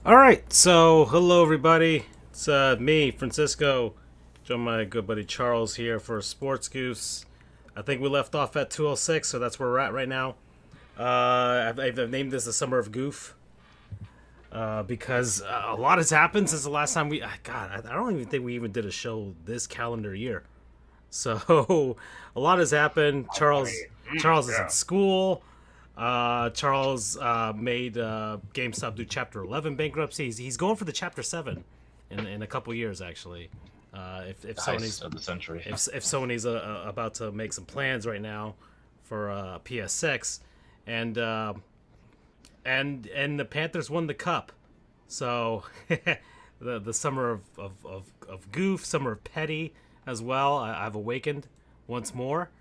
All right, so hello everybody. It's me, Francisco. Join my good buddy Charles here for Sports Goose. I think we left off at 206, so that's where we're at right now. I've named this the Summer of Goof because a lot has happened since the last time we. God, I don't even think we even did a show this calendar year. So a lot has happened. Charles is in Yeah. school. Charles made GameStop do Chapter 11 bankruptcy. He's going for the Chapter 7 in a couple years, actually. If The Sony's heist of the century. if Sony's about to make some plans right now for PS6, and and the Panthers won the cup, so the summer of goof, summer of petty as well. I've awakened once more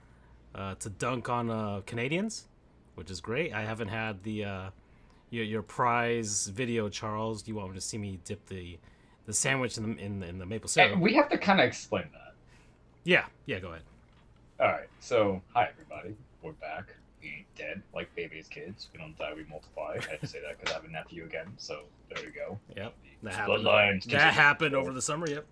to dunk on Canadians, which is great. I haven't had the your prize video, Charles. You want to see me dip the sandwich in the maple syrup? And we have to kind of explain that. Yeah. Go ahead. All right. So, hi everybody. We're back. We ain't dead like baby's kids. We don't die. We multiply. I had to say that because I have a nephew again. So there you go. Yep, The that happened. bloodlines. That happened So, over the summer. Yep.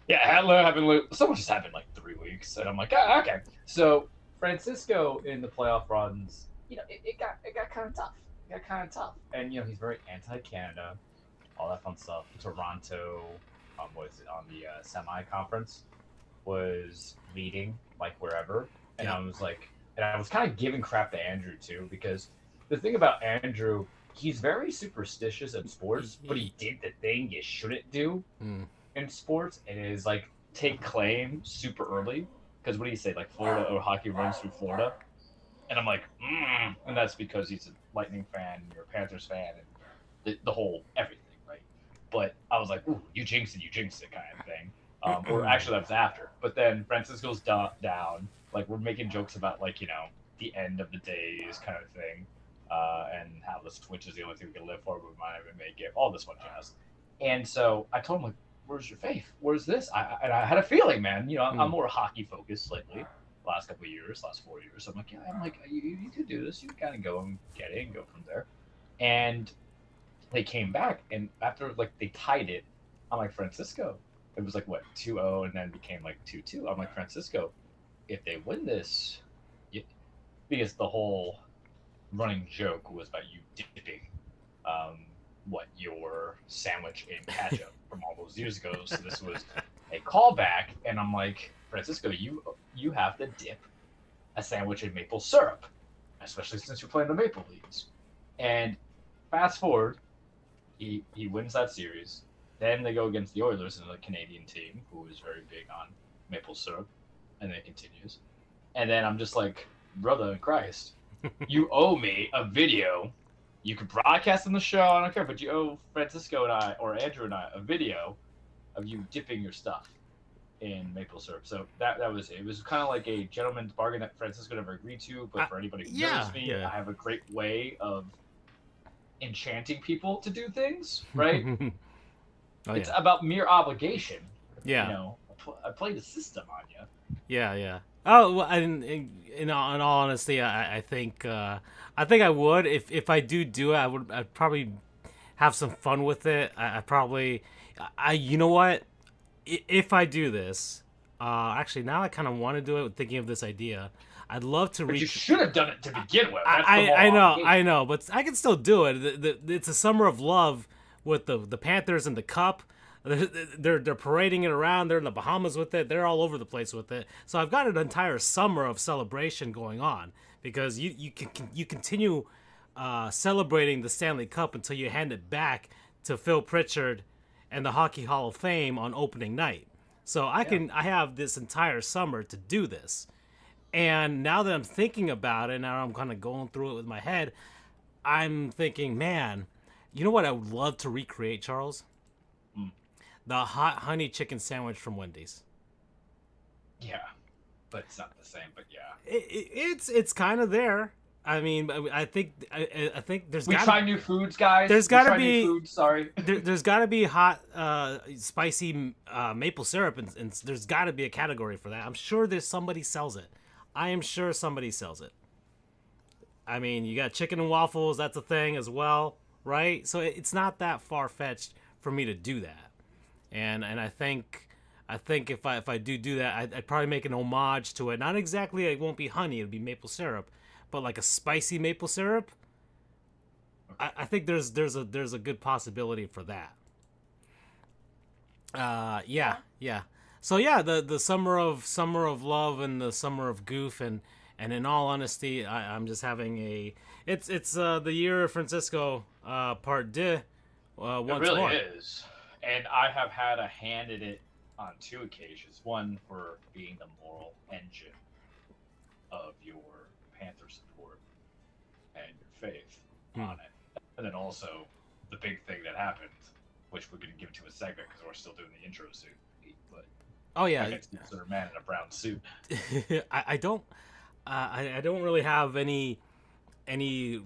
Yeah, happened. So much has happened like 3 weeks, and I'm like, okay. So Francisco in the playoff runs, it got kind of tough. It got kind of tough, and he's very anti-Canada, all that fun stuff. Toronto, was it on the semi-conference, was leading like wherever, and Yeah. I was like, and I was kind of giving crap to Andrew too because the thing about Andrew, he's very superstitious in sports, but he did the thing you shouldn't do Mm. in sports, and is like take claim super early. Because what do you say, like Florida or hockey runs through Florida? And I'm like, and that's because he's a Lightning fan, and you're a Panthers fan, and the whole everything, right? But I was like, ooh, you jinxed it, kind of thing. Or actually, that was after. But then Francisco's down. Like we're making jokes about like the end of the days kind of thing, and how the Twitch is the only thing we can live for. But we might not even make it. All this fun jazz. And so I told him like, where's your faith? Where's this? And I had a feeling, man. I'm more hockey focused lately. Last couple of years, last 4 years. So I'm like, yeah. I'm like, you could do this. You kind of go and get it and go from there. And they came back, and after like they tied it, I'm like, Francisco. It was like what 2-0, and then became like 2-2. I'm like, Francisco, if they win this, because the whole running joke was about you dipping your sandwich in ketchup from all those years ago. So this was a callback, and I'm like, Francisco, you have to dip a sandwich in maple syrup, especially since you're playing the Maple Leagues. And fast forward, he wins that series. Then they go against the Oilers and the Canadian team, who is very big on maple syrup, and it continues. And then I'm just like, brother in Christ, you owe me a video. You could broadcast on the show, I don't care, but you owe Francisco and I, or Andrew and I, a video of you dipping your stuff in maple syrup. So that was it. It was kind of like a gentleman's bargain that Francisco never agreed to, but for anybody who knows me, I have a great way of enchanting people to do things, right? It's about mere obligation. Yeah. I play the system on you. Yeah. Oh, well, in all honesty, I think I would if I do it. I'd probably have some fun with it. I probably you know what, if I do this, actually now I kind of want to do it. Thinking of this idea, I'd love to. But you should have done it to begin with. I know, but I can still do it. It's a summer of love with the Panthers and the Cup. They're parading it around. They're in the Bahamas with it. They're all over the place with it. So I've got an entire summer of celebration going on because you continue celebrating the Stanley Cup until you hand it back to Phil Pritchard and the Hockey Hall of Fame on opening night. So I have this entire summer to do this. And now that I'm thinking about it, now I'm kind of going through it with my head, I'm thinking, man, you know what I would love to recreate, Charles? The hot honey chicken sandwich from Wendy's. Yeah, but it's not the same. But yeah, it's kind of there. I mean, I think there's. We try new foods, guys. There's got to be. Sorry. There's got to be hot, spicy maple syrup, and there's got to be a category for that. I'm sure somebody sells it. I am sure somebody sells it. I mean, you got chicken and waffles. That's a thing as well, right? So it's not that far fetched for me to do that, and I think if I do that, I'd probably make an homage to it. Not exactly, it won't be honey; it'll be maple syrup, but like a spicy maple syrup. I think there's a good possibility for that. Yeah. So yeah, the summer of love and the summer of goof, and in all honesty, I'm just having a it's the year of Francisco part deux It once really more. is. And I have had a hand in it on two occasions. One for being the moral engine of your Panther support and your faith Hmm. on it. And then also the big thing that happened, which we're going to give to a segment because we're still doing the intro suit. But Oh I yeah, got to consider a man in a brown suit. I don't I don't really have any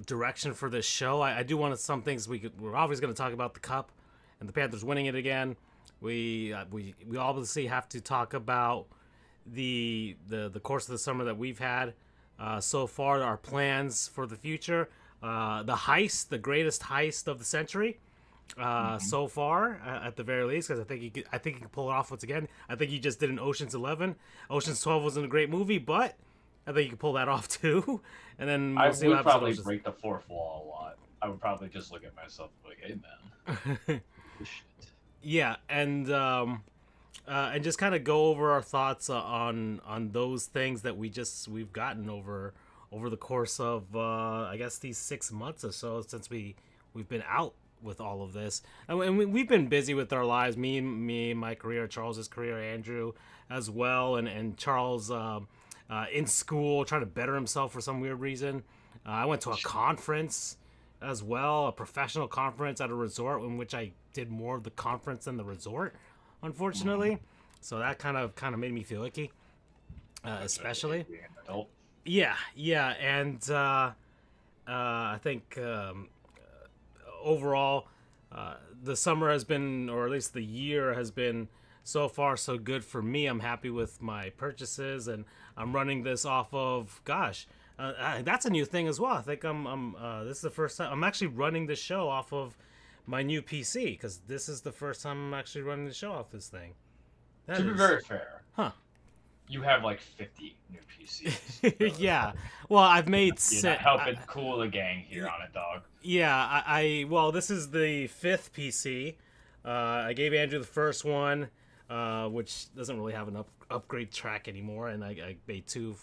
direction for this show. I do want to, some things we're always going to talk about the cup and the Panthers winning it again. We obviously have to talk about the course of the summer that we've had so far, our plans for the future, the heist, the greatest heist of the century. Mm-hmm. So far, at the very least, because I think he can pull it off once again. I think he just did an Ocean's 11. Ocean's 12 wasn't a great movie, but I think you can pull that off too. And then I we'll see what would happens probably with Ocean's. break the fourth wall a lot. I would probably just look at myself like, hey, man, shit. Yeah, and just kind of go over our thoughts on those things that we've gotten over the course of I guess these 6 months or so since we've been out with all of this. And we've been busy with our lives. Me, my career, Charles's career, Andrew as well, and Charles in school trying to better himself for some weird reason. I went to a conference as well, a professional conference at a resort in which I did more of the conference than the resort, Mm, unfortunately. So that kind of made me feel icky, that's what it is especially. being an adult. Yeah, and I think overall, the summer has been, or at least the year has been, so far so good for me. I'm happy with my purchases, and I'm running this off of, gosh, that's a new thing as well. I think this is the first time I'm actually running the show off of my new PC, because this is the first time I'm actually running the show off this thing. That To be is, very fair, huh? you have like 50 new PCs. So Yeah. Well, I've made you're not set. helping cool the gang here on it, dog. Yeah, well, this is the fifth PC. I gave Andrew the first one, which doesn't really have an upgrade track anymore, and I made two,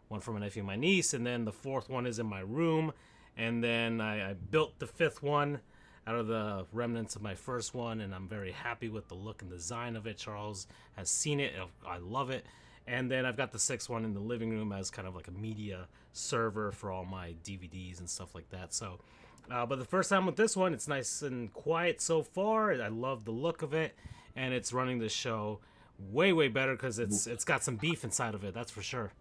one for my nephew and my niece, and then the fourth one is in my room, and then I built the fifth one out of the remnants of my first one, and I'm very happy with the look and design of it. Charles has seen it; I love it. And then I've got the sixth one in the living room as kind of like a media server for all my DVDs and stuff like that. So but the first time with this one, it's nice and quiet so far. I love the look of it, and it's running the show way better because it's got some beef inside of it. That's for sure.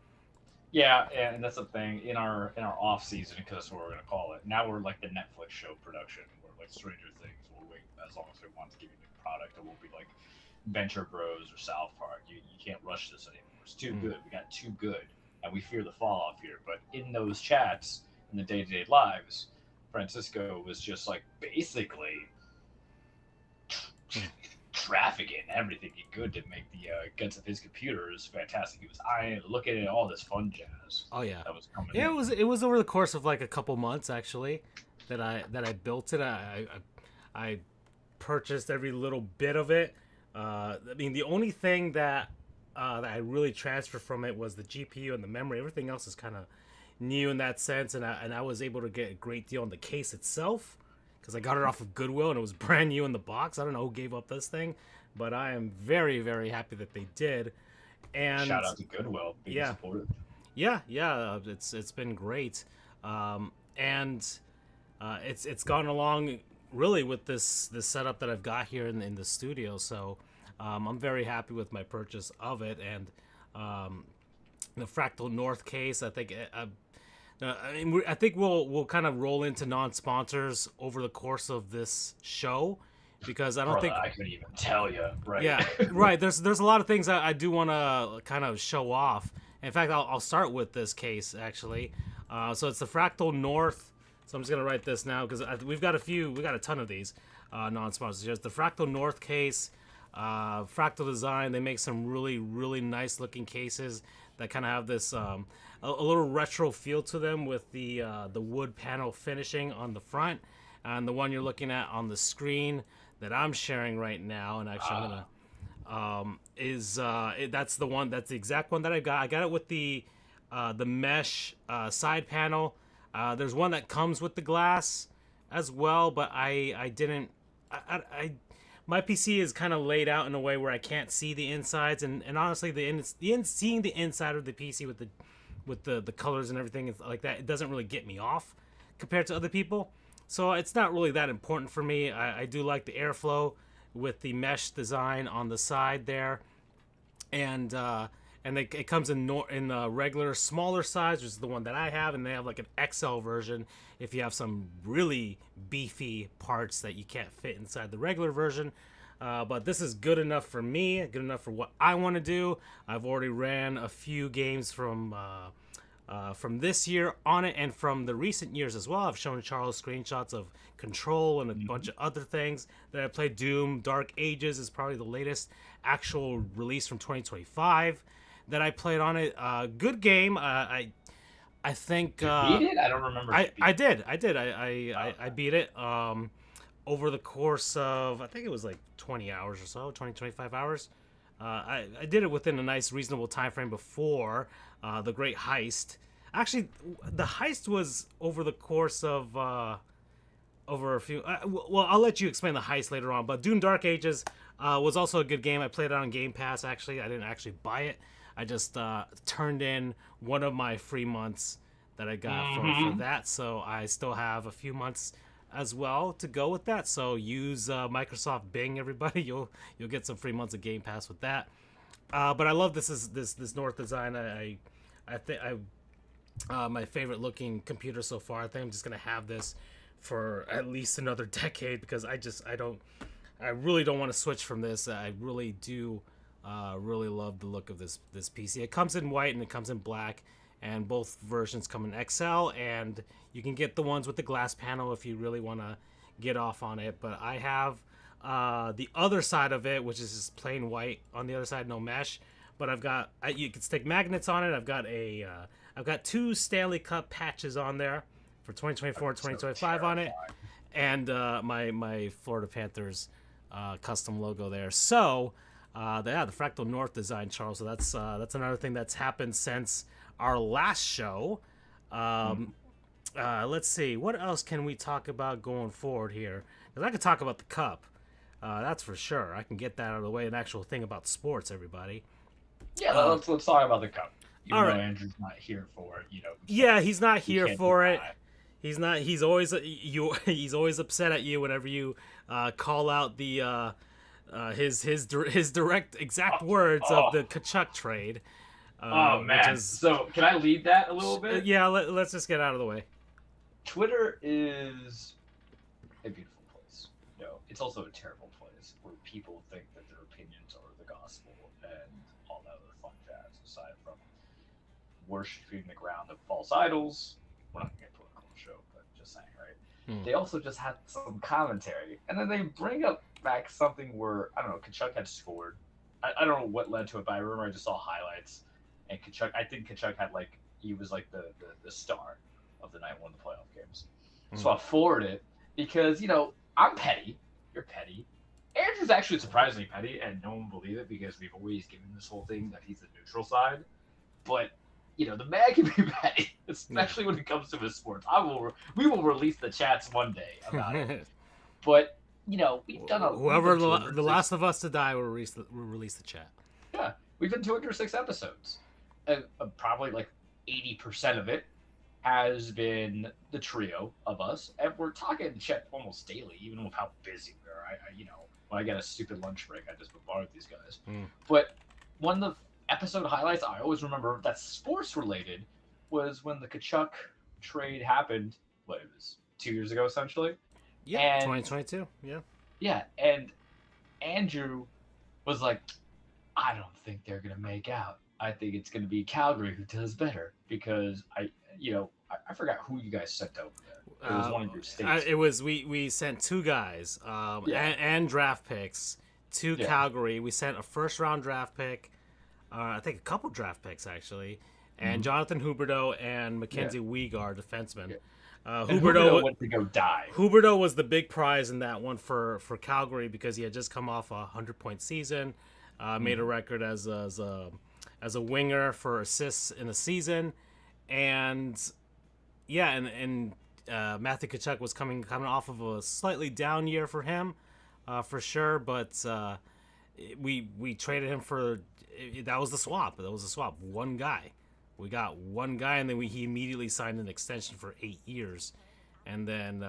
Yeah, and that's the thing in our off season, because that's what we're gonna call it. Now we're like the Netflix show production, where like Stranger Things will wait as long as they want to give you a new product. It won't be like Venture Bros or South Park. You can't rush this anymore. It's too Mm. good. We got too good, and we fear the fall off here. But in those chats, in the day to day lives, Francisco was just like basically Mm. trafficking everything he could to make the guts of his computers fantastic. He was eyeing, looking at all this fun jazz Oh yeah, that was coming yeah. in. It was over the course of like a couple months actually that I built it. I purchased every little bit of it. I mean, the only thing that I really transferred from it was the GPU and the memory. Everything else is kind of new in that sense, and I was able to get a great deal on the case itself because I got it off of Goodwill and it was brand new in the box. I don't know who gave up this thing, but I am very happy that they did. And Shout out to Goodwill being yeah, supportive. yeah, it's been great, and it's gone along really with this setup that I've got here in the studio. So I'm very happy with my purchase of it, and um, the Fractal North case. I mean, I think we'll kind of roll into non-sponsors over the course of this show because I don't Brother, think. I couldn't even tell you, right? Yeah, right. There's a lot of things I do want to kind of show off. In fact, I'll start with this case actually. So it's the Fractal North So I'm just gonna write this now because we got a ton of these non-sponsors. There's the Fractal North case, Fractal Design. They make some really nice looking cases that kind of have this a little retro feel to them with the wood panel finishing on the front, and the one you're looking at on the screen that I'm sharing right now. And actually, I'm gonna that's the one. That's the exact one that I got. I got it with the mesh side panel. There's one that comes with the glass as well, but I didn't. My PC is kind of laid out in a way where I can't see the insides, and honestly, seeing the inside of the PC with the colors and everything like that, it doesn't really get me off compared to other people. So it's not really that important for me. I do like the airflow with the mesh design on the side there, and it comes in the regular smaller size, which is the one that I have, and they have like an XL version if you have some really beefy parts that you can't fit inside the regular version. But this is good enough for me, good enough for what I want to do. I've already ran a few games from this year on it, and from the recent years as well. I've shown Charles screenshots of Control and a bunch of other things that I played. Doom Dark Ages is probably the latest actual release from 2025 that I played on it. Good game. I think You beat it? I don't remember. I did. I beat it over the course of, I think it was like 20 hours or so, 25 hours. I did it within a nice reasonable time frame before the Great Heist. Actually, the heist was over the course of over a few. Well, I'll let you explain the heist later on. But Doom Dark Ages was also a good game. I played it on Game Pass. Actually, I didn't actually buy it. I just turned in one of my free months that I got for that. So I still have a few months as well to go with that. So use Microsoft Bing, everybody. You'll get some free months of Game Pass with that. But I love this North design. I think my favorite looking computer so far. I think I'm just gonna have this for at least another decade because I really don't want to switch from this. I really do really love the look of this PC. It comes in white and it comes in black, and both versions come in XL, and you can get the ones with the glass panel if you really want to get off on it. But I have the other side of it, which is just plain white on the other side, no mesh. But you can stick magnets on it. I've got two Stanley Cup patches on there for 2024 and 2025 on it, and my Florida Panthers custom logo there. So the Fractal North design, Charles. So that's another thing that's happened since our last show. Let's see, what else can we talk about going forward here? Because I could talk about the cup. That's for sure. I can get that out of the way. An actual thing about sports, everybody. Yeah, let's talk about the cup. Even though Andrew's not here for it, Yeah, he's not here for it. He's not. He's always he's always upset at you whenever you call out the his direct exact words of the Kachuk trade. Oh man! So can I lead that a little bit? Yeah, let's just get out of the way. Twitter is a beautiful place. It's also a terrible place where people think that their opinions are the gospel and all that other fun jazz. Aside from worshiping the ground of false idols, we're not gonna get political on the show, but just saying, right? They also just had some commentary, and then they bring up back something where I don't know. Kachuk had scored. I don't know what led to it, but I remember I just saw highlights. And Kachuk, I think Kachuk had he was the star of the night one of the playoff games. So I forwarded it because I'm petty, you're petty. Andrew's actually surprisingly petty, and no one will believe it because we've always given this whole thing that he's the neutral side. But the man can be petty, especially when it comes to his sports. We will release the chats one day about it. But we've done whoever the last of us to die will release the chat. Yeah, we've done 206 episodes. Probably 80% of it has been the trio of us, and we're talking in the chat almost daily, even with how busy we are. When I get a stupid lunch break, I just bombard these guys. But one of the episode highlights I always remember that's sports related was when the Kachuk trade happened. What, it was 2 years ago, essentially. Yeah, 2022. Yeah. Yeah, and Andrew was like, I don't think they're gonna make out. I think it's going to be Calgary who does better because I I forgot who you guys sent over there. It was one of your states. It was we sent two guys, Yeah. and draft picks to Yeah. Calgary. We sent a first round draft pick, I think a couple draft picks actually, and Jonathan Huberdeau and Mackenzie Weegar, defenseman. Yeah. And Huberdeau went to go die. Huberdeau was the big prize in that one for Calgary because he had just come off a 100-point season, made a record as a winger for assists in a season, and yeah, and Matthew Tkachuk was coming off of a slightly down year for him, for sure. But we traded him for that was the swap. That was the swap. One guy. We got one guy, and then he immediately signed an extension for 8 years, and then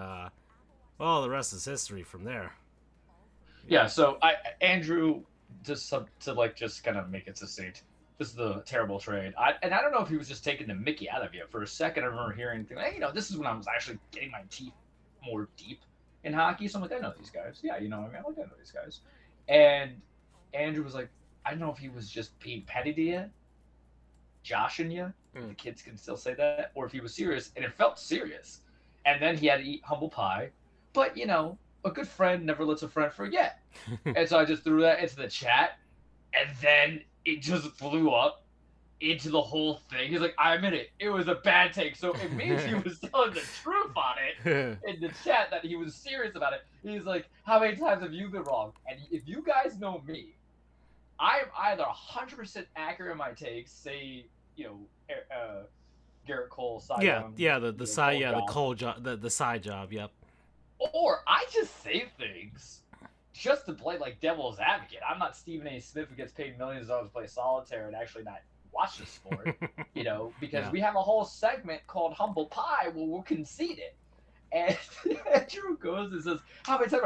well, the rest is history from there. Yeah. So Andrew, just just kind of make it succinct. This is the terrible trade. I don't know if he was just taking the Mickey out of you. For a second, I remember hearing things. Hey, this is when I was actually getting my teeth more deep in hockey. So I'm like, I know these guys. Yeah, what I mean? I'm like, I know these guys. And Andrew was like, I don't know if he was just being petty to you, joshing you. The kids can still say that, or if he was serious, and it felt serious. And then he had to eat humble pie. But a good friend never lets a friend forget. And so I just threw that into the chat, and then it just flew up into the whole thing. He's like, I admit it. It was a bad take. So it means he was telling the truth on it in the chat, that he was serious about it. He's like, how many times have you been wrong? And if you guys know me, I'm either 100% accurate in my takes, say, Garrett Cole, Cy Young, the side, the Cole job, the side job, yep. Or I just say things just to play like devil's advocate. I'm not Stephen A. Smith who gets paid millions of dollars to play solitaire and actually not watch the sport, because we have a whole segment called Humble Pie where we'll concede it. And Andrew goes and says, how many times?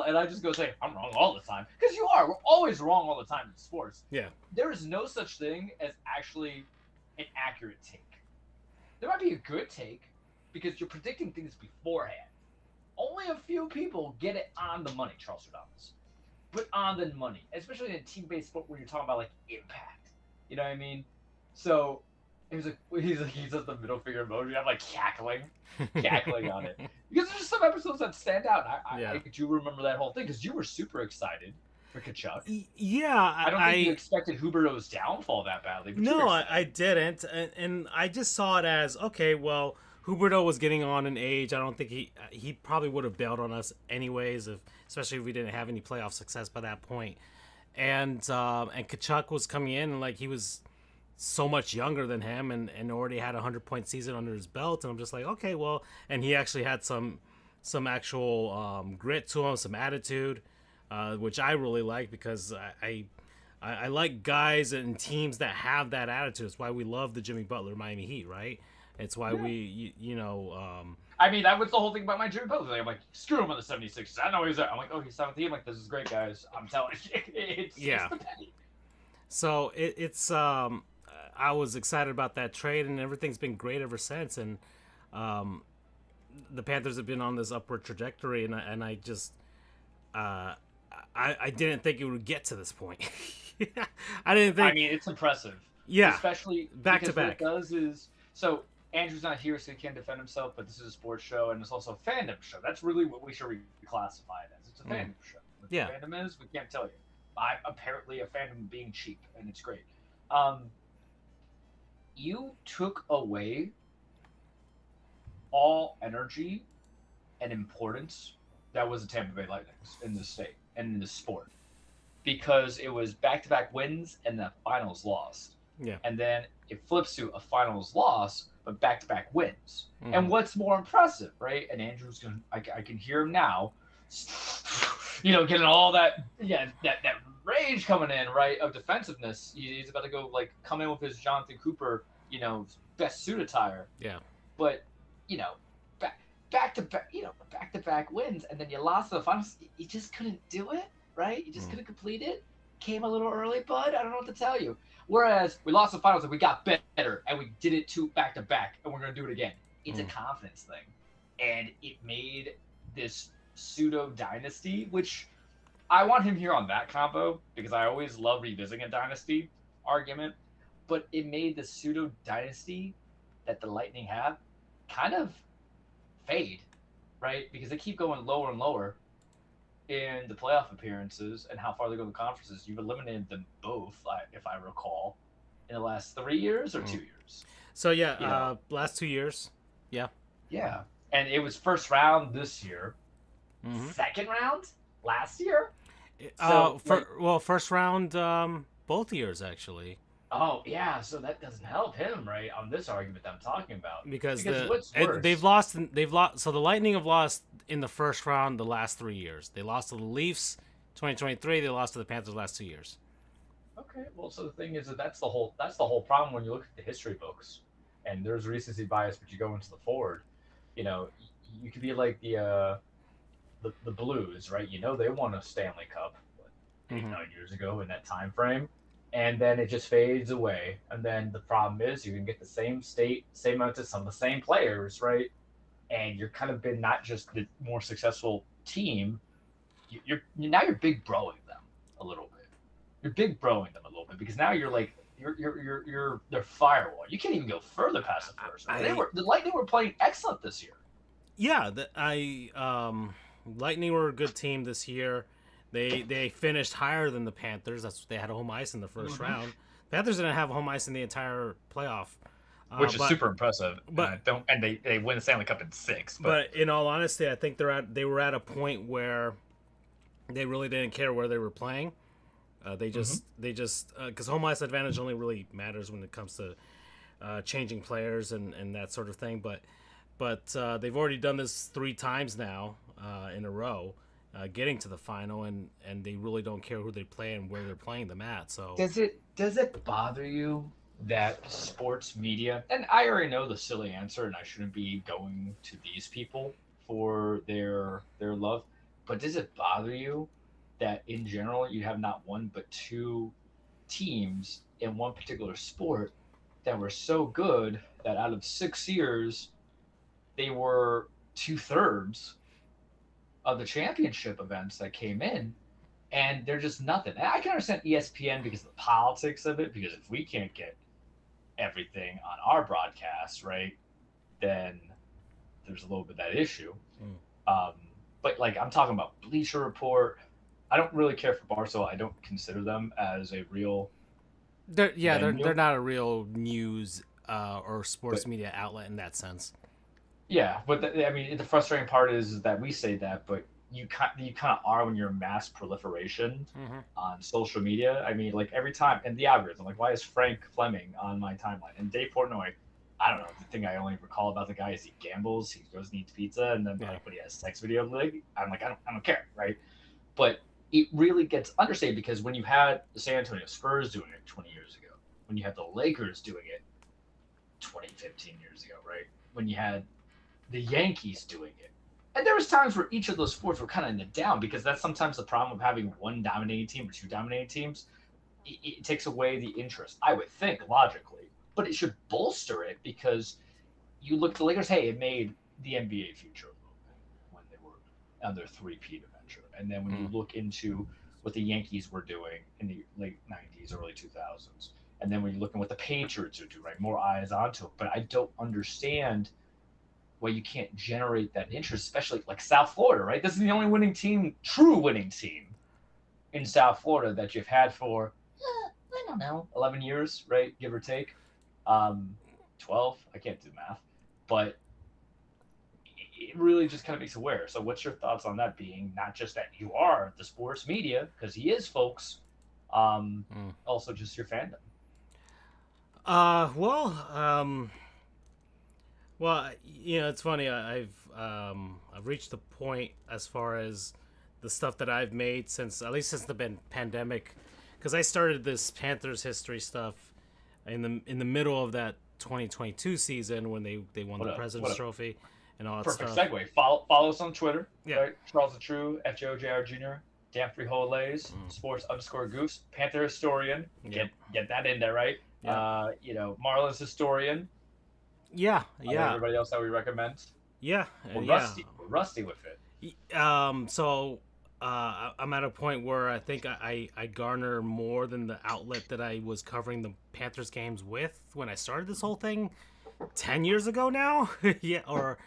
And I just go say, I'm wrong all the time. Because you are. We're always wrong all the time in sports. Yeah. There is no such thing as actually an accurate take. There might be a good take because you're predicting things beforehand. Only a few people get it on the money, Charles Adamas. But on the money, especially in a team-based sport where you're talking about like impact. You know what I mean? So he's just the middle finger emoji. I'm like cackling on it because there's just some episodes that stand out. I do remember that whole thing because you were super excited for Tkachuk. Yeah, I don't think you expected Huberdeau's downfall that badly. But no, I didn't, and I just saw it as okay. Well, Huberdeau was getting on in age. I don't think he probably would have bailed on us anyways, especially if we didn't have any playoff success by that point. And Tkachuk was coming in and like he was so much younger than him and already had a 100-point season under his belt, and I'm just like, okay, well, and he actually had some actual grit to him, some attitude, which I really like because I like guys and teams that have that attitude. It's why we love the Jimmy Butler Miami Heat, right? It's why we, I mean, that was the whole thing about my Jimmy Butler thing. I'm like, screw him on the 76ers. I know he's there. I'm like, oh, he's 17. I'm like, this is great, guys. I'm telling you, it's the penny. So it's I was excited about that trade, and everything's been great ever since. And the Panthers have been on this upward trajectory, and I just I didn't think it would get to this point. I didn't think. I mean, it's impressive. Yeah, especially back to back. What it does is so. Andrew's not here, so he can't defend himself, but this is a sports show, and it's also a fandom show. That's really what we should reclassify it as. It's a fandom show. What the fandom is, we can't tell you. I'm apparently a fandom being cheap, and it's great. You took away all energy and importance that was the Tampa Bay Lightning in this state and in this sport, because it was back-to-back wins and the finals lost. Yeah. And then it flips to a finals loss, but back-to-back wins. And what's more impressive, right? And Andrew's going to, I can hear him now, getting all that rage coming in, right, of defensiveness. He's about to go, come in with his Jonathan Cooper, best suit attire. Yeah. But, back-to-back wins, and then you lost the finals. You just couldn't do it, right? You just couldn't complete it. Came a little early, bud. I don't know what to tell you. Whereas we lost the finals and we got better and we did it back to back and we're going to do it again. It's a confidence thing. And it made this pseudo dynasty, which I want him here on that combo because I always love revisiting a dynasty argument. But it made the pseudo dynasty that the Lightning have kind of fade, right? Because they keep going lower and lower in the playoff appearances and how far they go in the conferences. You've eliminated them both, if I recall, in the last 3 years or 2 years. So yeah, You know, last 2 years. Yeah. yeah. And it was first round this year, second round last year. So, First round, both years actually. oh yeah, so that doesn't help him, right? On this argument that I'm talking about, Because what's worse? they've lost. So the Lightning have lost in the first round the last 3 years. They lost to the Leafs 2023. They lost to the Panthers the last 2 years. Okay, well, so the thing is that's the whole problem when you look at the history books, and there's recency bias, but you go into the forward, you know, you could be like the Blues, right? You know, they won a Stanley Cup 8 9 years ago in that time frame, and then it just fades away. And then the problem is you can get the same amount of some of the same players, right? And you're kind of been not just the more successful team, you're big broing them a little bit. You're big broing them a little bit because now you're like you're their firewall. You can't even go further past the first. The Lightning were playing excellent this year. Yeah, Lightning were a good team this year. They finished higher than the Panthers. They had home ice in the 1st round. Panthers didn't have home ice in the entire playoff, which is super impressive. But they win the Stanley Cup in 6. But in all honesty, I think they were at a point where they really didn't care where they were playing. They just because home ice advantage only really matters when it comes to changing players and that sort of thing. But they've already done this 3 times now in a row, getting to the final, and they really don't care who they play and where they're playing them at. So does it bother you that sports media, and I already know the silly answer, and I shouldn't be going to these people for their love, but does it bother you that in general you have not one but 2 teams in one particular sport that were so good that out of 6 years they were 2/3 of the championship events that came in, and they're just nothing. And I can understand ESPN because of the politics of it, because if we can't get everything on our broadcast, right, then there's a little bit of that issue. But like I'm talking about Bleacher Report, I don't really care for Barstool. I don't consider them as a real. They're not a real news or sports media outlet in that sense. Yeah, but the frustrating part is that we say that, but you kind of are when you're mass proliferation on social media. I mean, like every time, and the algorithm, like why is Frank Fleming on my timeline? And Dave Portnoy, I don't know. The thing I only recall about the guy is he gambles, he goes and eats pizza, and then like when he has sex video of the league, I'm like, I don't care, right? But it really gets understated because when you had the San Antonio Spurs doing it 20 years ago, when you had the Lakers doing it 15 years ago, right? When you had the Yankees doing it. And there was times where each of those sports were kind of in the down because that's sometimes the problem of having one dominating team or 2 dominating teams. It takes away the interest, I would think, logically. But it should bolster it because you look at the Lakers, hey, it made the NBA future a little bit when they were on their 3-peat adventure. And then when you look into what the Yankees were doing in the late 90s, early 2000s, and then when you're looking at what the Patriots are doing, right, more eyes onto it. But I don't understand why you can't generate that interest, especially like South Florida, right? This is the only true winning team in South Florida that you've had for, I don't know, 11 years, right, give or take. 12, I can't do math. But it really just kind of makes it aware. So what's your thoughts on that being not just that you are the sports media, because he is, folks, also just your fandom? Well, it's funny. I've reached the point as far as the stuff that I've made since the pandemic, because I started this Panthers history stuff in the middle of that 2022 season when they won the President's Trophy and all that Perfect stuff. Segue. Follow us on Twitter. Yeah. Right? Charles the True, FJOJR Jr., Danfrey Holays, sports_goofs, Panther historian. Yep. Get that in there, right? Yep. Marlins historian. Yeah. Everybody else that we recommend. Yeah. We're rusty with it. So I'm at a point where I think I garner more than the outlet that I was covering the Panthers games with when I started this whole thing. 10 years ago now. Yeah, or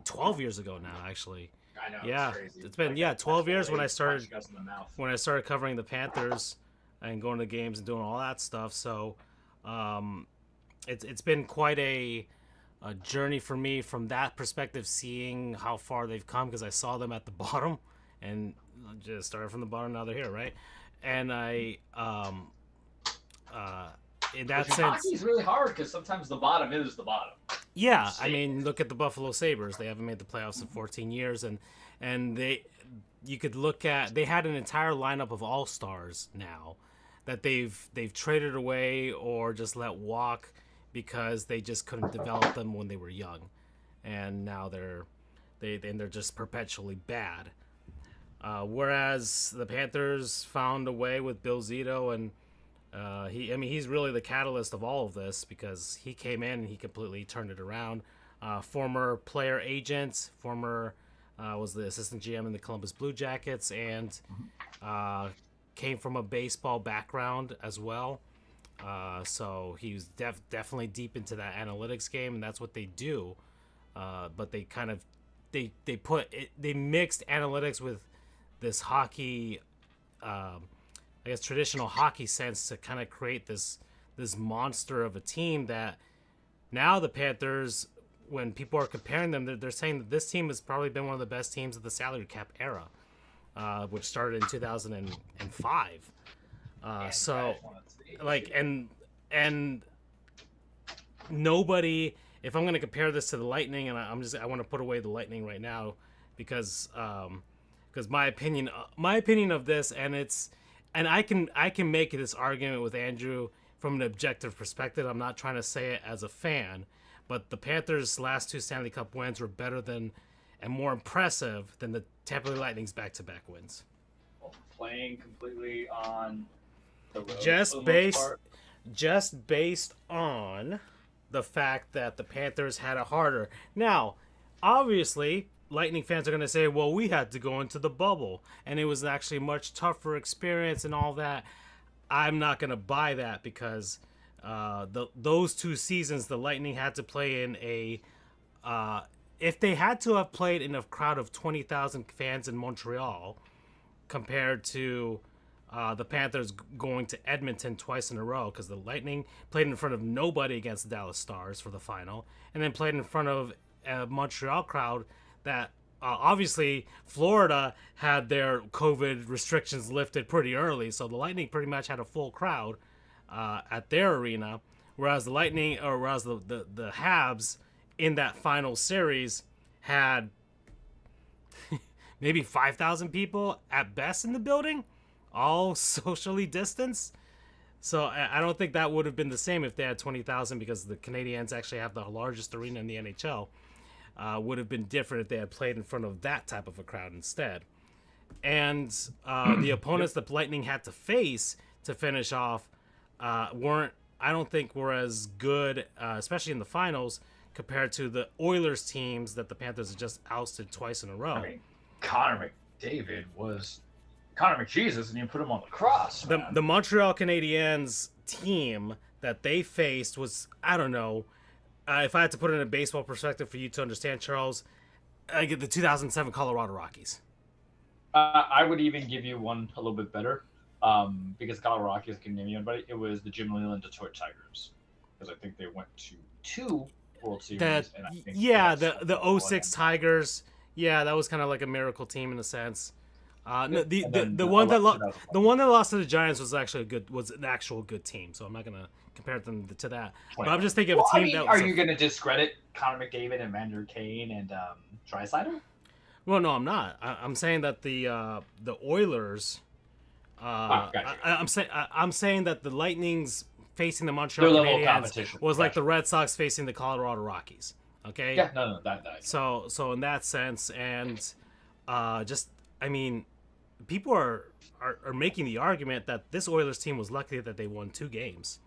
12 years ago now, actually. I know, Yeah, it's crazy. it's been Like yeah that 12 years when I age started punching us in the mouth. covering the Panthers and going to games and doing all that stuff. So um, it's been quite a journey for me from that perspective, seeing how far they've come because I saw them at the bottom and just started from the bottom. Now they're here, right? And uh, in that Which in hockey sense, is really hard because sometimes the bottom is the bottom. yeah. I mean, look at the Buffalo Sabres. They haven't made the playoffs in 14 years, and you could look at they had an entire lineup of all stars now that they've traded away or just let walk because they just couldn't develop them when they were young, and now they're just perpetually bad. Whereas the Panthers found a way with Bill Zito, and he's really the catalyst of all of this because he came in and he completely turned it around. Former player agent, former was the assistant GM in the Columbus Blue Jackets, and came from a baseball background as well. So he was definitely deep into that analytics game, and that's what they do. But they kind of they mixed analytics with this hockey, I guess traditional hockey sense to kind of create this monster of a team that now the Panthers, when people are comparing them, they're saying that this team has probably been one of the best teams of the salary cap era, which started in 2005. So like and nobody, if I'm going to compare this to the Lightning, and I want to put away the Lightning right now because my opinion of this, and I can make this argument with Andrew from an objective perspective. I'm not trying to say it as a fan, but the Panthers' last two Stanley Cup wins were better than and more impressive than the Tampa Bay Lightning's back-to-back wins. Playing completely on the road just based on the fact that the Panthers had it harder. Now, obviously, Lightning fans are going to say, well, we had to go into the bubble, and it was actually a much tougher experience and all that. I'm not going to buy that because those 2 seasons, the Lightning had to play in a... if they had to have played in a crowd of 20,000 fans in Montreal compared to the Panthers going to Edmonton twice in a row, because the Lightning played in front of nobody against the Dallas Stars for the final, and then played in front of a Montreal crowd that obviously Florida had their COVID restrictions lifted pretty early, so the Lightning pretty much had a full crowd at their arena, whereas the Habs in that final series had maybe 5,000 people at best in the building, all socially distanced. So I don't think that would have been the same if they had 20,000, because the Canadiens actually have the largest arena in the NHL. Would have been different if they had played in front of that type of a crowd instead. And the opponents the Lightning had to face to finish off were as good, especially in the finals, compared to the Oilers teams that the Panthers have just ousted twice in a row. I mean, Connor McDavid was Connor McJesus, and you put him on the cross. The Montreal Canadiens team that they faced was, I don't know, if I had to put it in a baseball perspective for you to understand, Charles, I get the 2007 Colorado Rockies. I would even give you one a little bit better, because Colorado Rockies can name anybody. It was the Jim Leyland Detroit Tigers, because I think they went to 2 World Series. And I think the 06 Tigers. Yeah, that was kind of like a miracle team in a sense. The one that lost to the Giants was actually an actual good team. So I'm not gonna compare them to that. But I'm just thinking of a team that. Are you gonna discredit Connor McDavid and Vander Kane and Draisaitl? Well, no, I'm not. I'm saying that the Oilers. I'm saying that the Lightning's facing the Montreal Canadiens was like the Red Sox facing the Colorado Rockies. Okay. Yeah. No. That. So in that sense, and people are making the argument that this Oilers team was lucky that they won 2 games.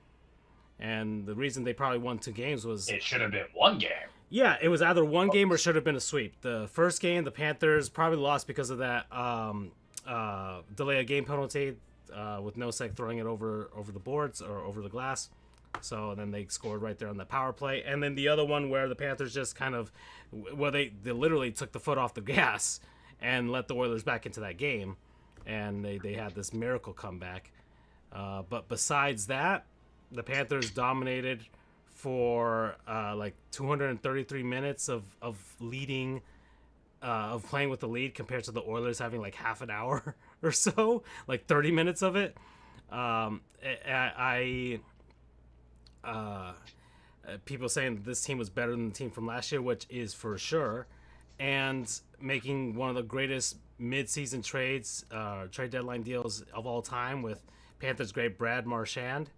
And the reason they probably won 2 games was... It should have been 1 game. Yeah, it was either 1 game or should have been a sweep. The first game, the Panthers probably lost because of that delay of game penalty with Nosek throwing it over the boards or over the glass. So then they scored right there on the power play. And then the other one where the Panthers just kind of, well, they literally took the foot off the gas and let the Oilers back into that game. And they had this miracle comeback. But besides that, the Panthers dominated for like 233 minutes of leading, of playing with the lead compared to the Oilers having like half an hour or so, like 30 minutes of it. People saying that this team was better than the team from last year, which is for sure, and making one of the greatest mid-season trade deadline deals of all time with Panthers great Brad Marchand,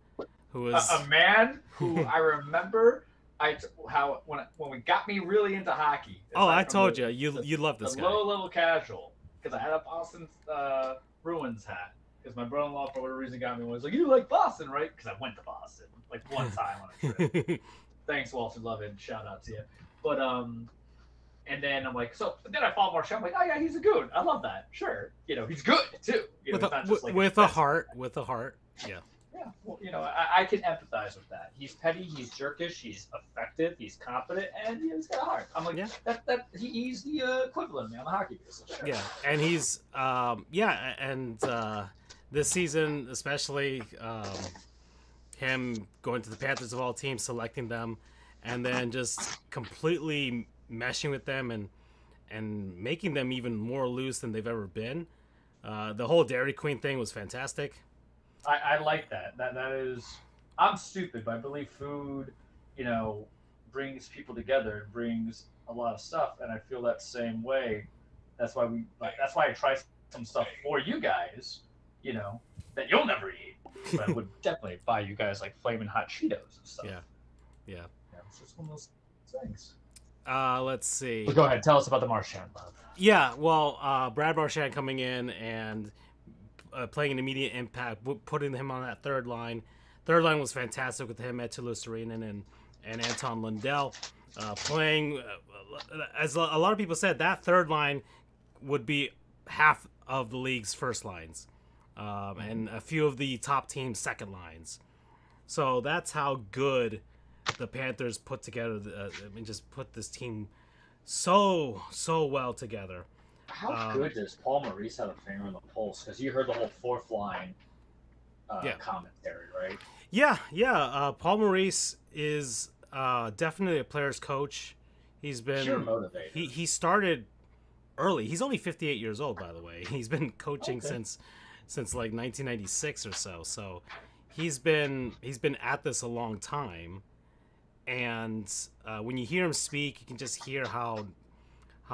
who is a man who I remember. When we got me really into hockey. Oh, I told you love this the guy. Low-level casual, because I had a Boston Bruins hat. Because my brother-in-law, for whatever reason, got me one. He was like, "You like Boston, right?" Because I went to Boston like one time on a trip. Thanks, Walter Lovin. Shout out to you. But and then I'm like, then I follow Marchand. I'm like, oh yeah, he's a goon. I love that. Sure, he's good too. With a heart. Yeah. Yeah, well, I can empathize with that. He's petty, he's jerkish, he's effective, he's confident, and he's got a heart. I'm like, he's the equivalent of me on the hockey field. So sure. Yeah, and he's this season especially, him going to the Panthers of all teams, selecting them, and then just completely meshing with them and making them even more loose than they've ever been. The whole Dairy Queen thing was fantastic. I like that. That is, I'm stupid, but I believe food, brings people together and brings a lot of stuff, and I feel that same way. That's why I try some stuff for you guys, that you'll never eat, but I would definitely buy you guys like flaming hot Cheetos and stuff. Yeah. It's just one of those things. Let's see. Well, go ahead, tell us about the Marchand love. Yeah, well, Brad Marchand coming in and playing an immediate impact, putting him on that third line. Third line was fantastic with him, Eetu Luostarinen and Anton Lundell playing. As a lot of people said, that third line would be half of the league's first lines, and a few of the top teams' second lines. So that's how good the Panthers put together. Just put this team so well together. How good does Paul Maurice have a finger on the pulse? Because you heard the whole fourth line commentary, right? Yeah. Paul Maurice is definitely a player's coach. He's been pure motivator. He started early. He's only 58 years old, by the way. He's been coaching since like 1996 or so. So he's been at this a long time. And when you hear him speak, you can just hear how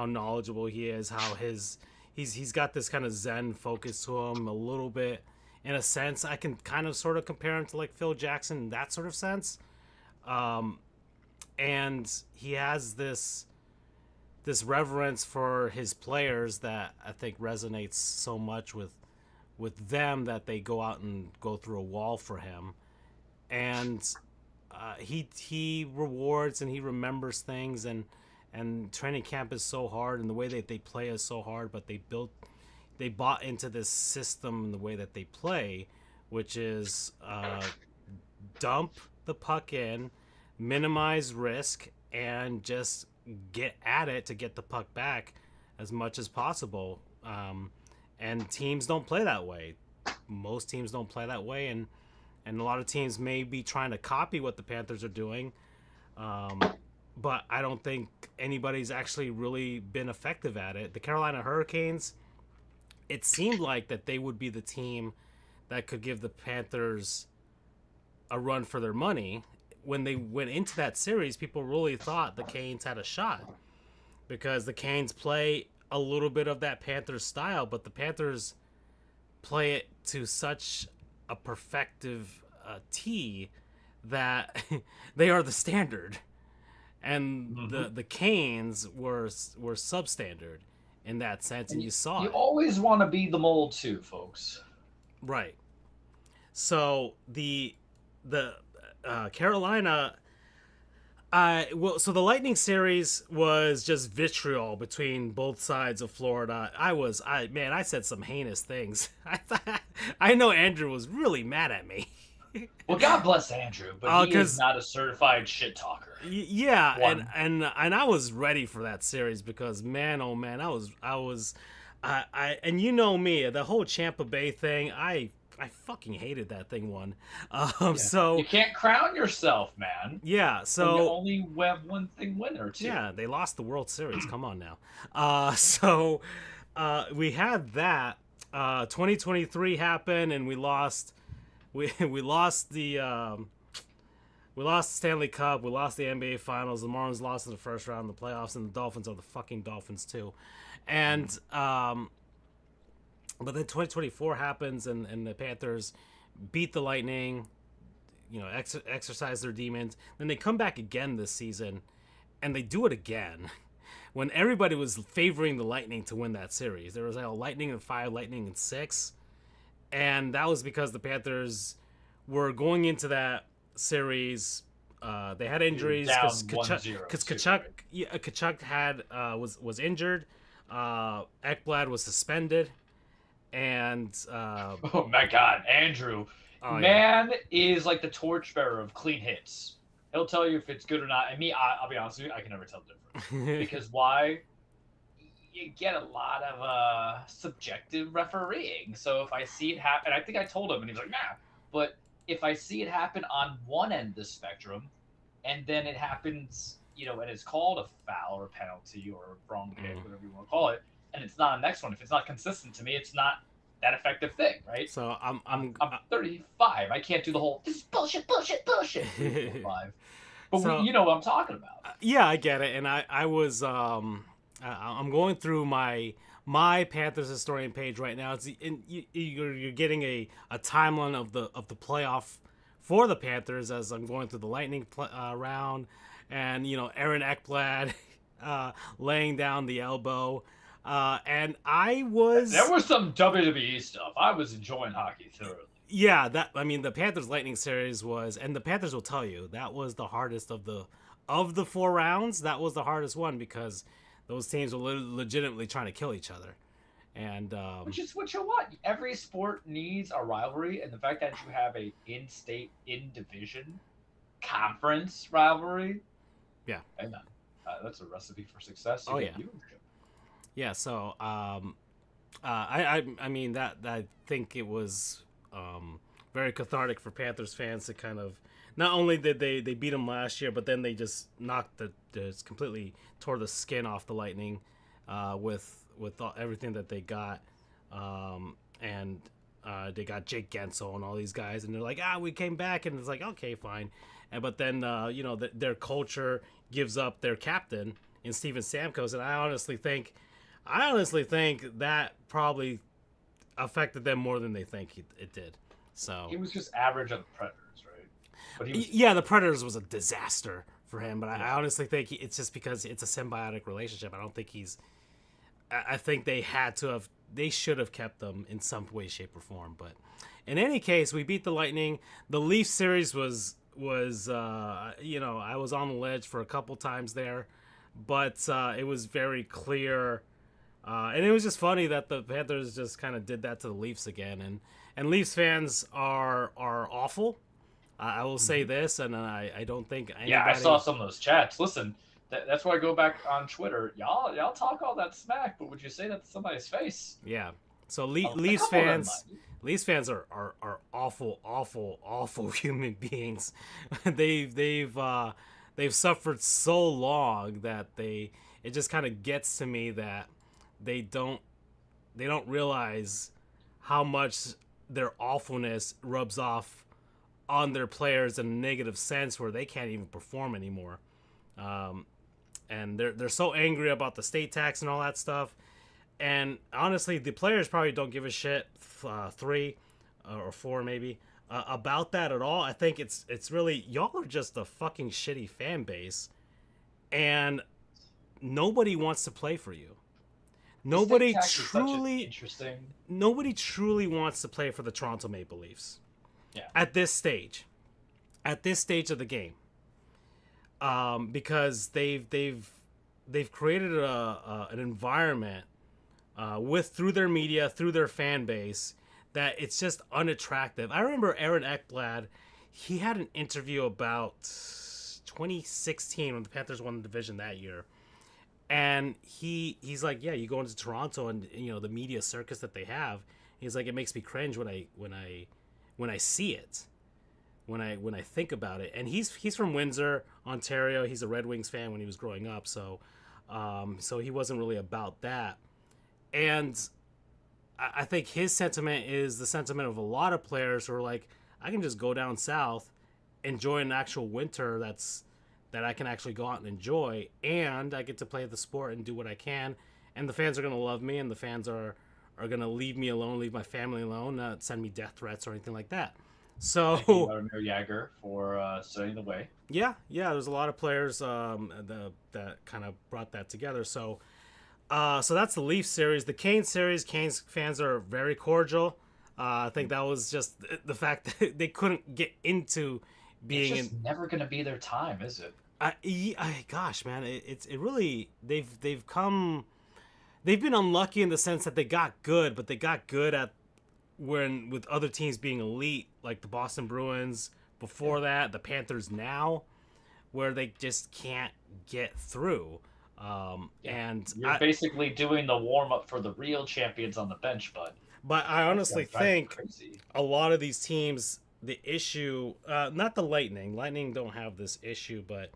knowledgeable he is, how he's got this kind of Zen focus to him a little bit. In a sense, I can kind of sort of compare him to like Phil Jackson in that sort of sense. And he has this reverence for his players that I think resonates so much with them that they go out and go through a wall for him. And he rewards and he remembers things, and training camp is so hard, and the way that they play is so hard, but they bought into this system in the way that they play, which is dump the puck in, minimize risk, and just get at it to get the puck back as much as possible. And teams don't play that way. Most teams don't play that way, and a lot of teams may be trying to copy what the Panthers are doing. But I don't think anybody's actually really been effective at it. The Carolina Hurricanes, it seemed like that they would be the team that could give the Panthers a run for their money. When they went into that series, people really thought the Canes had a shot because the Canes play a little bit of that Panthers style, but the Panthers play it to such a perfective T that they are the standard. And the Canes were substandard in that sense, and you saw you it. always want to be the mold too, folks. Right. So the Carolina, so the Lightning series was just vitriol between both sides of Florida. I said some heinous things. I know Andrew was really mad at me. Well, God bless Andrew, but he is not a certified shit talker. Yeah, One. and I was ready for that series because man, oh man, and you know me, the whole Champa Bay thing, I fucking hated that thing one. Yeah. So You can't crown yourself, man. yeah, When you so only have one thing winner too. yeah, they lost the World Series. Come on now. We had that. 2023 happened, and we lost. We lost the. We lost the Stanley Cup. We lost the NBA Finals. The Marlins lost in the first round of the playoffs, and the Dolphins are the fucking Dolphins too. And but then 2024 happens, and the Panthers beat the Lightning. You know, exercise their demons. Then they come back again this season, and they do it again. When everybody was favoring the Lightning to win that series, there was like a Lightning in 5, Lightning in 6, and that was because the Panthers were going into that series. They had injuries because Kachuk had was injured. Ekblad was suspended, and oh my God, Andrew, is like the torchbearer of clean hits. He'll tell you if it's good or not. And me, I'll be honest with you, I can never tell the difference because why? You get a lot of subjective refereeing. So if I see it happen, I think I told him, and he's like, nah. But if I see it happen on one end of the spectrum, and then it happens, you know, and it's called a foul or penalty or wrong hit, whatever you want to call it, and it's not the next one. If it's not consistent to me, it's not that effective thing, right? So I'm 35. I can't do the whole this is bullshit. 5. But So- you know what I'm talking about. yeah, I get it, and I was I'm going through my Panthers historian page right now. It's you're getting a timeline of the playoff for the Panthers as I'm going through the Lightning round, and you know Aaron Ekblad laying down the elbow, and there was some WWE stuff. I was enjoying hockey thoroughly. Yeah, the Panthers Lightning series was, and the Panthers will tell you that was the hardest of the 4 rounds. That was the hardest one because those teams were legitimately trying to kill each other, and which is what you want. Every sport needs a rivalry, and the fact that you have a in-state, in-division, conference rivalry, yeah, and that's a recipe for success. Oh yeah, yeah. So I mean that I think it was very cathartic for Panthers fans to kind of. Not only did they beat them last year, but then they just completely tore the skin off the Lightning with everything that they got, and they got Jake Gensel and all these guys, and they're like, we came back, and it's like, okay, fine, but then their culture gives up their captain in Steven Stamkos, and I honestly think that probably affected them more than they think it did. So he was just average on the Predators. But the Predators was a disaster for him, but I honestly think it's just because it's a symbiotic relationship. I don't think I think they should have kept them in some way, shape, or form. But in any case, we beat the Lightning. The Leaf series was I was on the ledge for a couple times there, but it was very clear, and it was just funny that the Panthers just kind of did that to the Leafs again, and Leafs fans are awful. I will say this, and I don't think anybody... Yeah, I saw some of those chats. Listen, that's why I go back on Twitter. Y'all talk all that smack, but would you say that to somebody's face? Yeah. So Leafs fans are awful human beings. They've suffered so long that it just kind of gets to me that they don't realize how much their awfulness rubs off on their players in a negative sense where they can't even perform anymore. And they're so angry about the state tax and all that stuff. And honestly, the players probably don't give a shit, 3 or 4 maybe, about that at all. I think it's really, y'all are just a fucking shitty fan base, and nobody wants to play for you. Nobody truly wants to play for the Toronto Maple Leafs. Yeah. At this stage of the game, because they've created an environment through their media, through their fan base, that it's just unattractive. I remember Aaron Ekblad, he had an interview about 2016 when the Panthers won the division that year. And he's like, yeah, you go into Toronto and the media circus that they have. He's like, it makes me cringe when I see it, when I think about it. And he's from Windsor, Ontario. He's a Red Wings fan when he was growing up, so he wasn't really about that. And I think his sentiment is the sentiment of a lot of players who are like, I can just go down south, enjoy an actual winter that I can actually go out and enjoy, and I get to play the sport and do what I can, and the fans are going to love me, and the fans are going to leave me alone, leave my family alone, not send me death threats or anything like that. So Thank you, Vladimir Jagr, for setting the way. yeah, there's a lot of players that kind of brought that together. So that's the Leafs series. The Kane series, Kane's fans are very cordial. I think that was just the fact that they couldn't get into being it's just never going to be their time, is it? Gosh, man, it really they've been unlucky in the sense that they got good, but they got good at when with other teams being elite, like the Boston Bruins before that, the Panthers now, where they just can't get through. And you're basically doing the warm up for the real champions on the bench, bud. But I honestly think crazy. A lot of these teams, the issue, not the Lightning don't have this issue, but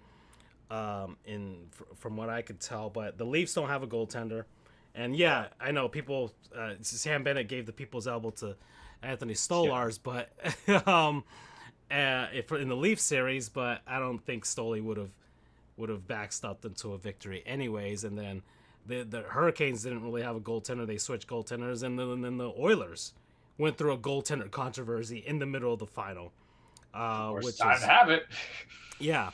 from what I could tell, but the Leafs don't have a goaltender. And yeah, I know people. Sam Bennett gave the people's elbow to Anthony Stolarz, but in the Leafs series, but I don't think Stoley would have backstopped into a victory anyways. And then the Hurricanes didn't really have a goaltender; they switched goaltenders, and then the Oilers went through a goaltender controversy in the middle of the final. Which time to have it. Yeah.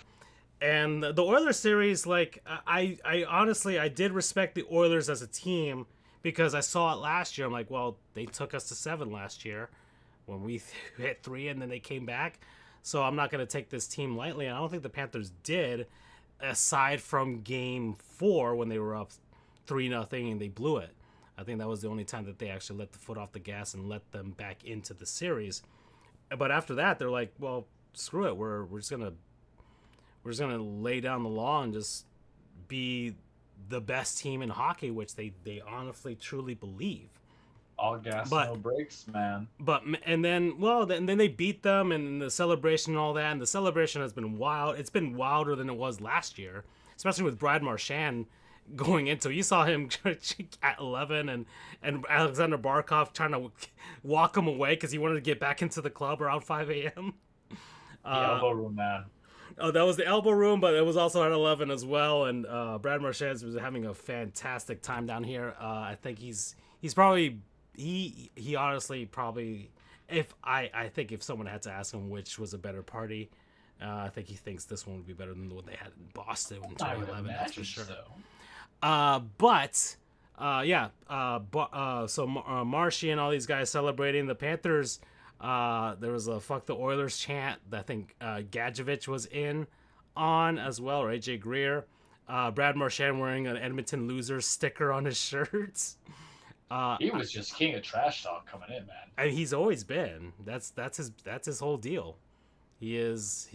And the Oilers series, like, I honestly, I did respect the Oilers as a team because I saw it last year. I'm like, well, they took us to 7 last year when we hit 3 and then they came back. So I'm not going to take this team lightly. And I don't think the Panthers did, aside from game 4 when they were up 3-0 and they blew it. I think that was the only time that they actually let the foot off the gas and let them back into the series. But after that, they're like, well, screw it. We're just gonna lay down the law and just be the best team in hockey, which they honestly truly believe. All gas, no brakes, man. And then they beat them, and the celebration and all that. And the celebration has been wild. It's been wilder than it was last year, especially with Brad Marchand going into. You saw him at 11, and Alexander Barkov trying to walk him away because he wanted to get back into the club around 5 a.m. The elbow room, man. Oh, that was the elbow room, but it was also at 11 as well. And Brad Marchand was having a fantastic time down here. I think he's probably he honestly probably I think if someone had to ask him which was a better party, I think he thinks this one would be better than the one they had in Boston in 2011. That's for sure. So Marshy and all these guys celebrating the Panthers. There was a "fuck the Oilers" chant that I think Gadjevich was in on as well, or AJ Greer. Brad Marchand wearing an Edmonton Losers sticker on his shirts. He was just king of trash talk coming in, man. I mean, he's always been. That's his whole deal. He is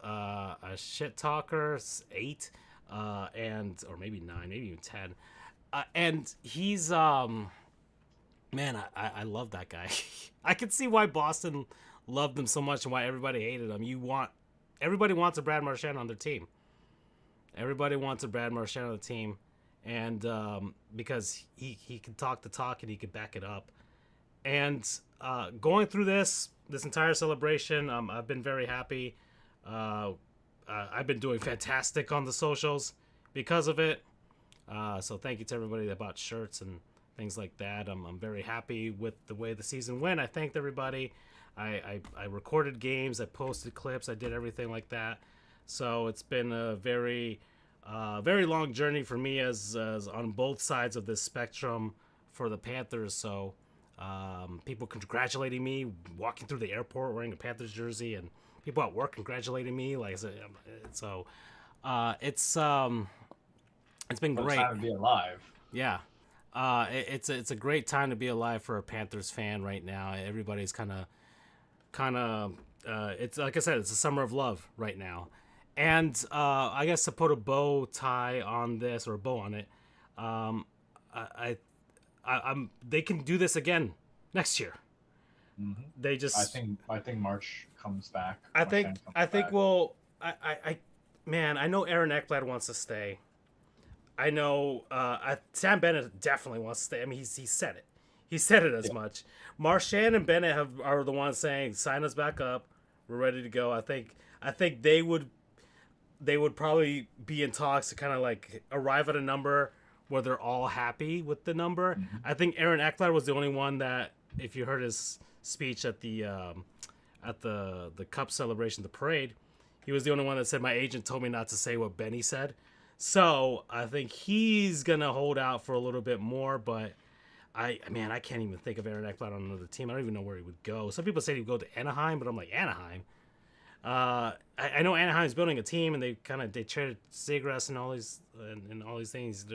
a shit talker, 8, or maybe 9, maybe even 10, and he's Man, I love that guy. I can see why Boston loved him so much and why everybody hated him. Everybody wants a Brad Marchand on their team. Everybody wants a Brad Marchand on the team, and because he can talk the talk and he can back it up. And going through this entire celebration, I've been very happy. I've been doing fantastic on the socials because of it. So thank you to everybody that bought shirts and things like that. I'm very happy with the way the season went. I thanked everybody. I recorded games. I posted clips. I did everything like that. So it's been a very long journey for me as on both sides of this spectrum for the Panthers. So people congratulating me walking through the airport wearing a Panthers jersey, and people at work congratulating me. Like it's been what great. a time to be alive. Yeah. It's a great time to be alive for a Panthers fan right now. Everybody's kind of it's like I said, it's a summer of love right now. And I guess to put a bow tie on this or a bow on it, um, I, I'm they can do this again next year. Hmm. They just I think March comes back. I think Marchand comes I think back. well I man, I know Aaron Ekblad wants to stay. I know Sam Bennett definitely wants to stay. I mean, he said it. He said it as Yeah. much. Marchand and Bennett are the ones saying, "Sign us back up. We're ready to go." I think they would probably be in talks to kind of like arrive at a number where they're all happy with the number. Mhm. I think Aaron Ekblad was the only one that, if you heard his speech at the Cup celebration, the parade, he was the only one that said, "My agent told me not to say what Benny said." So I think he's gonna hold out for a little bit more, but I can't even think of Aaron Ekblad on another team. I don't even know where he would go. Some people say he'd go to Anaheim, but I'm like, Anaheim. I know Anaheim's building a team, and they traded Seagrass and all these things.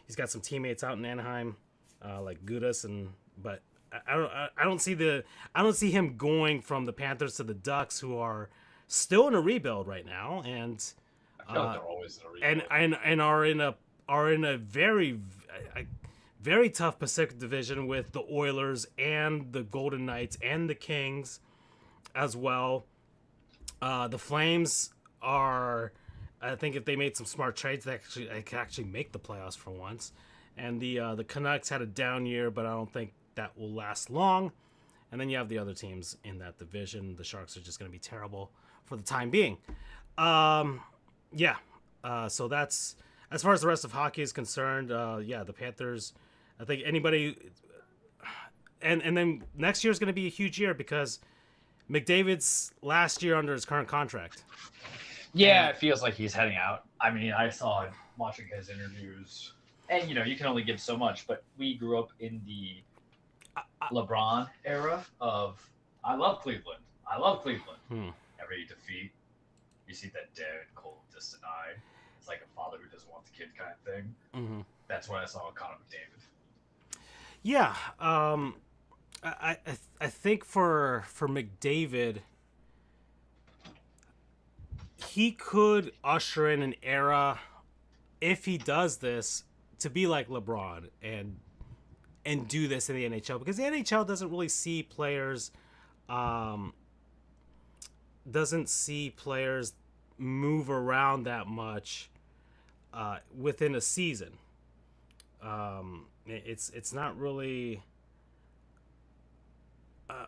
He's got some teammates out in Anaheim, like Gudas, but I don't see him going from the Panthers to the Ducks, who are still in a rebuild right now, and I feel like they're always in a rebuild. and are in a very tough Pacific Division with the Oilers and the Golden Knights and the Kings as well. The Flames are, I think, if they made some smart trades, they could actually make the playoffs for once. And the Canucks had a down year, but I don't think that will last long. And then you have the other teams in that division. The Sharks are just going to be terrible for the time being. Yeah. So that's as far as the rest of hockey is concerned. Yeah, the Panthers. I think anybody, and then next year is going to be a huge year because McDavid's last year under his current contract. Yeah, it feels like he's heading out. I mean, I saw him watching his interviews, and you can only give so much. But we grew up in the LeBron era of I love Cleveland. I love Cleveland. Every defeat, you see that dead, cold, distant eye. It's like a father who doesn't want the kid kind of thing. Mm-hmm. That's what I saw with Connor McDavid. Yeah, I think for McDavid, he could usher in an era, if he does this, to be like LeBron and do this in the NHL, because the NHL doesn't really see players move around that much within a season. It's not really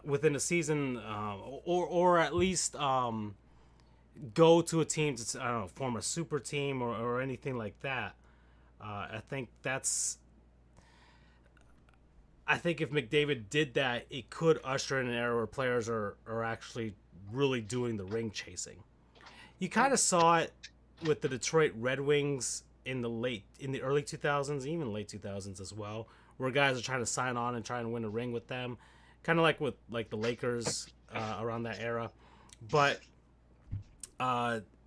within a season, or at least go to a team to, I don't know, form a super team or anything like that. I think if McDavid did that, it could usher in an era where players are actually really doing the ring chasing. You kind of saw it with the Detroit Red Wings in the early 2000s, even late 2000s as well, where guys are trying to sign on and try and win a ring with them, kind of like with the Lakers around that era. But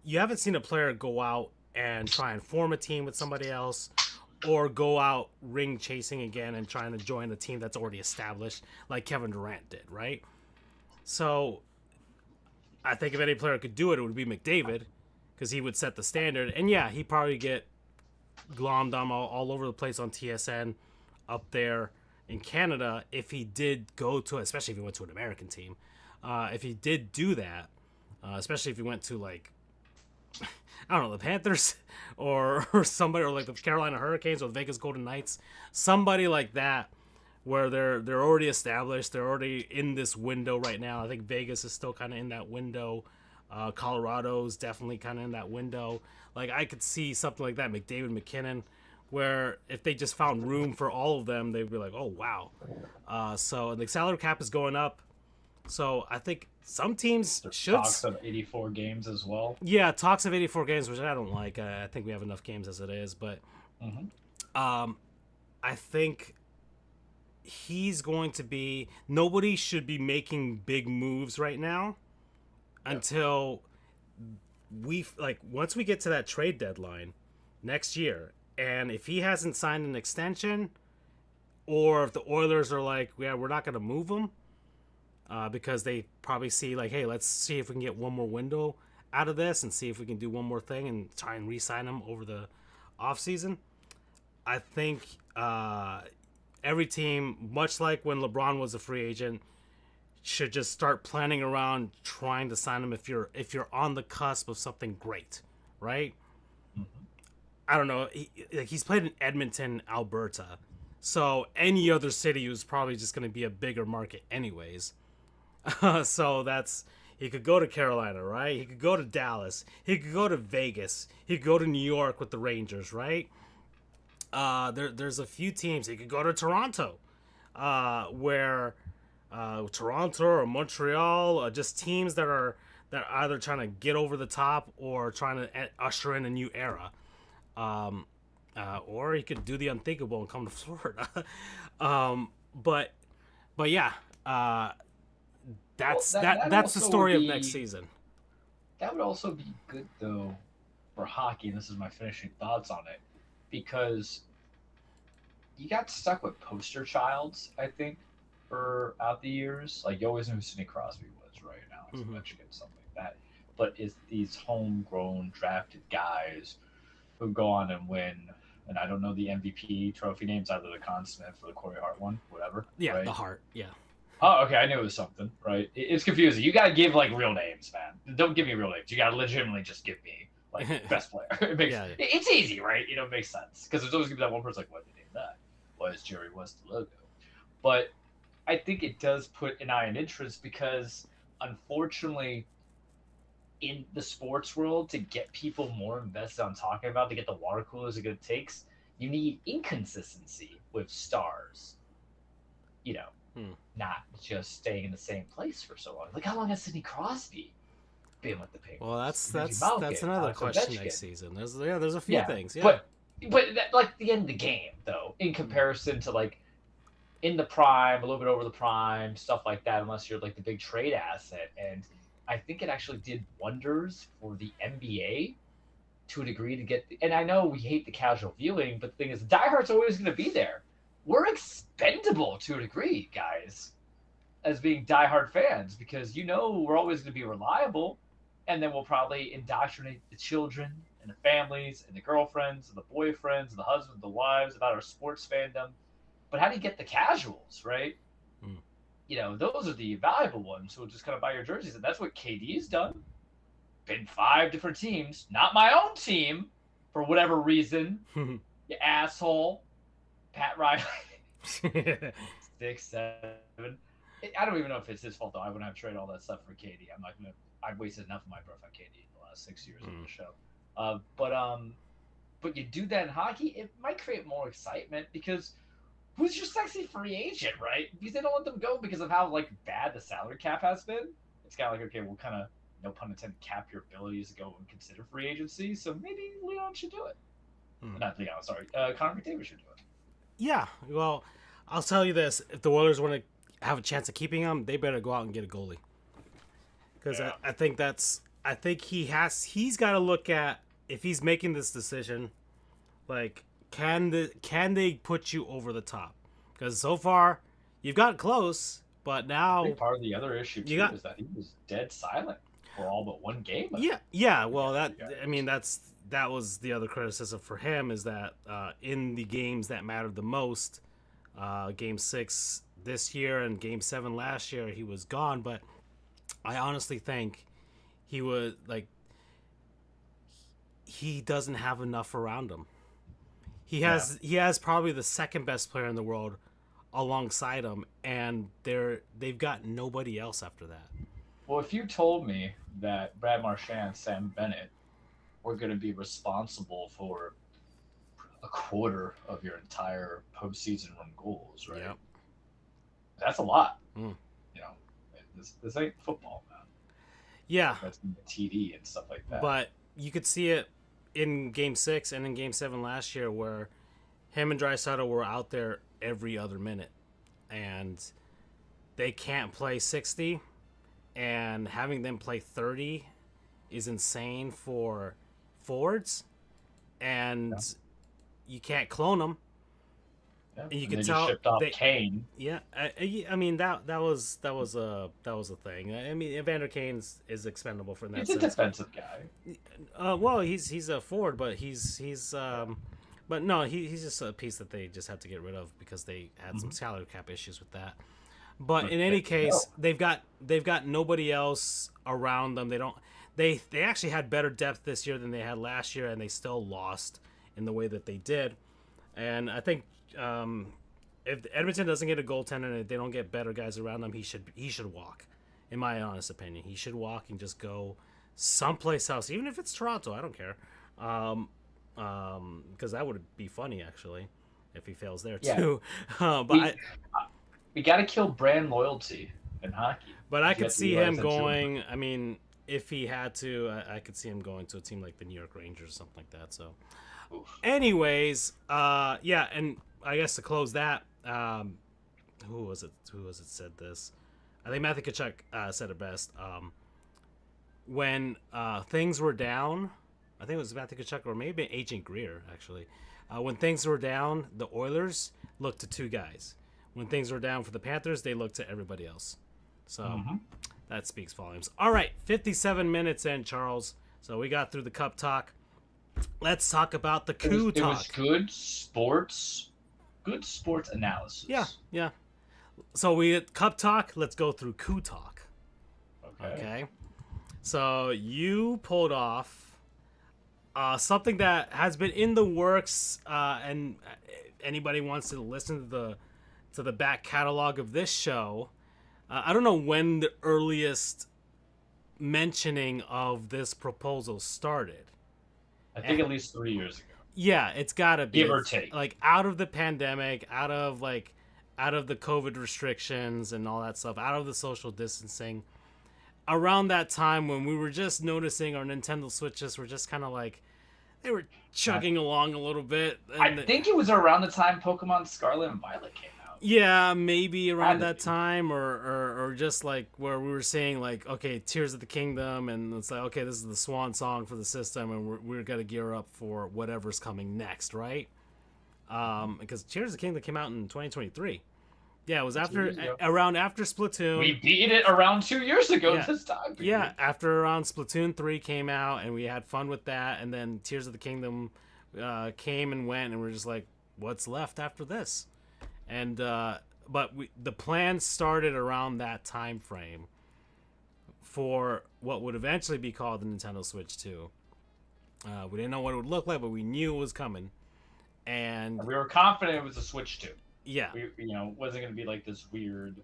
you haven't seen a player go out and try and form a team with somebody else, or go out ring chasing again and trying to join a team that's already established, like Kevin Durant did, right? So I think if any player could do it, it would be McDavid, because he would set the standard. And yeah, he'd probably get glommed on all over the place on TSN up there in Canada if he did go to, especially if he went to an American team. If he did do that, especially if he went to, like, I don't know, the Panthers or somebody, or like the Carolina Hurricanes or the Vegas Golden Knights, somebody like that, where they're already established, they're already in this window right now. I think Vegas is still kind of in that window. Colorado's definitely kind of in that window. Like, I could see something like that, McDavid, McKinnon, where if they just found room for all of them, they'd be like, oh, wow. So the salary cap is going up. So I think some teams should... Talks of 84 games as well. Yeah, talks of 84 games, which I don't like. I think we have enough games as it is. But I think he's going to be... Nobody should be making big moves right now until once we get to that trade deadline next year. And if he hasn't signed an extension, or if the Oilers are like, yeah, we're not going to move him because they probably see like, hey, let's see if we can get one more window out of this and see if we can do one more thing and try and re-sign him over the offseason. I think every team, much like when LeBron was a free agent, should just start planning around trying to sign him if you're on the cusp of something great, right? Mm-hmm. I don't know. He's played in Edmonton, Alberta, so any other city was probably just going to be a bigger market, anyways. So that's he could go to Carolina, right? He could go to Dallas. He could go to Vegas. He could go to New York with the Rangers, right? There's a few teams. He could go to Toronto, where Toronto or Montreal, just teams that are either trying to get over the top or trying to usher in a new era. Or he could do the unthinkable and come to Florida. But yeah, that's that's the story of next season. That would also be good though for hockey, and this is my finishing thoughts on it, because you got stuck with poster childs, I think, for out the years. Like you always knew who Sidney Crosby was, right? Now it's Ovechkin, something like that. But it's these homegrown drafted guys who go on and win. And I don't know the MVP trophy names, either the Conn Smith or the Corey Hart one, whatever. Yeah, right? the Hart. Yeah. Oh, okay. I knew it was something, right? It's confusing. You gotta give like real names, man. Don't give me real names. You gotta legitimately just give me like best player. It's easy, right? You know, it makes sense because there's always gonna be that one person like, what did they name that? Why is Jerry West the logo? But I think it does put an eye on interest because unfortunately, in the sports world, to get people more invested on talking about, to get the water coolers it takes, you need inconsistency with stars. You know, not just staying in the same place for so long. Like how long has Sidney Crosby been with the Penguins? Well, that's another question next season. There's a few things. Yeah. But that, like the end of the game though, in comparison to like in the prime, a little bit over the prime, stuff like that, unless you're like the big trade asset. And I think it actually did wonders for the NBA to a degree to get. And I know we hate the casual viewing, but the thing is, the diehard's always going to be there. We're expendable to a degree, guys, as being diehard fans, because you know we're always going to be reliable, and then we'll probably indoctrinate the children and the families and the girlfriends and the boyfriends and the husbands, the wives about our sports fandom. But how do you get the casuals, right? You know, those are the valuable ones who will just kind of buy your jerseys. And that's what KD's done. Been 5 different teams. Not my own team, for whatever reason. You asshole. Pat Riley. 6, 7. I don't even know if it's his fault, though. I wouldn't have traded all that stuff for KD. I'm not going to. I've wasted enough of my breath on KD in the last 6 years of the show. But you do that in hockey, it might create more excitement because who's your sexy free agent, right? Because they don't let them go because of how like bad the salary cap has been. It's kind of like, okay, we'll kind of, no pun intended, cap your abilities to go and consider free agency. So maybe Leon should do it. Not Leon, sorry. Connor McDavid should do it. Yeah, well, I'll tell you this: if the Oilers want to have a chance of keeping him, they better go out and get a goalie. Because I think he's got to look at, if he's making this decision, like can they put you over the top? Because so far you've got close, but now part of the other issue too is that he was dead silent for all but one game. Yeah. Well, that was the other criticism for him, is that in the games that mattered the most, Game 6 this year and Game 7 last year, he was gone. But I honestly think he was like, he doesn't have enough around him. He has probably the second best player in the world alongside him, and they've got nobody else after that. Well, if you told me that Brad Marchand, Sam Bennett were going to be responsible for a quarter of your entire postseason run goals, right? Yep. That's a lot. You know, this ain't football, man. Yeah. That's TD and stuff like that. But you could see it in Game 6 and in Game 7 last year, where him and Draisaitl were out there every other minute, and they can't play 60, and having them play 30 is insane for forwards, and you can't clone them. Yeah. You And could they just tell shipped off they. Kane. Yeah, I mean that was a thing. I mean, Evander Kane is expendable for in that He's a sense. defensive guy. Well, he's a forward, but but no, he's just a piece that they just had to get rid of because they had some salary cap issues with that. But in any case, they've got nobody else around them. They actually had better depth this year than they had last year, and they still lost in the way that they did. And I think if Edmonton doesn't get a goaltender and if they don't get better guys around them, he should walk. In my honest opinion, he should walk and just go someplace else, even if it's Toronto. I don't care, because that would be funny actually if he fails there too. We got to kill brand loyalty in hockey. But I You could have to see realize him that too. going. I mean, if he had to, I could see him going to a team like the New York Rangers or something like that. So, Oof. anyways, yeah, and I guess to close that, who was it? Who was it said this? I think Matthew Tkachuk said it best. When things were down, I think it was Matthew Tkachuk or maybe Agent Greer actually. When things were down, the Oilers looked to two guys. When things were down for the Panthers, they looked to everybody else. So that speaks volumes. All right, 57 minutes in, Charles. So we got through the cup talk. Let's talk about the coup talk. It was good sports analysis. Yeah. So we had cup talk. Let's go through coup talk. Okay. So you pulled off something that has been in the works, and anybody wants to listen to the back catalog of this show. I don't know when the earliest mentioning of this proposal started. I think at least 3 years ago. Yeah, it's gotta be. Give or take. Like out of the pandemic, out of the COVID restrictions and all that stuff, out of the social distancing. Around that time when we were just noticing our Nintendo Switches were just kind of like, they were chugging along a little bit. I think it was around the time Pokemon Scarlet and Violet came out. Yeah, maybe around that time, or just like where we were saying like, okay, Tears of the Kingdom, and it's like, okay, this is the swan song for the system, and we're gonna gear up for whatever's coming next, right? Because Tears of the Kingdom came out in 2023. Yeah, it was after Splatoon. We beat it around 2 years ago this time. Dude. Yeah, after around Splatoon 3 came out, and we had fun with that, and then Tears of the Kingdom came and went, and we're just like, what's left after this? And but the plan started around that time frame for what would eventually be called the Nintendo Switch 2. We didn't know what it would look like, but we knew it was coming, and we were confident it was a Switch 2. Yeah, wasn't going to be like this weird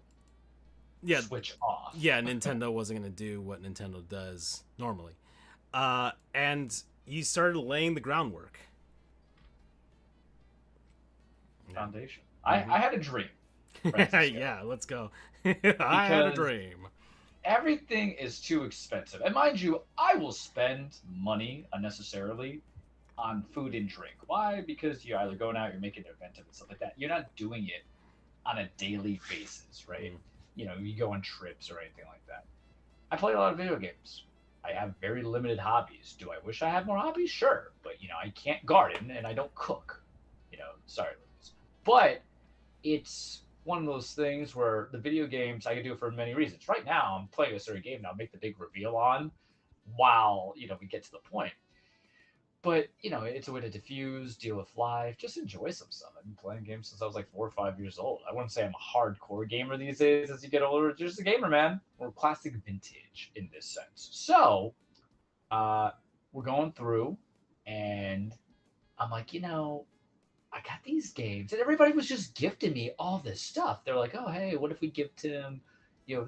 switch off. Yeah, Nintendo wasn't going to do what Nintendo does normally, and you started laying the groundwork. Foundation. I had a dream. Yeah, let's go. I had a dream. Everything is too expensive. And mind you, I will spend money unnecessarily on food and drink. Why? Because you're either going out, you're making an event and stuff like that. You're not doing it on a daily basis, right? You go on trips or anything like that. I play a lot of video games. I have very limited hobbies. Do I wish I had more hobbies? Sure. But, I can't garden and I don't cook. Sorry, ladies. But it's one of those things where the video games, I can do it for many reasons. Right now, I'm playing a certain game and I'll make the big reveal on while, we get to the point. But, it's a way to diffuse, deal with life, just enjoy some stuff. I've been playing games since I was like 4 or 5 years old. I wouldn't say I'm a hardcore gamer these days as you get older. Just a gamer, man. We're classic vintage in this sense. So, we're going through and I'm like, I got these games, and everybody was just gifting me all this stuff. They're like, oh, hey, what if we gift him,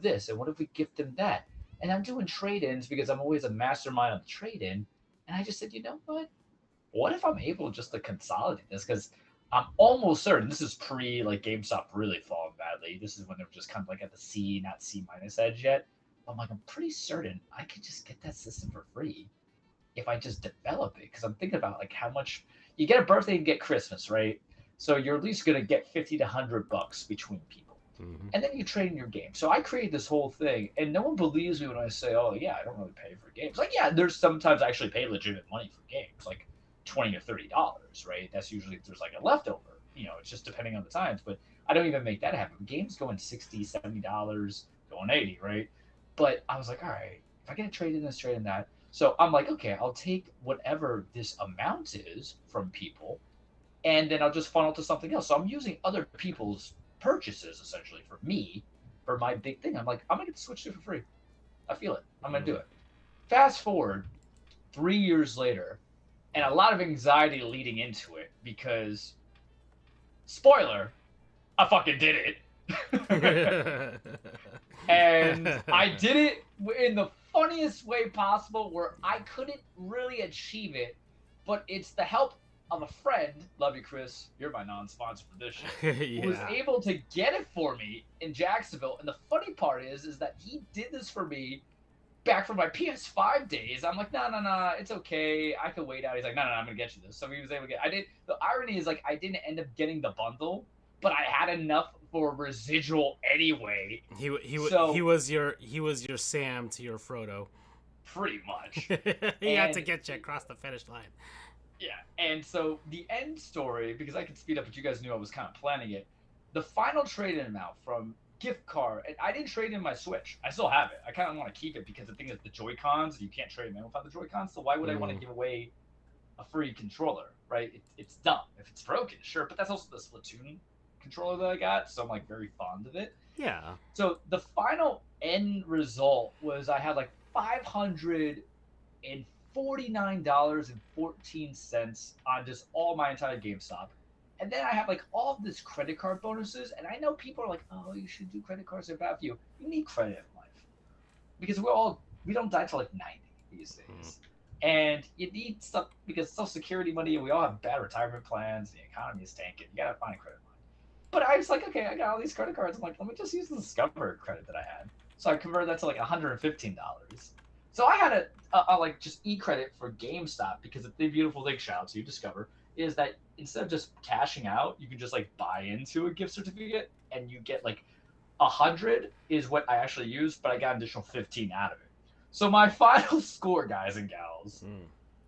this, and what if we gift him that? And I'm doing trade-ins because I'm always a mastermind on the trade-in. And I just said, you know what? What if I'm able just to consolidate this? Because I'm almost certain this is like GameStop really falling badly. This is when they're just kind of like at the C, not C minus edge yet. I'm like, I'm pretty certain I could just get that system for free if I just develop it. Because I'm thinking about like how much. You get a birthday and get Christmas, right? So you're at least going to get $50 to $100 between people. Mm-hmm. And then you trade in your game. So I create this whole thing, and no one believes me when I say, oh, yeah, I don't really pay for games. Like, yeah, there's sometimes I actually pay legitimate money for games, like $20 or $30, right? That's usually if there's like a leftover, it's just depending on the times. But I don't even make that happen. Games going $60, $70, going 80, right? But I was like, all right, if I get a trade in this, trade in that. So I'm like, okay, I'll take whatever this amount is from people, and then I'll just funnel to something else. So I'm using other people's purchases essentially for me, for my big thing. I'm like, I'm gonna get the Switch 2 for free. I feel it. I'm gonna do it. Fast forward 3 years later, and a lot of anxiety leading into it because, spoiler, I fucking did it. And I did it in the funniest way possible where I couldn't really achieve it, but it's the help of a friend, love you, Chris, you're my non-sponsor for this shit, who was able to get it for me in Jacksonville. And the funny part is that he did this for me back from my PS5 days. I'm like, no, it's okay. I can wait out. He's like, no, I'm gonna get you this. So he was able to get. The irony is like I didn't end up getting the bundle, but I had enough for residual anyway. He was your Sam to your Frodo. Pretty much. He had to get you across the finish line. Yeah, and so the end story, because I could speed up, but you guys knew I was kind of planning it. The final trade-in amount from gift card, and I didn't trade in my Switch. I still have it. I kind of want to keep it because the thing is the Joy-Cons, you can't trade them without the Joy-Cons, so why would I want to give away a free controller, right? It's dumb. If it's broken, sure, but that's also the Splatoon controller that I got, so I'm like very fond of it. Yeah. So the final end result was I had like $549.14 on just all my entire GameStop. And then I have like all of this credit card bonuses, and I know people are like, "Oh, you should do credit cards. They're bad for you." You need credit in life because we don't die till like 90 these days, and you need stuff because Social Security money, and we all have bad retirement plans. The economy is tanking. You gotta find a credit line. But I was like, okay, I got all these credit cards. I'm like, let me just use the Discover credit that I had. So I converted that to like $115. So I had a like just e-credit for GameStop because the beautiful thing, shout out to you, Discover, is that instead of just cashing out, you can just like buy into a gift certificate and you get like 100 is what I actually used, but I got an additional 15 out of it. So my final score, guys and gals,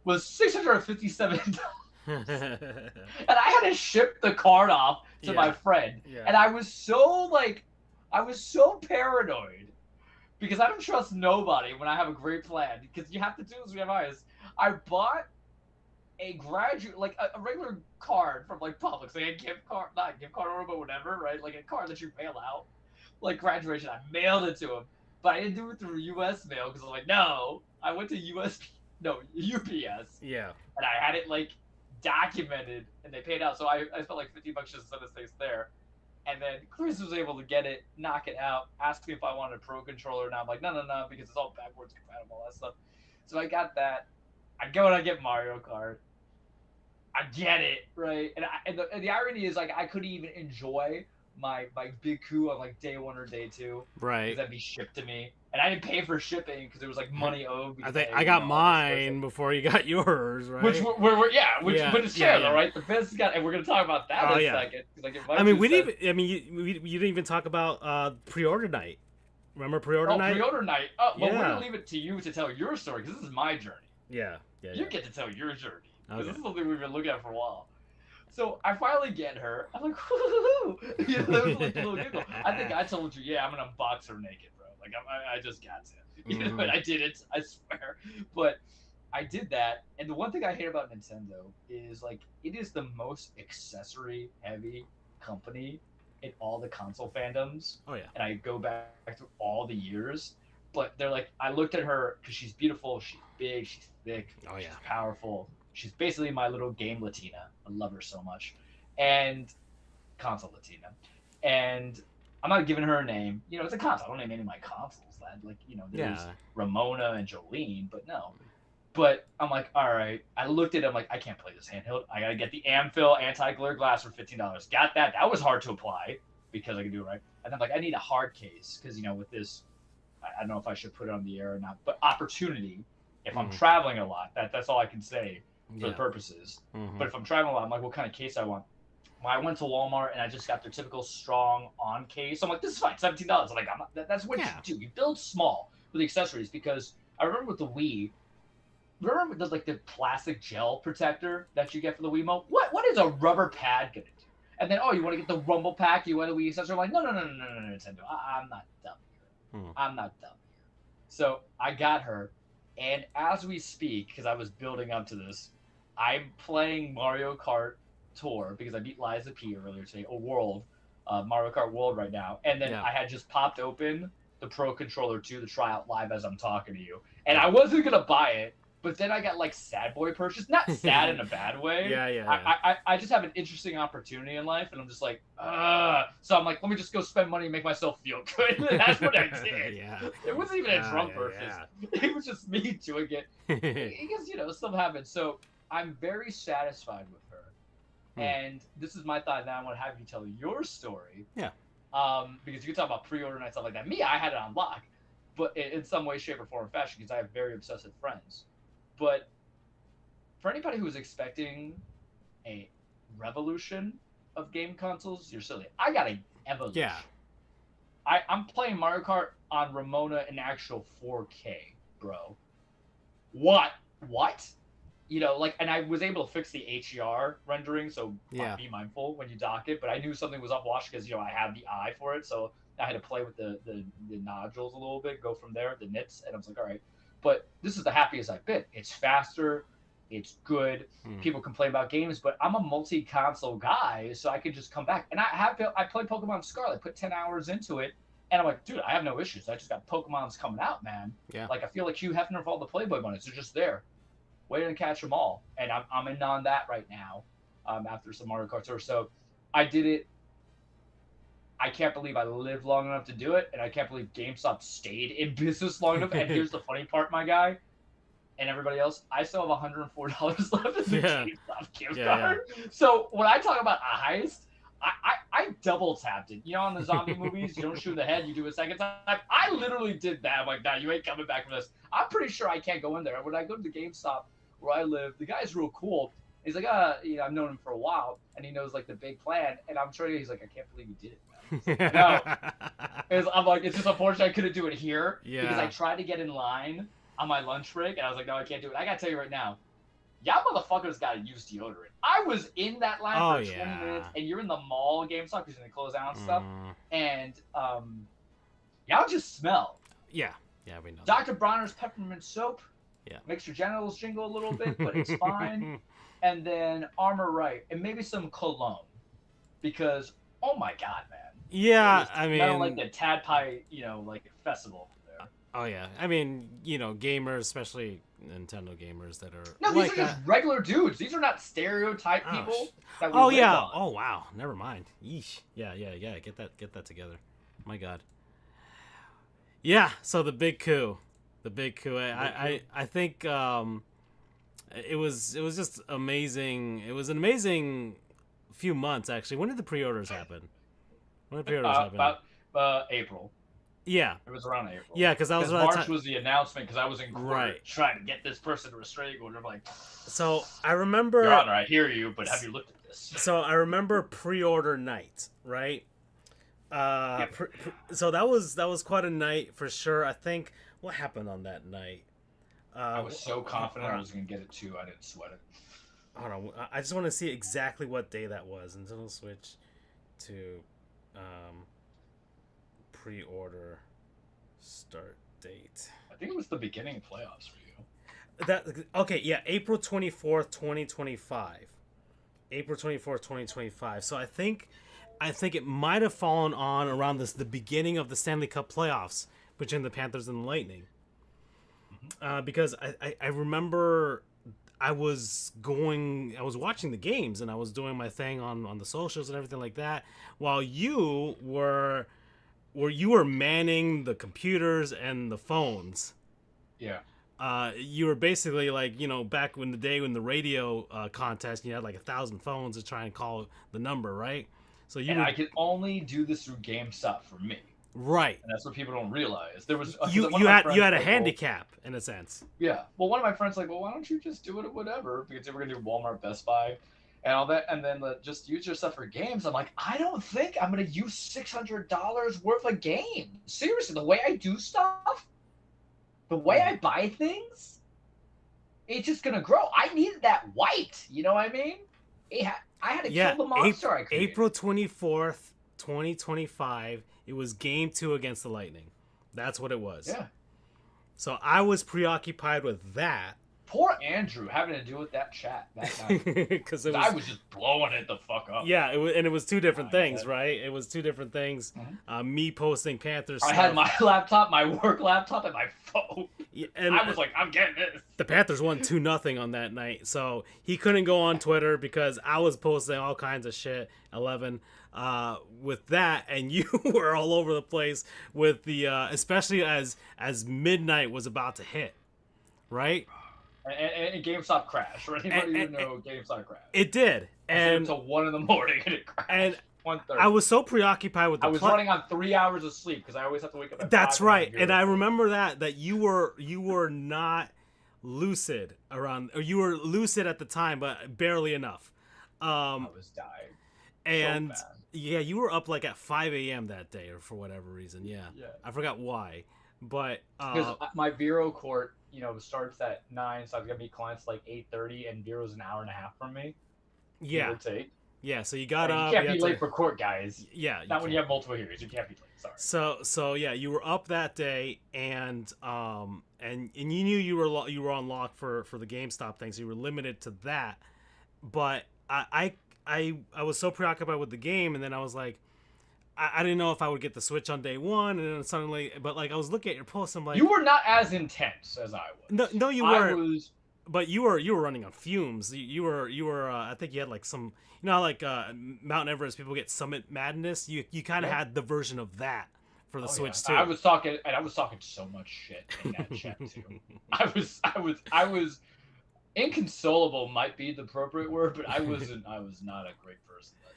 was $657. And I had to ship the card off to my friend. Yeah. And I was so paranoid because I don't trust nobody when I have a great plan, because you have to do this, we have eyes. I bought a a regular card from like Publix, like a gift card, not a gift card order, but whatever, right? Like a card that you mail out, like graduation. I mailed it to him, but I didn't do it through US mail because I'm like, no. I went to UPS. Yeah. And I had it like documented, and they paid out. So I spent like $50 just to send this thing there. And then Chris was able to get it, knock it out, ask me if I wanted a Pro Controller. And I'm like, no, because it's all backwards compatible, all that stuff. So I got that. I go and I get Mario Kart. I get it, right? And the irony is, like, I couldn't even enjoy my big coup on like day 1 or day 2, right? Because that'd be shipped to me, and I didn't pay for shipping because there was like money owed. I think I got mine before you got yours, right? But it's fair though, right? The business got, and we're gonna talk about that in a second. Like, I mean, you didn't even talk about pre-order night. Remember pre-order night? Pre-order night. Oh, well, we're gonna leave it to you to tell your story because this is my journey. Yeah. You get to tell your journey. Because this is something we've been looking at for a while. So I finally get her. I'm like, whoo! You know, that was like a little giggle. I think I told you, I'm gonna unbox her naked, bro. Like I just got to. You know, but I did it. I swear. But I did that, and the one thing I hate about Nintendo is like it is the most accessory-heavy company in all the console fandoms. Oh yeah. And I go back through all the years. But they're like, I looked at her because she's beautiful, she's big, she's thick, she's powerful. She's basically my little game Latina. I love her so much. And console Latina. And I'm not giving her a name. You know, it's a console. I don't name any of my consoles that. Like, you know, there's Ramona and Jolene, but no. But I'm like, all right. I looked at it. I'm like, I can't play this handheld. I got to get the Amphil anti-glare glass for $15. Got that. That was hard to apply because I can do it right. And I'm like, I need a hard case because, you know, with this, I don't know if I should put it on the air or not, but opportunity, if I'm traveling a lot, that's all I can say for the purposes. But if I'm traveling a lot, I'm like, what kind of case I want? Well, I went to Walmart and I just got their typical strong on case. I'm like, this is fine, $17. I'm like, that's what you do. You build small with the accessories because I remember with the Wii, remember the plastic gel protector that you get for the Wiimote? What is a rubber pad gonna do? And then, oh, you want to get the Rumble Pack? You want to Wii accessory? I'm like, no, Nintendo. I'm not dumb here. I'm not dumb here. So I got her, and as we speak, because I was building up to this, I'm playing Mario Kart Tour because I beat Liza P earlier today, or World, Mario Kart World right now. And then I had just popped open the Pro Controller 2 to try out live as I'm talking to you. And I wasn't going to buy it, but then I got like sad boy purchase. Not sad in a bad way. Yeah. I just have an interesting opportunity in life, and I'm just like, so I'm like, let me just go spend money and make myself feel good. And that's what I did. It wasn't even a drunk purchase. It was just me doing it. Because, you know, stuff happens. So I'm very satisfied with her. And this is my thought. Now I want to have you tell your story. Yeah. Because you can talk about pre-order and stuff like that. Me, I had it on lock, but in some way, shape, or form, or fashion, because I have very obsessive friends. But for anybody who's expecting a revolution of game consoles, you're silly. I got an evolution. Yeah. I'm playing Mario Kart on Ramona in actual 4K, bro. What? You know, like, and I was able to fix the HDR rendering, so be mindful when you dock it. But I knew something was up watch because, you know, I have the eye for it, so I had to play with the nodules a little bit, go from there, the nits, and I was like, all right. But this is the happiest I've been. It's faster, it's good. People complain about games, but I'm a multi-console guy, so I could just come back. And I played Pokemon Scarlet, put 10 hours into it, and I'm like, dude, I have no issues. I just got Pokemon's coming out, man. Yeah. Like, I feel like Hugh Hefner for all the Playboy bunnies. They're just there, waiting to catch them all. And I'm in on that right now, after some Mario Kart Tour. So I did it. I can't believe I lived long enough to do it, and I can't believe GameStop stayed in business long enough. And here's the funny part, my guy, and everybody else, I still have $104 left in the GameStop gift card. So when I talk about a heist, I double tapped it. You know, on the zombie movies, you don't shoot in the head, you do a second time. I literally did that. I'm like, nah, you ain't coming back from this. I'm pretty sure I can't go in there. When I go to the GameStop where I live, the guy's real cool. He's like, you know, I've known him for a while, and he knows like the big plan. And I'm sure he's like, I can't believe you did it. No, I'm like, it's just unfortunate I couldn't do it here because I tried to get in line on my lunch break, and I was like, no, I can't do it. I gotta tell you right now, y'all motherfuckers gotta use deodorant. I was in that line for 20 minutes, and you're in the mall GameStop because they close out and stuff, and y'all just smell. Yeah, we know. Dr. Bronner's peppermint soap. Yeah, makes your genitals jingle a little bit, but it's fine. And then Armor Right, and maybe some cologne, because oh my god, man. Yeah, I mean, I don't like the Tadpie, you know, like festival there. Oh yeah, I mean, you know, gamers, especially Nintendo gamers that are no, these are just regular dudes. These are not stereotype people. That we on. Oh wow, never mind. Yeesh. Yeah. Get that together. My God. Yeah. So the big coup. I think it was just amazing. It was an amazing few months actually. When did the pre-orders happen? About April. Yeah. It was around April. Yeah, because March was the announcement because I was in court trying to get this person to restrain order. I'm like, so I remember. Your Honor, I hear you, but have you looked at this? So I remember pre-order night, right? So that was quite a night for sure. I think what happened on that night. I was so confident I was gonna get it too. I didn't sweat it. Hold on, I just want to see exactly what day that was, and then we'll switch to pre-order start date. I think it was the beginning of playoffs for you. April 24th, 2025. April 24th, 2025. So I think it might have fallen on around the beginning of the Stanley Cup playoffs between the Panthers and the Lightning. Because I remember I was watching the games and I was doing my thing on the socials and everything like that, while you were manning the computers and the phones. Yeah. You were basically like, you know, back in the day when the radio contest, you had like 1,000 phones to try and call the number, right? So I could only do this through GameStop for me. Right. And that's what people don't realize. There was you had a handicap in a sense. Yeah. Well, one of my friends like, well, why don't you just do it at whatever? Because they were gonna do Walmart, Best Buy, and all that, and then just use your stuff for games. I'm like, I don't think I'm gonna use $600 worth of games. Seriously, the way I do stuff, the way I buy things, it's just gonna grow. I needed that white. You know what I mean? I had to Yeah, kill the monster I created. April 24th, 2025. It was game 2 against the Lightning. That's what it was. Yeah. So I was preoccupied with that. Poor Andrew having to deal with that chat that night. Because I was just blowing it the fuck up. Yeah, it was two different things, Yeah. right? It was two different things. Mhm. Me posting Panthers I stuff. had my laptop, my work laptop, and my phone. Yeah, and I was like, I'm getting this. the Panthers won 2-0 on that night, so he couldn't go on Twitter because I was posting all kinds of shit. 11 with that, and you were all over the place with the especially as midnight was about to hit, right? And GameStop crashed. For anybody who know, GameStop crashed. It did, and until 1 in the morning, and it crashed. And 1:30. I was so preoccupied with the I was running on 3 hours of sleep because I always have to wake up. At That's 5 right, and I remember that you were not lucid around, or you were lucid at the time, but barely enough. I was dying. And so bad. yeah, you were up like at 5 a.m. that day, or for whatever reason. Yeah. I forgot why, but because my Vero court, starts at 9, so I've got to meet clients like 8:30, and Vero's an hour and a half from me. Yeah. Give or take. Yeah, so you got And up. you can't be late for court, guys. Yeah. Not when you have multiple hearings. You can't be late. Sorry. So yeah, you were up that day, and you knew you were on lock for the GameStop thing, so you were limited to that. But I was so preoccupied with the game, and then I was like, I didn't know if I would get the Switch on day one, and then suddenly, but like I was looking at your post, I'm like, you were not as intense as I was. No, you weren't. I was. But you were running on fumes. You were. I think you had like some. Like Mount Everest, people get summit madness. You kind of had the version of that for the Switch too. I was talking so much shit in that chat too. I was inconsolable might be the appropriate word, but I was not a great person that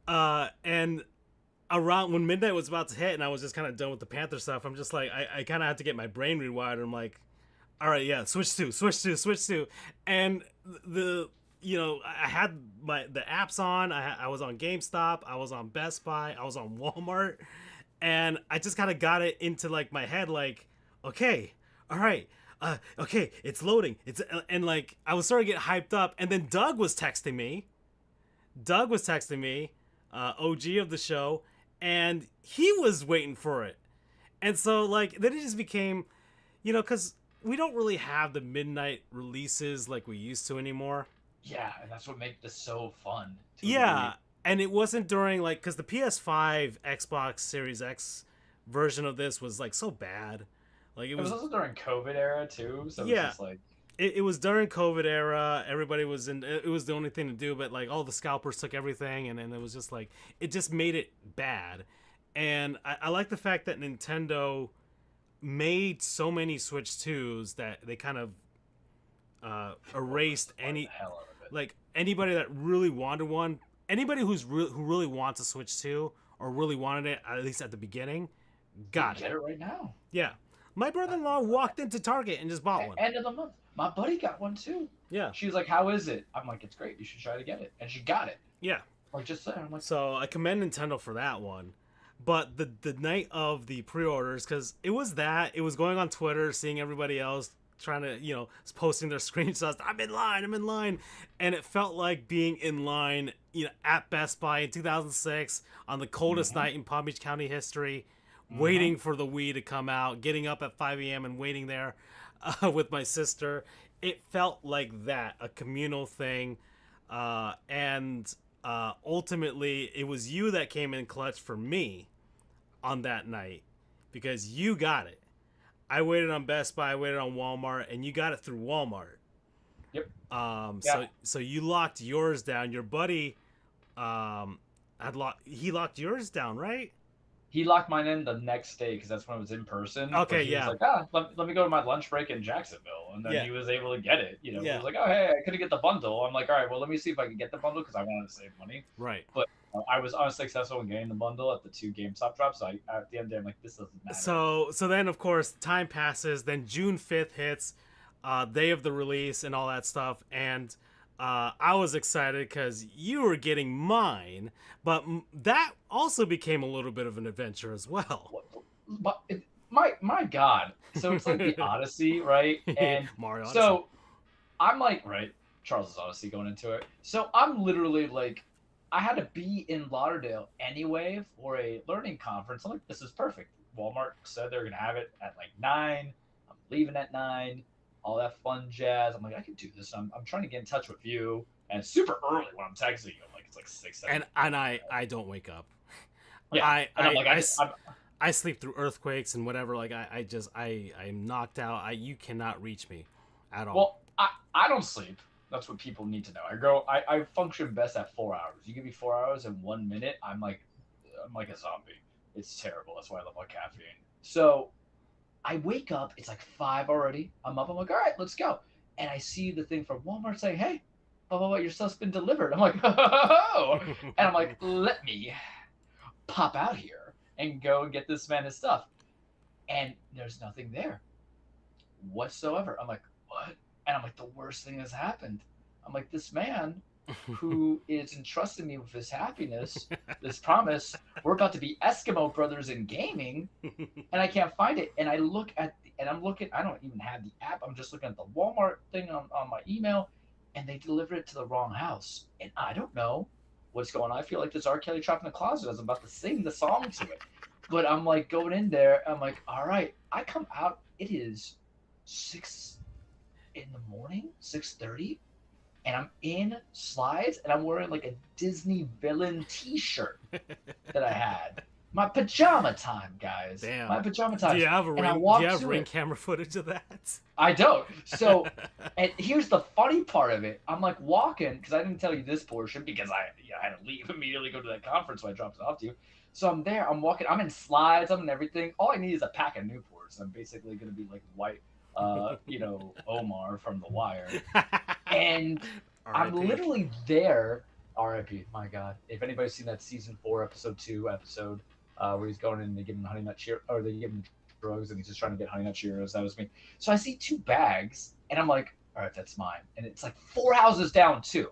day. And around when midnight was about to hit, and I was just kind of done with the Panther stuff, I'm just like, I kind of had to get my brain rewired. I'm like, all right, yeah, switch to, and I had the apps on. I was on GameStop, I was on Best Buy, I was on Walmart, and I just kind of got it into like my head, like, okay, all right, okay, it's loading, and like I was starting to get hyped up, and then Doug was texting me, OG of the show, and he was waiting for it, and so like then it just became, because we don't really have the midnight releases like we used to anymore. Yeah, and that's what makes this so fun. Yeah, and it wasn't during like, because the PS5 Xbox Series X version of this was like so bad. Like it was also during COVID era too, so yeah, it's just like it was during COVID era. Everybody was in. It was the only thing to do, but like all the scalpers took everything, and it was just like it just made it bad. And I like the fact that Nintendo made so many Switch 2s that they kind of erased any like anybody that really wanted one, anybody who really wants a Switch 2 or really wanted it at least at the beginning, got it. Get it right now. Yeah, my brother-in-law walked into Target and just bought one. End of the month. My buddy got one too. Yeah. She was like, "How is it?" I'm like, "It's great. You should try to get it." And she got it. Yeah. Like just saying. I'm like, so I commend Nintendo for that one. But the night of the pre-orders, because it was going on Twitter, seeing everybody else trying to, posting their screenshots. I'm in line. And it felt like being in line, at Best Buy in 2006 on the coldest night in Palm Beach County history, waiting for the Wii to come out, getting up at 5 a.m. and waiting there with my sister. It felt like that, a communal thing. And ultimately, it was you that came in clutch for me on that night because you got it. I waited on Best Buy, I waited on Walmart, and you got it through Walmart. Yep. So you locked yours down. Your buddy, he locked yours down, right? He locked mine in the next day because that's when it was in person. Okay, he yeah. was like, let me go to my lunch break in Jacksonville, and then he was able to get it. He was like, oh hey, I couldn't get the bundle. I'm like, all right, well let me see if I can get the bundle because I wanted to save money. Right. But I was unsuccessful in getting the bundle at the 2 GameStop drops. So at the end of the day, I'm like, this doesn't matter. So then of course time passes. Then June 5th hits, day of the release and all that stuff, and I was excited because you were getting mine, but that also became a little bit of an adventure as well. But my God! So it's like the Odyssey, right? And Mario Odyssey. So I'm like, right, Charles's honesty going into it. So I'm literally like, I had to be in Lauderdale anyway for a learning conference. I'm like, this is perfect. Walmart said they're gonna have it at like 9. I'm leaving at 9. All that fun jazz. I'm like, I can do this. I'm trying to get in touch with you, and it's super early when I'm texting you. I'm like, it's like 6, 7. And I don't wake up. Yeah, and I'm like, I sleep through earthquakes and whatever. Like I'm knocked out. You cannot reach me at all. Well, I don't sleep. That's what people need to know. I function best at 4 hours. You give me 4 hours and 1 minute, I'm like a zombie. It's terrible. That's why I love my caffeine. So I wake up, it's like 5 already. I'm up, I'm like, all right, let's go. And I see the thing from Walmart saying, hey, blah, blah, blah, your stuff's been delivered. I'm like, oh, and I'm like, let me pop out here and go and get this man his stuff. And there's nothing there whatsoever. I'm like, what? And I'm like, the worst thing has happened. I'm like, this man who is entrusting me with his happiness, this promise, we're about to be Eskimo brothers in gaming, and I can't find it. And I look at, I'm looking, I don't even have the app. I'm just looking at the Walmart thing on my email, and they delivered it to the wrong house. And I don't know what's going on. I feel like this R. Kelly trapped in the closet as I'm about to sing the song to it. But I'm like going in there, I'm like, all right. I come out, it is 6 in the morning, 6:30, and I'm in slides, and I'm wearing like a Disney villain T-shirt that I had. My pajama time, guys. Damn. My pajama time. Do you have ring camera footage of that? I don't. So, and here's the funny part of it. I'm like walking, because I didn't tell you this portion, because I had to leave immediately, go to that conference, so I dropped it off to you. So I'm there, I'm walking, I'm in slides, I'm in everything. All I need is a pack of Newports. I'm basically going to be like white, Omar from The Wire. And I'm literally there. R.I.P. My God. If anybody's seen that season 4, episode 2 episode, where he's going in and they give him Honey Nut Cheerios, or they give him drugs and he's just trying to get Honey Nut Cheerios, that was me. So I see 2 bags and I'm like, all right, that's mine. And it's like 4 houses down too.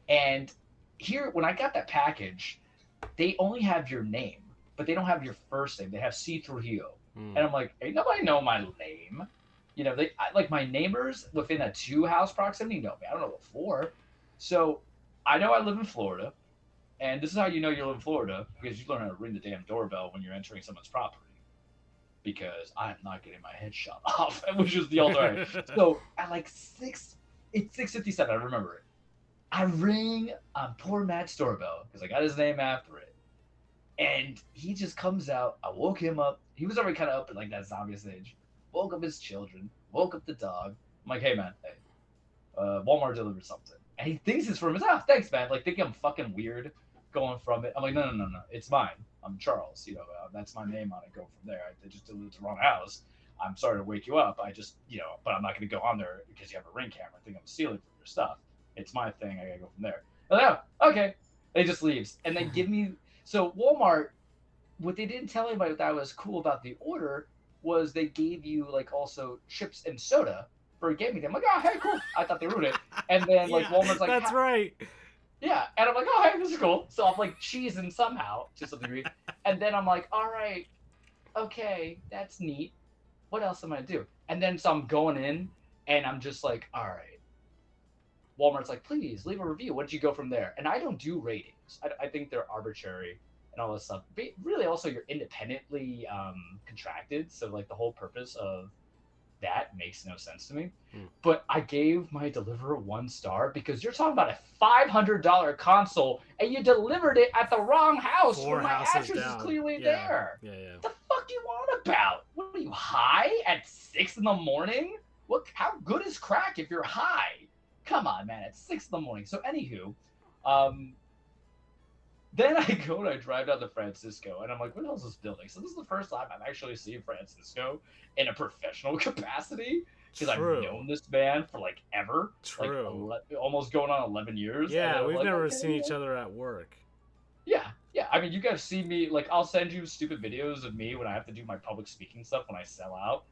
And here, when I got that package, they only have your name, but they don't have your first name. They have C. Trujillo. And I'm like, ain't nobody know my name. You know, like my neighbors within a 2-house proximity know me. I don't know what for. So I know I live in Florida, and this is how you know you live in Florida, because you learn how to ring the damn doorbell when you're entering someone's property. Because I'm not getting my head shot off, which is the alternative. So at like 6:57, I remember it. I ring on poor Matt's doorbell because I got his name after it, and he just comes out. I woke him up. He was already kind of up at like that zombie stage. Woke up his children. Woke up the dog. I'm like, hey man, hey, Walmart delivered something. And he thinks it's from his house. Thanks, man. Like, thinking I'm fucking weird going from it. I'm like, no. It's mine. I'm Charles. You know, that's my name on it. Go from there. They just delivered to the wrong house. I'm sorry to wake you up. I just, but I'm not going to go on there because you have a ring camera. I think I'm stealing from your stuff. It's my thing. I got to go from there. Like, oh, okay. And he just leaves. And they give me, so Walmart, what they didn't tell anybody that was cool about the order was they gave you like also chips and soda for a game. I'm like, oh, hey, cool. I thought they ruined it. And then like Walmart's like, that's right. Yeah. And I'm like, oh, hey, this is cool. So I'm like cheesing somehow to some degree. And then I'm like, all right, okay, that's neat. What else am I gonna do? And then so I'm going in and I'm just like, all right. Walmart's like, please leave a review. What did you go from there? And I don't do ratings. I think they're arbitrary and all this stuff. But really, also, you're independently contracted. So, like, the whole purpose of that makes no sense to me. But I gave my deliverer 1 star because you're talking about a $500 console and you delivered it at the wrong house where my address is clearly there. Yeah. What the fuck do you want about? What are you, high at 6 in the morning? How good is crack if you're high? Come on, man, it's 6 in the morning. So, anywho, then I go and I drive down to Francisco, and I'm like, what the hell is this building? So this is the first time I've actually seen Francisco in a professional capacity, because I've known this man for, like, ever. True. Like, almost going on 11 years. Yeah, we've never seen each other at work. Yeah. I mean, you guys see me, like, I'll send you stupid videos of me when I have to do my public speaking stuff when I sell out,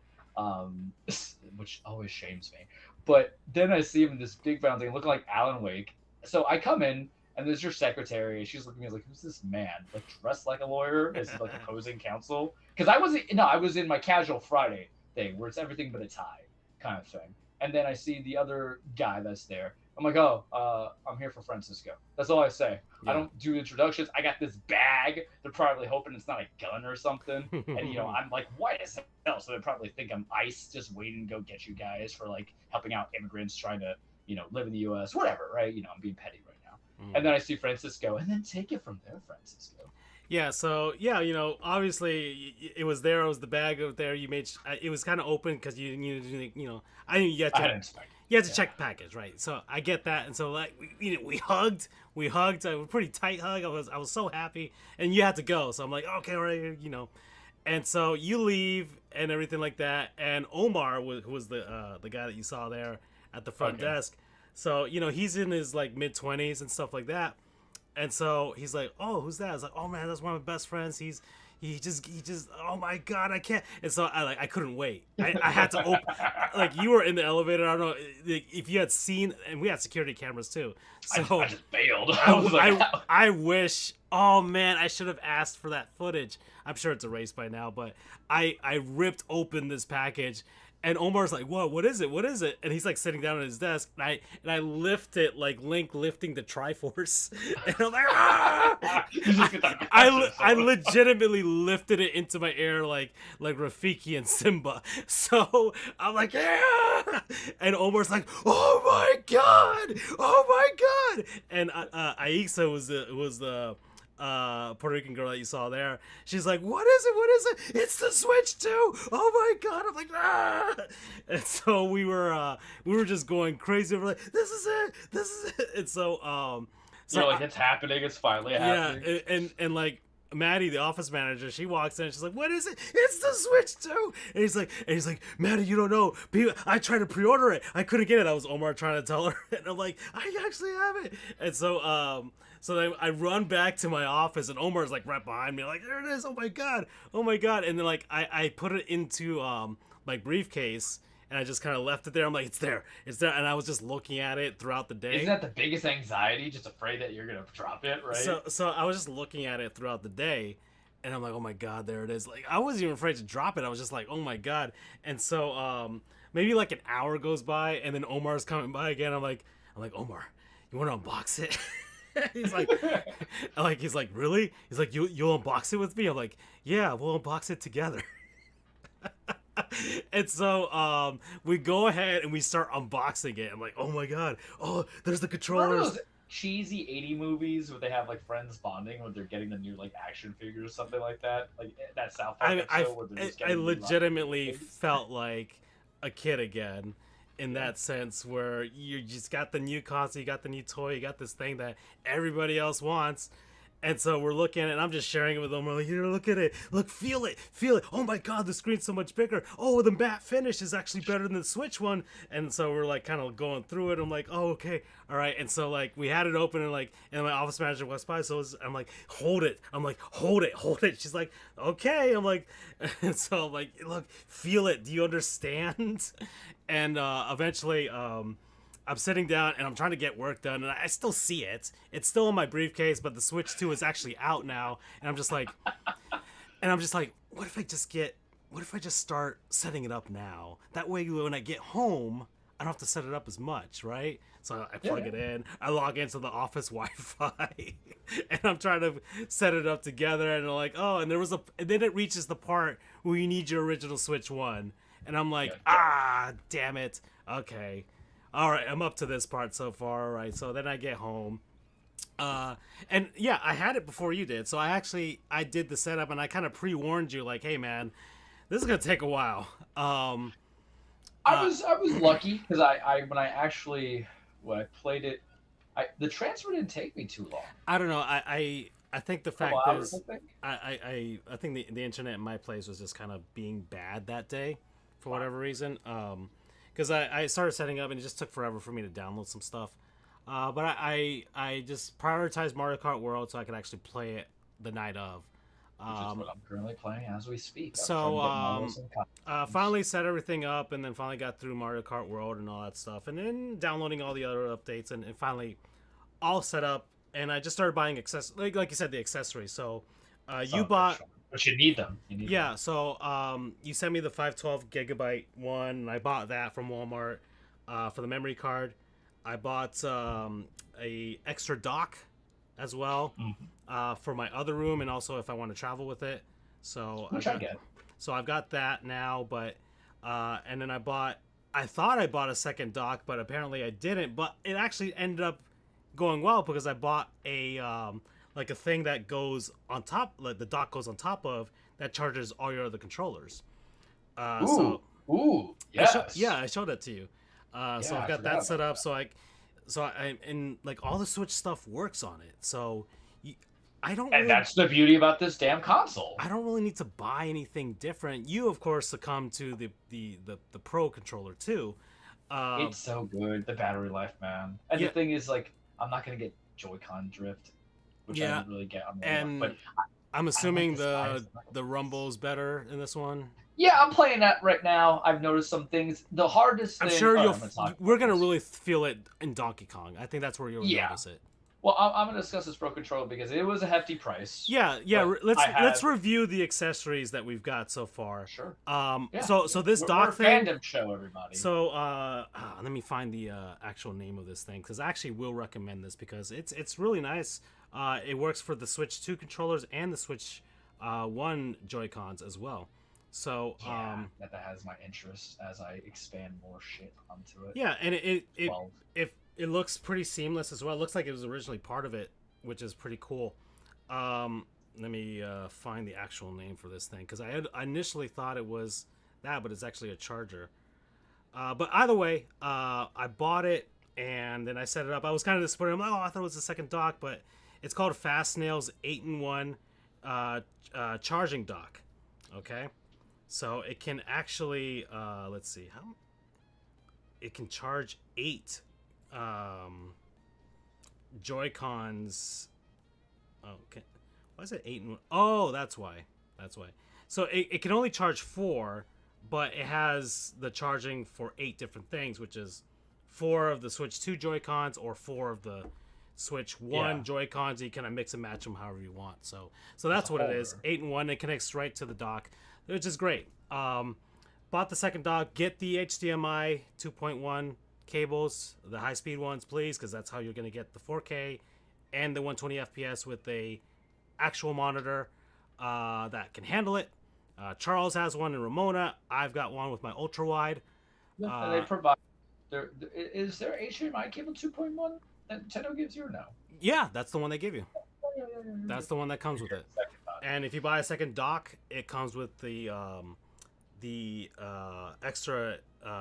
which always shames me. But then I see him in this big brown thing looking like Alan Wake. So I come in, and there's your secretary, and she's looking at me like, who's this man? Like, dressed like a lawyer? Is he, like, opposing counsel? Because I was in my casual Friday thing, where it's everything but a tie kind of thing. And then I see the other guy that's there. I'm like, oh, I'm here for Francisco. That's all I say. I Yeah. don't do introductions. I got this bag. They're probably hoping it's not a gun or something. And I'm like white as hell, so they probably think I'm ICE, just waiting to go get you guys for like helping out immigrants trying to live in the U.S. Whatever, right? I'm being petty right now. And then I see Francisco, and then take it from there, Francisco. Yeah, so yeah, obviously it was there. It was the bag out there. You made it was kind of open because you I think you had I had to to inspect. you had to check the package, right? So I get that, and so like we hugged, a pretty tight hug. I was so happy, and you had to go, so I'm like, okay, all right, and so you leave and everything like that, and Omar, who was the guy that you saw there at the front desk, so he's in his like mid-20s and stuff like that. And so he's like, "Oh, who's that?" I was like, "Oh man, that's one of my best friends. He just oh my god, I can't." And so I couldn't wait. I had to open. Like you were in the elevator. I don't know if you had seen, and we had security cameras too. So I just bailed. I wish. Oh man, I should have asked for that footage. I'm sure it's erased by now, but I ripped open this package. And Omar's like, "What? What is it? What is it?" And he's like sitting down at his desk, and I lift it like Link lifting the Triforce, and I'm like, "Ah!" I legitimately lifted it into my air like Rafiki and Simba. So I'm like, "Yeah!" And Omar's like, "Oh my god! Oh my god!" And Aisa was the Puerto Rican girl that you saw there. She's like, "What is it? What is it? It's the Switch 2! Oh my god!" I'm like, "Ah!" And so we were just going crazy. We're like, "This is it! This is it!" And so like it's happening. It's finally happening. Yeah, and like Maddie, the office manager, she walks in and she's like, "What is it? It's the Switch 2!" And he's like, "Maddie, you don't know. I tried to pre-order it. I couldn't get it." That was Omar trying to tell her. And I'm like, "I actually have it." And so then I run back to my office, and Omar's like right behind me, like, "There it is! Oh my god! Oh my god!" And then like I put it into my briefcase, and I just kind of left it there. I'm like, "It's there, it's there," and I was just looking at it throughout the day. Isn't that the biggest anxiety? Just afraid that you're gonna drop it, right? So I was just looking at it throughout the day, and I'm like, "Oh my god, there it is!" Like I wasn't even afraid to drop it. I was just like, "Oh my god!" And so maybe like an hour goes by, and then Omar's coming by again. I'm like, "Omar, you want to unbox it?" He's like, "Really?" He's like, "You'll unbox it with me?" I'm like, "Yeah, we'll unbox it together." And so we go ahead and we start unboxing it. I'm like, "Oh my god! Oh, there's the controllers." Those cheesy 80 movies where they have like friends bonding when they're getting the new like action figures or something like that, like that South Park episode where they're just I getting legitimately felt like a kid again. In that sense, where you just got the new console, you got the new toy, you got this thing that everybody else wants, and so we're looking at it, and I'm just sharing it with them. We're like, "Here, look at it, look, feel it. Oh my god, the screen's so much bigger. Oh, the matte finish is actually better than the Switch one." And so we're like kind of going through it. I'm like, "Oh, okay, all right." And so like we had it open, and my office manager walks by, so I'm like, "Hold it." I'm like, "Hold it." She's like, "Okay." I'm like, and so I'm like, "Look, feel it. Do you understand?" And eventually, I'm sitting down and I'm trying to get work done, and I still see it. It's still in my briefcase, but the Switch 2 is actually out now, and I'm just like, what if I just start setting it up now? That way, when I get home, I don't have to set it up as much, right? So I plug it in, I log into the office Wi-Fi, and I'm trying to set it up together, and I'm like, oh, and then it reaches the part where you need your original Switch 1. And I'm like, damn it. Okay. All right, I'm up to this part so far. All right, so then I get home. And yeah, I had it before you did. So I did the setup, and I kind of pre-warned you, like, "Hey, man, this is going to take a while." I was lucky because when I played it, the transfer didn't take me too long. I don't know. I think the fact hours, is, I think the internet in my place was just kind of being bad that day. For whatever reason, because I started setting up and it just took forever for me to download some stuff, but I just prioritized Mario Kart World so I could actually play it the night of. Which is what I'm currently playing as we speak. So finally set everything up, and then finally got through Mario Kart World and all that stuff, and then downloading all the other updates, and finally all set up, and I just started buying like you said, the accessories. So you bought. But you need them. Yeah, so you sent me the 512 gigabyte one, and I bought that from Walmart for the memory card. I bought a extra dock as well for my other room, and also if I want to travel with it. So I've got that now, but and then I thought I bought a second dock, but apparently I didn't. But it actually ended up going well because I bought a like a thing that goes on top, like the dock goes on top of that charges all your other controllers. Yes. I showed that to you. So I've got that set up. So I and like all the Switch stuff works on it. So I don't. And that's the beauty about this damn console. I don't really need to buy anything different. You, of course, succumb to the Pro controller too. It's so good, the battery life, man. And the thing is, like, I'm not gonna get Joy-Con drift, which I didn't really get on the and one, but I'm assuming the rumble's better in this one. Yeah, I'm playing that right now. I've noticed some things. The hardest thing... I'm sure we're going to really feel it in Donkey Kong. I think that's where you'll notice it. Well, I'm going to discuss this Pro Controller because it was a hefty price. Yeah. Let's review the accessories that we've got so far. Sure. So this dock thing... We're a fandom show, everybody. So, let me find the actual name of this thing, because I actually will recommend this because it's really nice. It works for the Switch 2 controllers and the Switch 1 Joy-Cons as well. So that has my interest as I expand more shit onto it. Yeah, and it looks pretty seamless as well. It looks like it was originally part of it, which is pretty cool. Let me find the actual name for this thing, because I initially thought it was that, but it's actually a charger. But either way, I bought it and then I set it up. I was kind of disappointed. I'm like, I thought it was a second dock, but it's called Fastnail's 8-in-1 charging dock. Okay. So it can actually, let's see, it can charge 8 Joy-Cons. Okay, why is it 8-in-1? Oh, that's why. So it can only charge 4, but it has the charging for 8 different things, which is 4 of the Switch 2 Joy-Cons or 4 of the Switch 1 Joy-Cons. You kind of mix and match them however you want. So that's what it is. 8-in-1. It connects right to the dock, which is great. Bought the second dock. Get the HDMI 2.1 cables, the high-speed ones, please, because that's how you're going to get the 4K and the 120 FPS with a actual monitor that can handle it. Charles has one in Ramona. I've got one with my ultra wide. And they provide. Is there HDMI cable 2.1 that Nintendo gives you or no? Yeah, that's the one they give you. That's the one that comes with it. And if you buy a second dock, it comes with the extra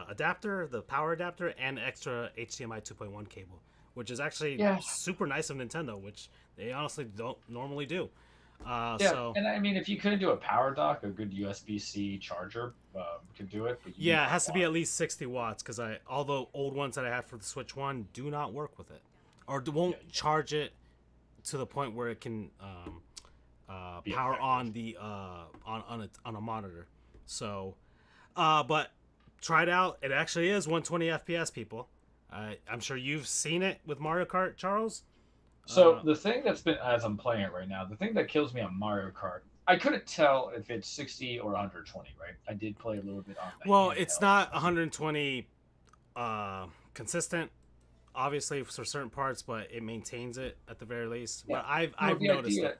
adapter, the power adapter, and extra HDMI 2.1 cable, which is actually super nice of Nintendo, which they honestly don't normally do. So, and I mean, if you couldn't do a power dock, a good USB-C charger could do it. But it has to be at least 60 watts, because all the old ones that I have for the Switch 1 do not work with it, or won't charge it to the point where it can power on the on a monitor. So, but try it out. It actually is 120 FPS, people. I'm sure you've seen it with Mario Kart, Charles. So the thing that's been, as I'm playing it right now, the thing that kills me on Mario Kart, I couldn't tell if it's 60 or 120, right? I did play a little bit on that. Well, it's not 120 consistent, obviously, for certain parts, but it maintains it at the very least. Yeah. But I've noticed it.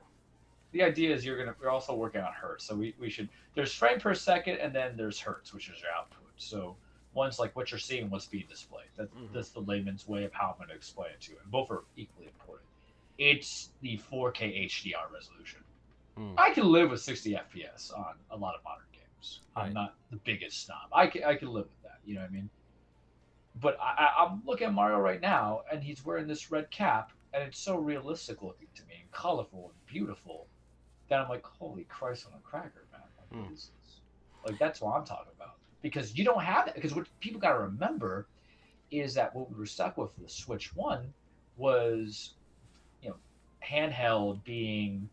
The idea is we're also working on hertz. So we should, there's frame per second, and then there's hertz, which is your output. So one's like what you're seeing, what's being displayed. That's the layman's way of how I'm going to explain it to you. And both are equally important. It's the 4K HDR resolution. I can live with 60 FPS on a lot of modern games. Right. I'm not the biggest snob. I can live with that. You know what I mean? But I'm looking at Mario right now, and he's wearing this red cap, and it's so realistic looking to me, and colorful and beautiful, that I'm like, holy Christ on a cracker, man. Like, what is this? Like, that's what I'm talking about. Because you don't have that. Because what people got to remember is that what we were stuck with the Switch 1 was, handheld being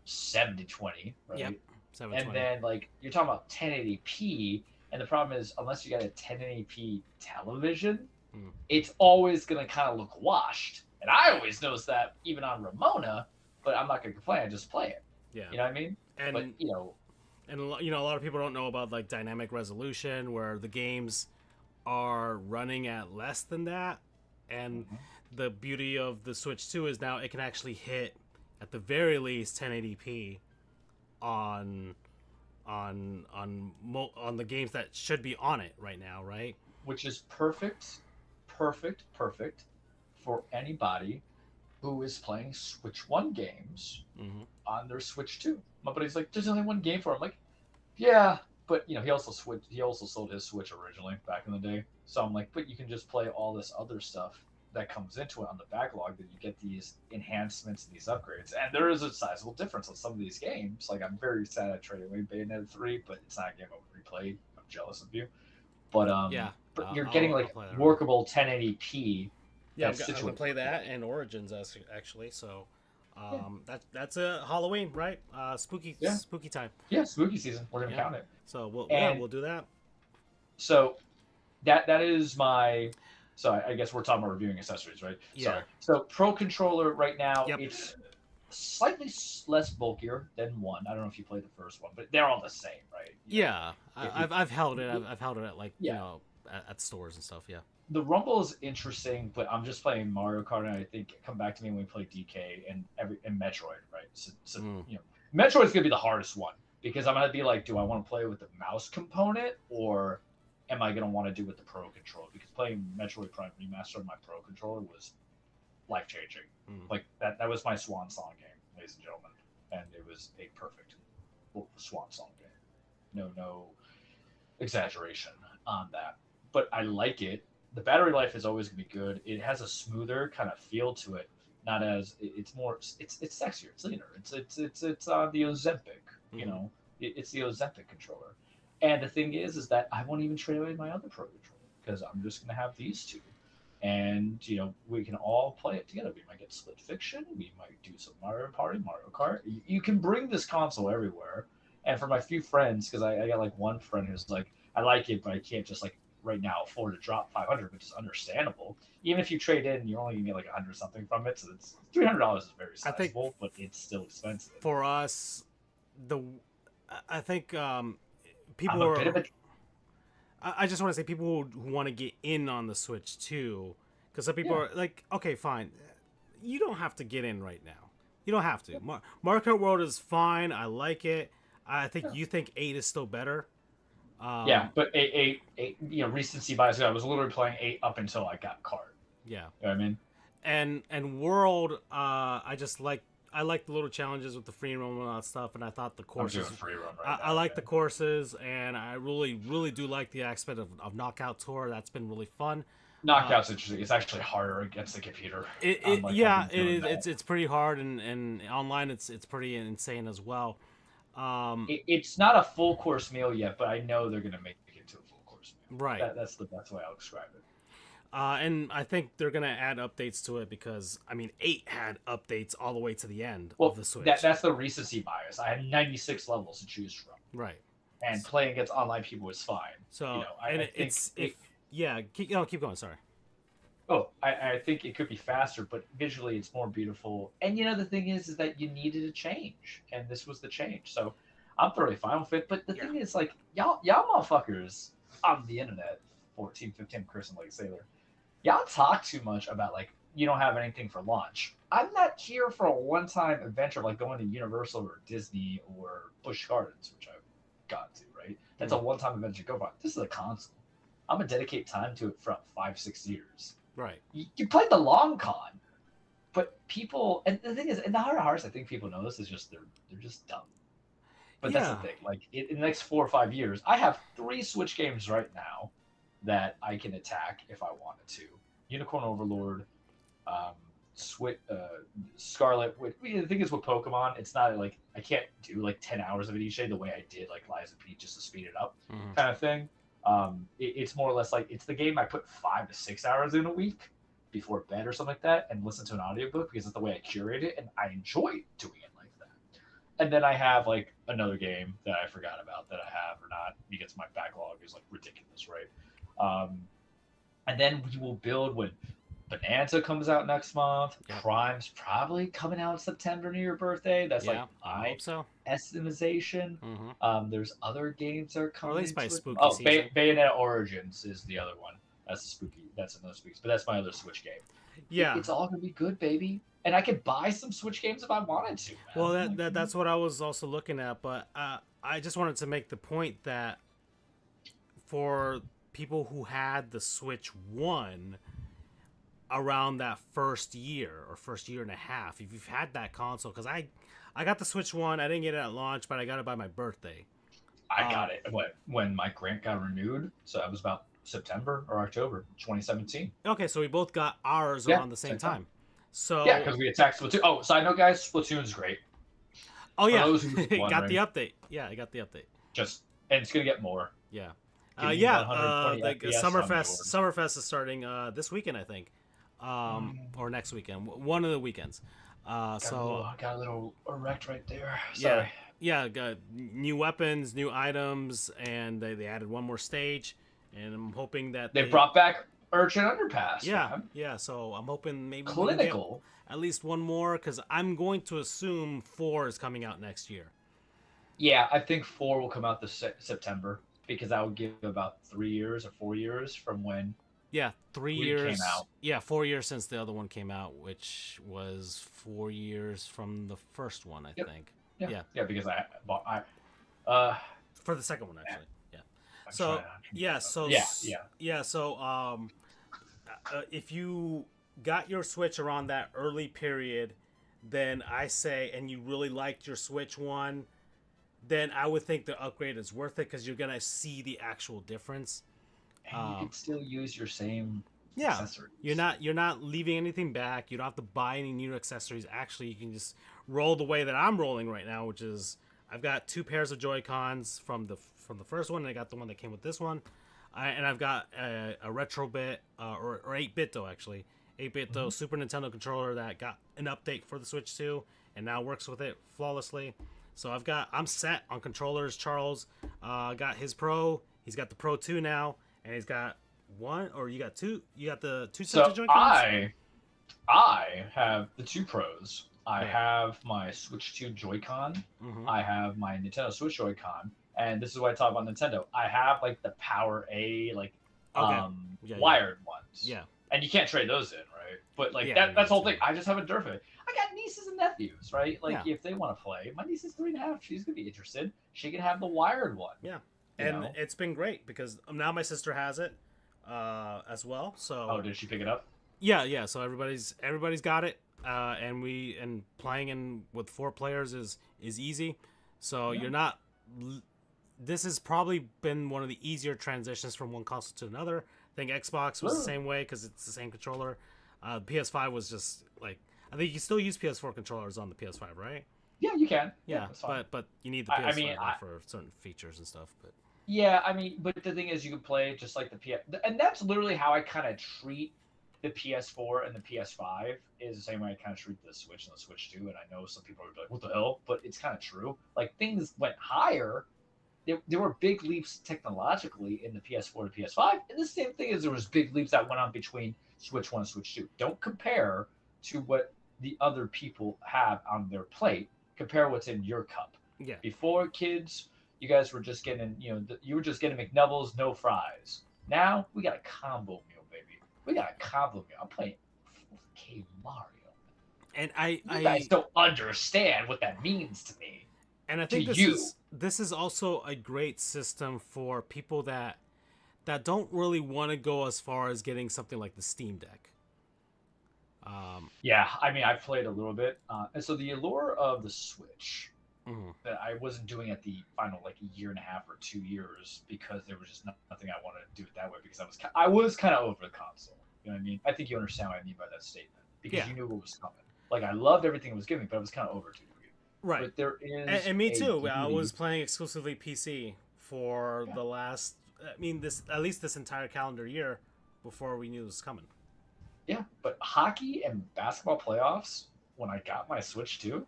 720, right? Yep, 720. And then, like, you're talking about 1080p, and the problem is, unless you got a 1080p television, it's always going to kind of look washed. And I always notice that, even on Ramona, but I'm not going to complain. I just play it. Yeah. You know what I mean? And, but, and a lot of people don't know about, like, dynamic resolution, where the games are running at less than that. And the beauty of the Switch 2 is now it can actually hit, at the very least, 1080p on the games that should be on it right now, right? Which is perfect, perfect for anybody who is playing Switch 1 games Mm-hmm. on their Switch 2. My buddy's like, there's only one game for it. I'm like, yeah, but he also sold his Switch originally back in the day. So I'm like, but you can just play all this other stuff that comes into it on the backlog, that you get these enhancements and these upgrades. And there is a sizable difference on some of these games. Like, I'm very sad I traded away Bayonetta 3, but it's not a game I've replayed. I'm jealous of you. But Yeah, you're getting I'll like play that, workable 1080p. yeah, I'm gonna play that and Origins actually. So, that's a Halloween, right? Spooky time. Yeah, spooky season. We're gonna count it. So And we'll do that. So that is my. So I guess we're talking about reviewing accessories, right? Yeah. Sorry. So Pro controller right now, Yep. it's slightly less bulkier than one. I don't know if you played the first one, but they're all the same, right? Yeah, I've held it. I've held it at like at stores and stuff. Yeah. The Rumble is interesting, but I'm just playing Mario Kart, and I think come back to me when we play DK and Metroid, right? So Metroid's gonna be the hardest one because I'm gonna be like, do I want to play with the mouse component, or am I gonna want to do with the Pro controller? Because playing Metroid Prime Remastered on my Pro controller was life changing. Like that was my swan song game, ladies and gentlemen, and it was a perfect swan song game. No exaggeration on that, but I like it. The battery life is always gonna be good. It has a smoother kind of feel to it. Not as it's more. It's sexier. It's leaner. It's the Ozempic. It's the Ozempic controller. And the thing is that I won't even trade away my other Pro controller because I'm just gonna have these two, and we can all play it together. We might get Split Fiction. We might do some Mario Party, Mario Kart. You can bring this console everywhere. And for my few friends, because I got like one friend who's like, I like it, but I can't just like right now afford to drop 500, which is understandable. Even if you trade in, you're only gonna get like 100 something from it, so it's $300 is very sizable, but it's still expensive. For us, I think people I'm a are. bit of a, I just want to say people who want to get in on the Switch too, because some people are like, okay, fine, you don't have to get in right now. You don't have to. Mario Kart World is fine. I like it. I think you think 8 is still better. But eight, recency bias. I was literally playing 8 up until I got card. Yeah, You know what I mean? and World, I like the little challenges with the free roam and all that stuff, and I thought the courses. I'm doing free roam right now, I like the courses, and I really do like the aspect of Knockout Tour. That's been really fun. Knockout's interesting. It's actually harder against the computer. It's pretty hard, and online it's pretty insane as well. It's not a full course meal yet, but I know they're gonna make it into a full course meal. Right. That's the best way I'll describe it. And I think they're gonna add updates to it because 8 had updates all the way to the end Well, of the Switch. that's the recency bias. I had 96 levels to choose from, right. and playing against online people was fine. So keep going. Sorry. I think it could be faster, but visually it's more beautiful. And the thing is that you needed a change, and this was the change. So I'm thoroughly fine with it. But the thing is, like, y'all motherfuckers on the internet, 14, 15, cursing like a sailor, y'all talk too much about, like, you don't have anything for launch. I'm not here for a one-time adventure like going to Universal or Disney or Busch Gardens, which I've gone to, right? That's a one-time adventure to go for. This is a console. I'm going to dedicate time to it for 5-6 years. Right. You played the long con, but people, and the thing is, in the heart of hearts, I think people know this is just they're just dumb. But that's the thing. Like in the next 4 or 5 years, I have 3 Switch games right now that I can attack if I wanted to. Unicorn Overlord, Scarlet. The thing is with Pokemon, it's not like I can't do like 10 hours of it each day the way I did like Lies of P just to speed it up, kind of thing. It's more or less like it's the game I put 5 to 6 hours in a week before bed or something like that, and listen to an audiobook because it's the way I curate it, and I enjoy doing it like that. And then I have like another game that I forgot about that I have or not because my backlog is like ridiculous, right? And then we will build when Bonanza comes out next month. Yep. Prime's probably coming out in September near your birthday. That's like I hope so. estimation. There's other games that are coming. Or at least by into it. spooky season. Bayonetta Origins is the other one. That's spooky. That's another spooky. But that's my other Switch game. Yeah. It's all gonna be good, baby. And I could buy some Switch games if I wanted to. Well, Man. that's what I was also looking at, but I just wanted to make the point that for people who had the Switch One around that first year or first year and a half, if you've had that console, because I got the Switch One, I didn't get it at launch, but I got it by my birthday. I got it when my grant got renewed. So that was about September or October 2017. Okay, so we both got ours Yeah, around the same same time. time. So Yeah, because we attacked Splatoon. Oh, side note, guys, Splatoon's great. oh yeah, those who it got the wondering. update. Yeah, I got the update. And it's gonna get more. Yeah. Give me Yeah, 120 like FPS, I'm Summerfest is starting this weekend, I think, or next weekend, one of the weekends. So got a little erect right there. Sorry. yeah, got new weapons, new items, and they added one more stage, and I'm hoping that They brought back Urchin Underpass. yeah, man. yeah. So I'm hoping maybe we can get Clinical. at least one more, because I'm going to assume 4 is coming out next year. Yeah, I think 4 will come out this September because that would give about 3 years or 4 years from when. Yeah, 3 Three years. came out. Yeah, 4 years since the other one came out, which was 4 years from the first one, I think. Yeah, because For the second one, actually. Yeah. I'm So trying to- yeah, so yeah. So if you got your Switch around that early period, then I say, and you really liked your Switch One, then I would think the upgrade is worth it because you're gonna see the actual difference. And you can still use your same Yeah, accessories. you're not leaving anything back. You don't have to buy any new accessories. Actually, you can just roll the way that I'm rolling right now, which is I've got 2 pairs of Joy Cons from the first one, and I got the one that came with this one, and I've got a retro bit or 8-bit though actually 8-bit though Super Nintendo controller that got an update for the Switch 2 and now works with it flawlessly. So I'm set on controllers. Charles got his Pro. He's got the Pro 2 now, and he's got one, or you got two. You got the 2 sets of So Joy-Cons? I have the 2 Pros. I Yeah. have my Switch 2 Joy-Con. Mhm. I have my Nintendo Switch Joy-Con. And this is what I talk about Nintendo. I have like the Power A Okay. Yeah. wired ones. Yeah. And you can't trade those in, right? But like Yeah, that's the whole yeah. thing. I just have a dearth of it. I got nieces and nephews, right? Like Yeah. if they want to play, my niece is 3.5. She's gonna be interested. She can have the wired one. Yeah. you And know? it's been great because now my sister has it as well. So Oh, did she pick it up? yeah. So everybody's got it, and playing in with 4 players is easy. So Yeah. you're not. This has probably been one of the easier transitions from one console to another. I think Xbox was the same way because it's the same controller. PS5 was just like, I think you can still use PS4 controllers on the PS5, right? Yeah, you can. Yeah, that's fine. but you need the I PS5 mean, for certain features and stuff. But Yeah, I mean, but the thing is, you can play just like the PS, and that's literally how I kind of treat the PS4 and the PS5 is the same way I kind of treat the Switch and the Switch 2. And I know some people are like, "What the hell?" But it's kind of true. Like things went higher. There were big leaps technologically in the PS4 to PS5, and the same thing is there was big leaps that went on between Switch 1 and Switch 2. Don't compare to what the other people have on their plate. Compare what's in your cup. yeah, Before, kids, you guys were just getting, you were just getting McNuggets, no fries. Now we got a combo meal, baby. We got a combo meal. I'm playing 4K Mario. and You guys don't understand what that means to me. And I think to this is also a great system for people that don't really want to go as far as getting something like the Steam Deck. Yeah, I mean, I've played a little bit, and so the allure of the Switch Mhm. that I wasn't doing at the final like a year and a half or 2 years because there was just nothing I wanted to do it that way because I was kind of over the console. You know what I mean? I think you understand what I mean by that statement because Yeah. you knew what was coming. Like I loved everything it was giving, but I was kind of over to you. Right. But there is, And me a too. I beauty- was playing exclusively PC for the last. I mean, at least this entire calendar year before we knew it was coming. Yeah, but hockey and basketball playoffs, when I got my Switch 2,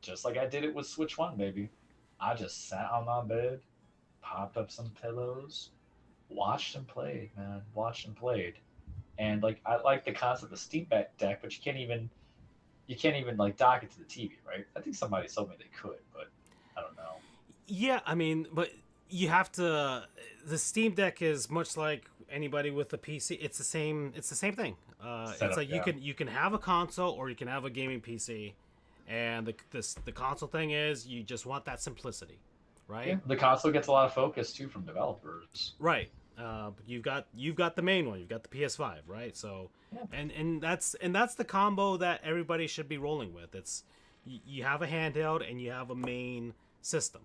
just like I did it with Switch 1, baby, I just sat on my bed, popped up some pillows, watched and played, man. Watched and played. And like I like the concept of Steam Deck, but you can't even like dock it to the TV, right? I think somebody told me they could, but I don't know. Yeah, I mean, but you have to. The Steam Deck is much like anybody with a PC. It's the same. It's the same thing. It's Setup, like yeah. you can have a console or you can have a gaming PC, and the console thing is you just want that simplicity, right? Yeah, the console gets a lot of focus too from developers. Right. But you've got the main one. You've got the PS5, right? So, Yeah. and that's the combo that everybody should be rolling with. It's you have a handheld and you have a main system.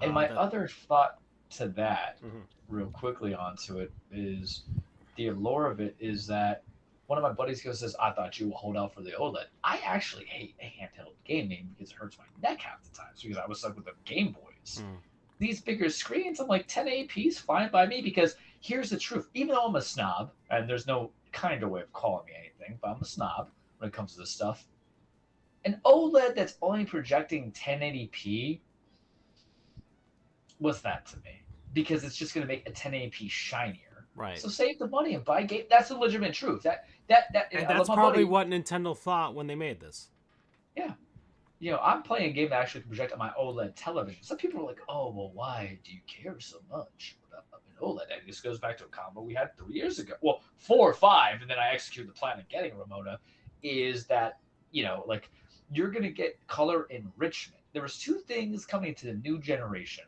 And my That, other thought to that, Mhm. real quickly onto it, is the allure of it is that one of my buddies goes says, "I thought you would hold out for the OLED." I actually hate handheld gaming because it hurts my neck half the times because I was stuck with the Game Boys. Mm. These bigger screens, I'm like 1080p is fine by me because here's the truth. Even though I'm a snob, and there's no kind of way of calling me anything, but I'm a snob when it comes to this stuff. An OLED that's only projecting 1080p, what's that to me? Because it's just going to make a 1080p shinier. Right. So save the money and buy game. That's the legitimate truth. That And I love that's my probably buddy. what Nintendo thought when they made this. Yeah. I'm playing a game that actually can project on my OLED television. Some people are like, "Oh, well, why do you care so much about an OLED?" And this goes back to a combo we had 3 years ago. Well, 4 or 5, and then I executed the plan of getting a Ramona. Is that like you're gonna get color enrichment. There was 2 things coming to the new generation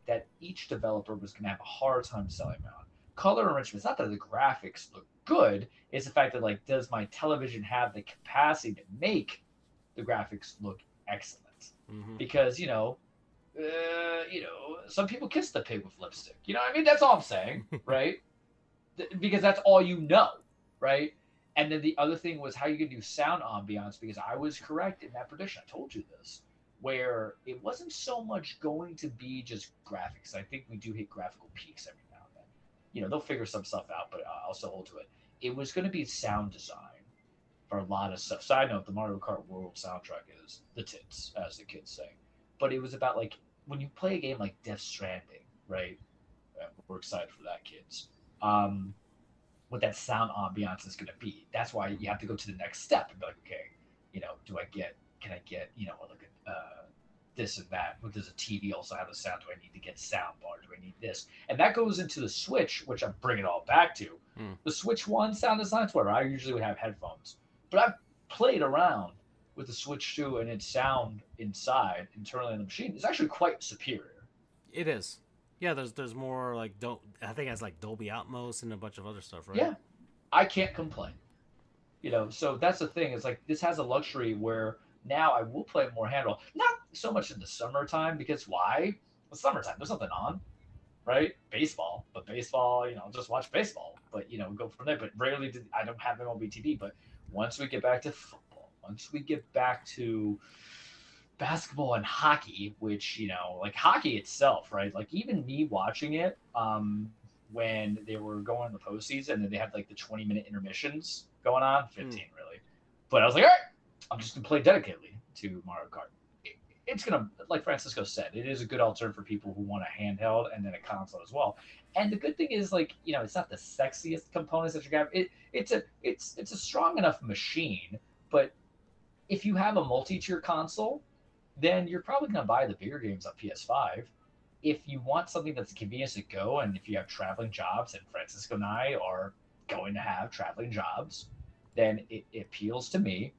that each developer was gonna have a hard time selling me on. Color enrichment. It's not that the graphics look good. It's the fact that like, does my television have the capacity to make the graphics look excellent? Mm-hmm. Because some people kiss the pig with lipstick. You know what I mean? That's all I'm saying, right? Because that's all right? And then the other thing was how you can do sound ambiance, because I was correct in that prediction. I told you this, where it wasn't so much going to be just graphics. I think we do hit graphical peaks every now and then. They'll figure some stuff out, but I'll still hold to it. It was going to be sound design for a lot of stuff. Side note, the Mario Kart World soundtrack is the tits, as the kids say. But it was about, like, when you play a game like Death Stranding, right? We're excited for that, kids. What that sound ambiance is going to be. That's why you have to go to the next step and be like, okay, can I get, like this and that? What does a TV also have a sound? Do I need to get sound bar? Do I need this? And that goes into the Switch, which I'm bringing it all back to. The Switch 1 sound design, whatever. I usually would have headphones. But I've played around with the Switch 2 and its sound inside, internally in the machine, is actually quite superior. It is. Yeah, there's more like I think it has like Dolby Atmos and a bunch of other stuff, right? Yeah, I can't complain. So that's the thing. It's like this has a luxury where now I will play more handheld. Not so much in the summertime, because why? It's summertime. There's nothing on, right? Baseball, but baseball, just watch baseball. But go from there. But rarely I don't have MLB TV. But once we get back to football, once we get back to basketball and hockey, which like hockey itself, right? Like even me watching it, when they were going to the postseason, and they had like the 20-minute intermissions going on, 15 really. But I was like, all right, I'm just gonna play dedicatedly to Mario Kart. It's gonna, like Francisco said, it is a good alternative for people who want a handheld and then a console as well. And the good thing is, like, it's not the sexiest components that you have. It's a strong enough machine, but if you have a multi-tier console, then you're probably going to buy the bigger games on PS5. If you want something that's convenient to go, and if you have traveling jobs, and Francisco and I are going to have traveling jobs, then it appeals to me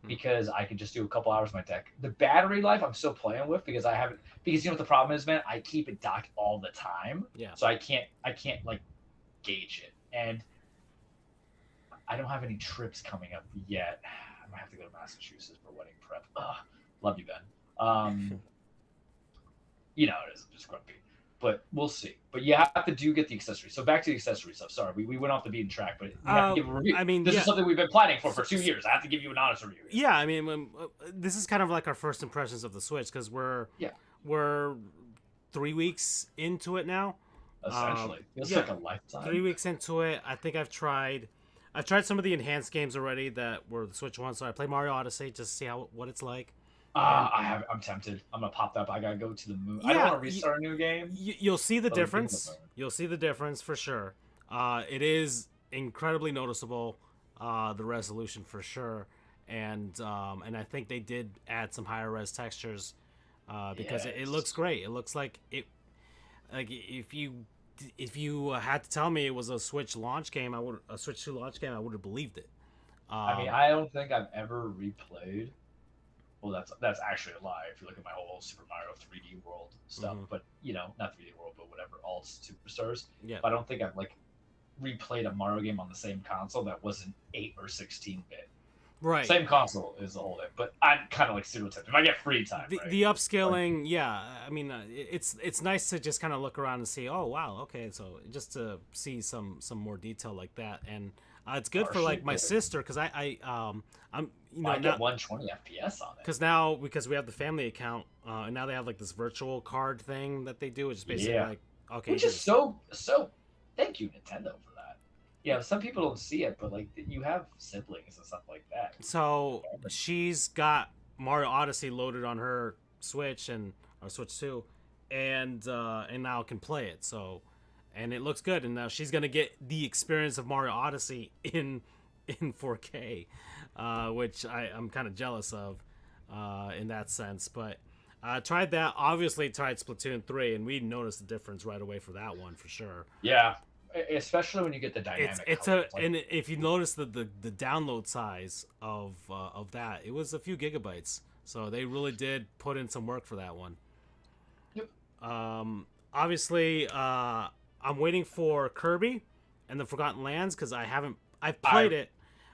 because I can just do a couple hours on my deck. The battery life I'm still playing with because I haven't, because what the problem is, man, I keep it docked all the time. Yeah. So I can't like gauge it. And I don't have any trips coming up yet. I might have to go to Massachusetts for wedding prep. Ugh. Love you, Ben. It is. I'm just grumpy. But we'll see. But you have to get the accessories. So back to the accessory stuff. Sorry, we went off the beaten track, but we have to give a review. I mean, this is something we've been planning for 2 years. I have to give you an honest review. Yeah, I mean, this is kind of like our first impressions of the Switch, because we're 3 weeks into it now. Essentially. Feels like a lifetime. 3 weeks into it. I think I've tried some of the enhanced games already that were the Switch ones. So I played Mario Odyssey just to see what it's like. I'm tempted. I'm gonna pop that up. I gotta go to the moon. I don't want to restart a new game. You'll see the difference. You'll see the difference for sure. It is incredibly noticeable, the resolution for sure, and I think they did add some higher res textures because it looks great. It looks like it. like if you had to tell me it was a Switch launch game, a Switch 2 launch game, I would have believed it. I mean, I don't think I've ever replayed. Well, that's actually a lie. If you look at my whole Super Mario 3D World stuff, but not 3D World, but whatever, all Superstars. Yeah. But I don't think I've like replayed a Mario game on the same console that wasn't 8 or 16-bit. Right. Same console is the whole thing, but I'm kind of like stereotyped. If I get free time, the upscaling, yeah. I mean, it's nice to just kind of look around and see. Oh wow, okay. So just to see some more detail like that, and it's good for like my sister because I'm I get 120 FPS on it. Because we have the family account, and now they have like this virtual card thing that they do, which is basically like okay, which is so. Thank you, Nintendo, for that. Yeah, some people don't see it, but like you have siblings and stuff like that. So she's got Mario Odyssey loaded on her Switch or Switch 2, and now can play it. So, and it looks good, and now she's gonna get the experience of Mario Odyssey in 4K, which I'm kind of jealous of in that sense. But tried that. Obviously, tried Splatoon 3, and we noticed the difference right away for that one for sure. Yeah. Especially when you get the dynamic. And if you notice the download size of that, it was a few gigabytes. So they really did put in some work for that one. Yep. Obviously, I'm waiting for Kirby and the Forgotten Lands because I've played it,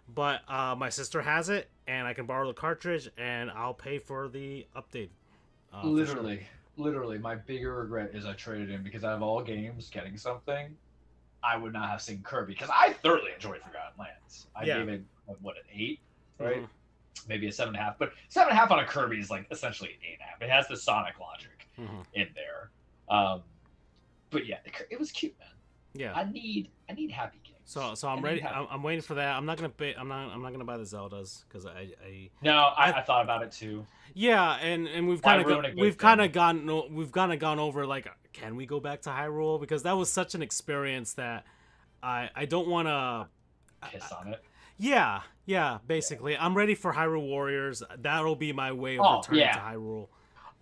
but my sister has it and I can borrow the cartridge and I'll pay for the update. Literally, my bigger regret is I traded in because out of all games, getting something. I would not have seen Kirby because I thoroughly enjoyed Forgotten Lands. I gave it an 8, right? Mm-hmm. Maybe a 7.5, but 7.5 on a Kirby is like essentially 8.5. It has the Sonic logic in there, but yeah, it was cute, man. Yeah, I need happy games. So I'm ready. I'm waiting for that. I'm not gonna buy the Zeldas because I thought about it too. Yeah, and we've kind of gone over like, can we go back to Hyrule, because that was such an experience that I don't want to piss on it. Yeah, basically. Yeah. I'm ready for Hyrule Warriors. That'll be my way of returning to Hyrule.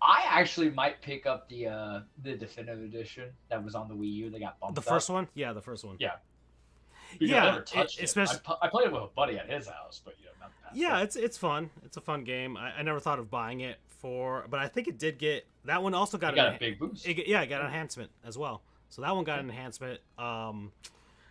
I actually might pick up the definitive edition that was on the Wii U. They got bumped up. The first one? Yeah, the first one. Yeah. Because I never touched it. Especially... I played it with a buddy at his house, but not that. Yeah, it's fun. It's a fun game. I never thought of buying it but I think it did get... That one also got a big boost. It got an enhancement as well. So that one got an enhancement.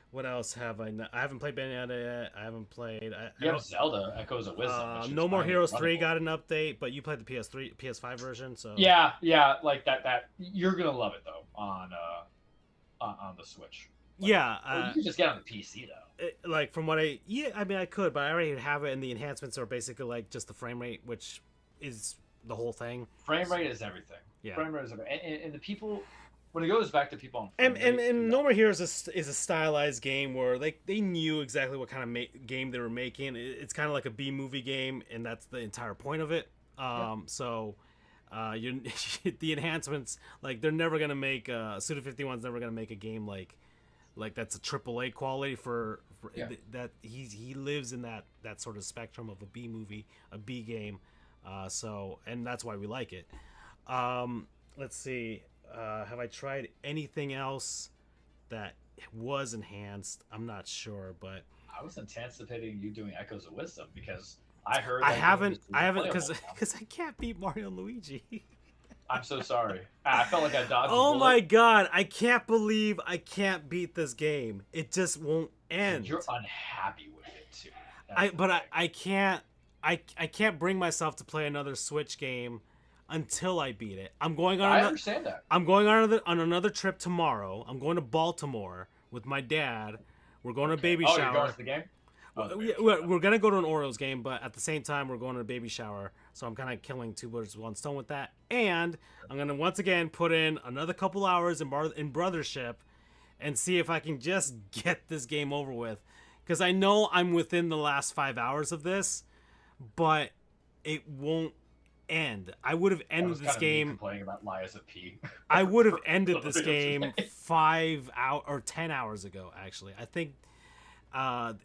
What else have I... I haven't played Bayonetta yet. I haven't played... You have Zelda, Echoes of Wisdom. No More Heroes 3 got an update, but you played the PS5 version, so... Yeah, like that. You're going to love it, though, on the Switch. Yeah. You can just get on the PC, though. Like, from what I mean, I could, but I already have it, and the enhancements are basically, like, just the frame rate, which is the whole thing. Frame rate is everything. Yeah. Frame rate is everything. And the people... When it goes back to people on and No More Heroes is a stylized game where they knew exactly what kind of game they were making. It's kind of like a B-movie game, and that's the entire point of it. So the enhancements, like, they're never gonna make Suda51's never gonna make a game like that's a AAA quality for that. He lives in that sort of spectrum of a B-movie, a B game. So, and that's why we like it. Let's see. Have I tried anything else that was enhanced? I'm not sure, but I was anticipating you doing Echoes of Wisdom because I heard I haven't because I can't beat Mario and Luigi. I'm so sorry. I felt like I dodged. Oh my god! I can't believe I can't beat this game. It just won't end. You're unhappy with it too. I can't bring myself to play another Switch game until I beat it. I understand that. I'm going on another trip tomorrow. I'm going to Baltimore with my dad. We're going to a baby shower. You're going to the game? We're going to go to an Orioles game, but at the same time, we're going to a baby shower. So I'm kind of killing two birds with one stone with that. And I'm going to once again put in another couple hours in Brothership and see if I can just get this game over with. Because I know I'm within the last 5 hours of this, but it won't end. I would have ended this game. Complaining about Liza P. I would have ended this game 5 hours or 10 hours ago. Actually, I think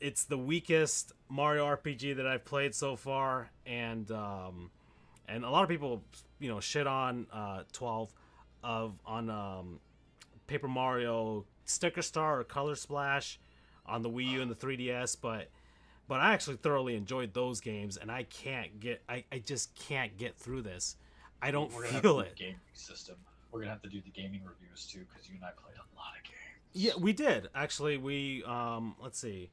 it's the weakest Mario RPG that I've played so far, and a lot of people, shit on 12 on Paper Mario Sticker Star or Color Splash on the Wii U and the 3DS, but I actually thoroughly enjoyed those games, and I just can't get through this. I don't feel it. Gaming system. We're gonna have to do the gaming reviews too, because you and I played a lot of games. Yeah, we did actually. We let's see.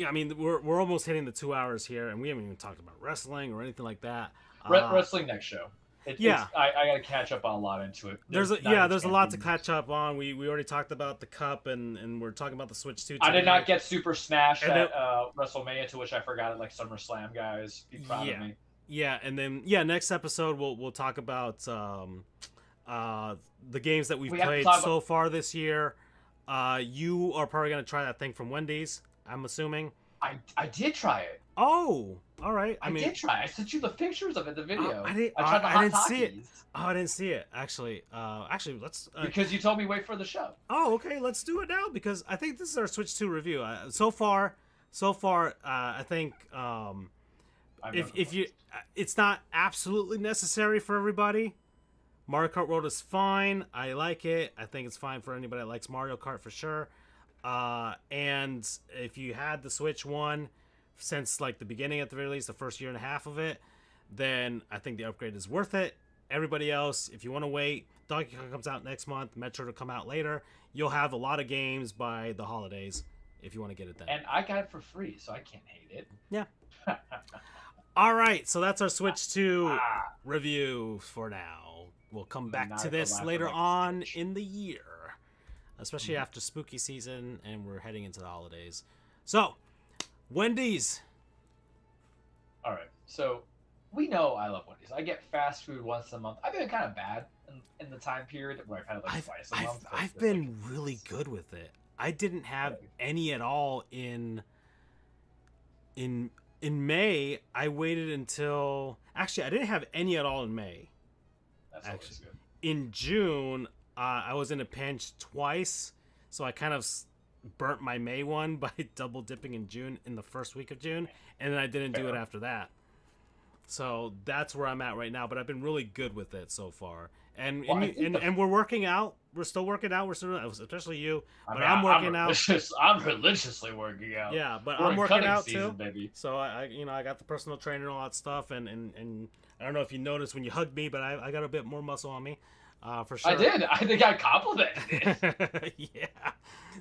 I mean, we're almost hitting the 2 hours here, and we haven't even talked about wrestling or anything like that. Wrestling next show. I got to catch up on a lot into it. There's a lot to catch up on. We already talked about the Cup, and we're talking about the Switch 2 today. I did not get Super Smash at WrestleMania, to which I forgot it like SummerSlam, guys. Be proud of me. Yeah, and then next episode we'll talk about the games that we've played so far this year. You are probably gonna try that thing from Wendy's, I'm assuming. I did try it. Oh, all right. I did try. I sent you the pictures of it, the video. I didn't see it. Oh, I didn't see it. Actually, let's. Because you told me wait for the show. Oh, okay. Let's do it now because I think this is our Switch 2 review. So far, I think if you, it's not absolutely necessary for everybody. Mario Kart World is fine. I like it. I think it's fine for anybody that likes Mario Kart for sure. And if you had the Switch 1 since like the beginning at the very least, the first year and a half of it, then I think the upgrade is worth it. Everybody else, if you want to wait, Donkey Kong comes out next month, Metro to come out later. You'll have a lot of games by the holidays if you want to get it then. And I got it for free, so I can't hate it. Yeah. All right, so that's our Switch 2 review for now. We'll come back to this later on in the year, especially after spooky season and we're heading into the holidays. So, Wendy's. All right, so we know I love Wendy's. I get fast food once a month. I've been kind of bad in the time period where I've had it like twice a month. I've been really good with it. I didn't have any at all in May. I waited until I didn't have any at all in May. That's always good. In June, I was in a pinch twice, so I kind of burnt my May one by double dipping in June in the first week of June, and then I didn't do it after that. So that's where I'm at right now, but I've been really good with it so far. And we're working out. We're still working out. We're still, especially you. But I'm working out. I'm religiously working out. Yeah, but I'm working out season, too. Baby. So I got the personal trainer and all that stuff, and I don't know if you noticed when you hugged me, but I got a bit more muscle on me, for sure. I did. I think I complimented it. Yeah.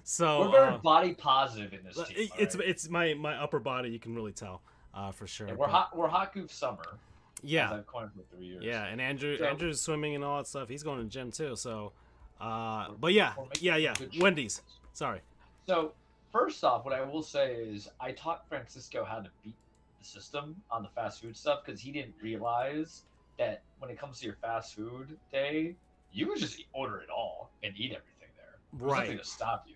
So we're very body positive in this team. It's my upper body. You can really tell, for sure. And we're hot goof summer. Yeah. I've coined for 3 years. Yeah, and Andrew's swimming and all that stuff. He's going to the gym too. So, but yeah. Wendy's. Sorry. So first off, what I will say is I taught Francisco how to beat the system on the fast food stuff because he didn't realize that when it comes to your fast food day, you would just order it all and eat everything there. There's nothing to stop you.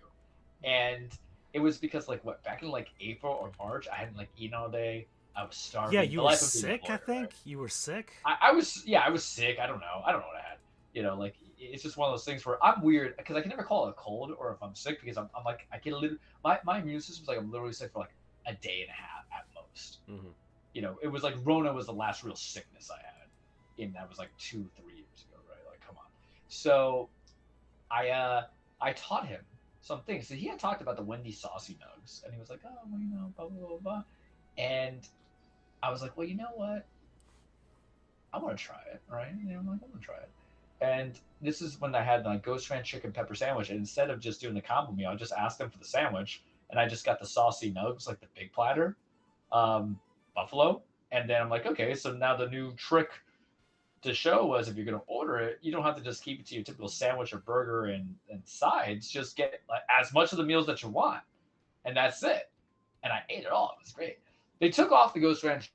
And it was because back in April or March, I hadn't eaten all day. I was starving. Yeah, you were sick. I think you were sick. I was sick. I don't know what I had. It's just one of those things where I'm weird because I can never call it a cold or if I'm sick because I'm I get a little. My immune system's I'm literally sick for a day and a half at most. Mm-hmm. It was Rona was the last real sickness I had, and that was 2-3 years ago, right? Come on. So, I taught him some things. So he had talked about the Wendy's saucy nugs, and he was like, oh, well, blah blah blah blah, and I was like, well, you know what? I want to try it, right? I'm going to try it. And this is when I had the Ghost Ranch chicken pepper sandwich. And instead of just doing the combo meal, I just asked them for the sandwich. And I just got the saucy nugs, the big platter, buffalo. And then I'm like, okay, so now the new trick to show was if you're going to order it, you don't have to just keep it to your typical sandwich or burger and sides. Just get as much of the meals that you want. And that's it. And I ate it all. It was great. They took off the Ghost Ranch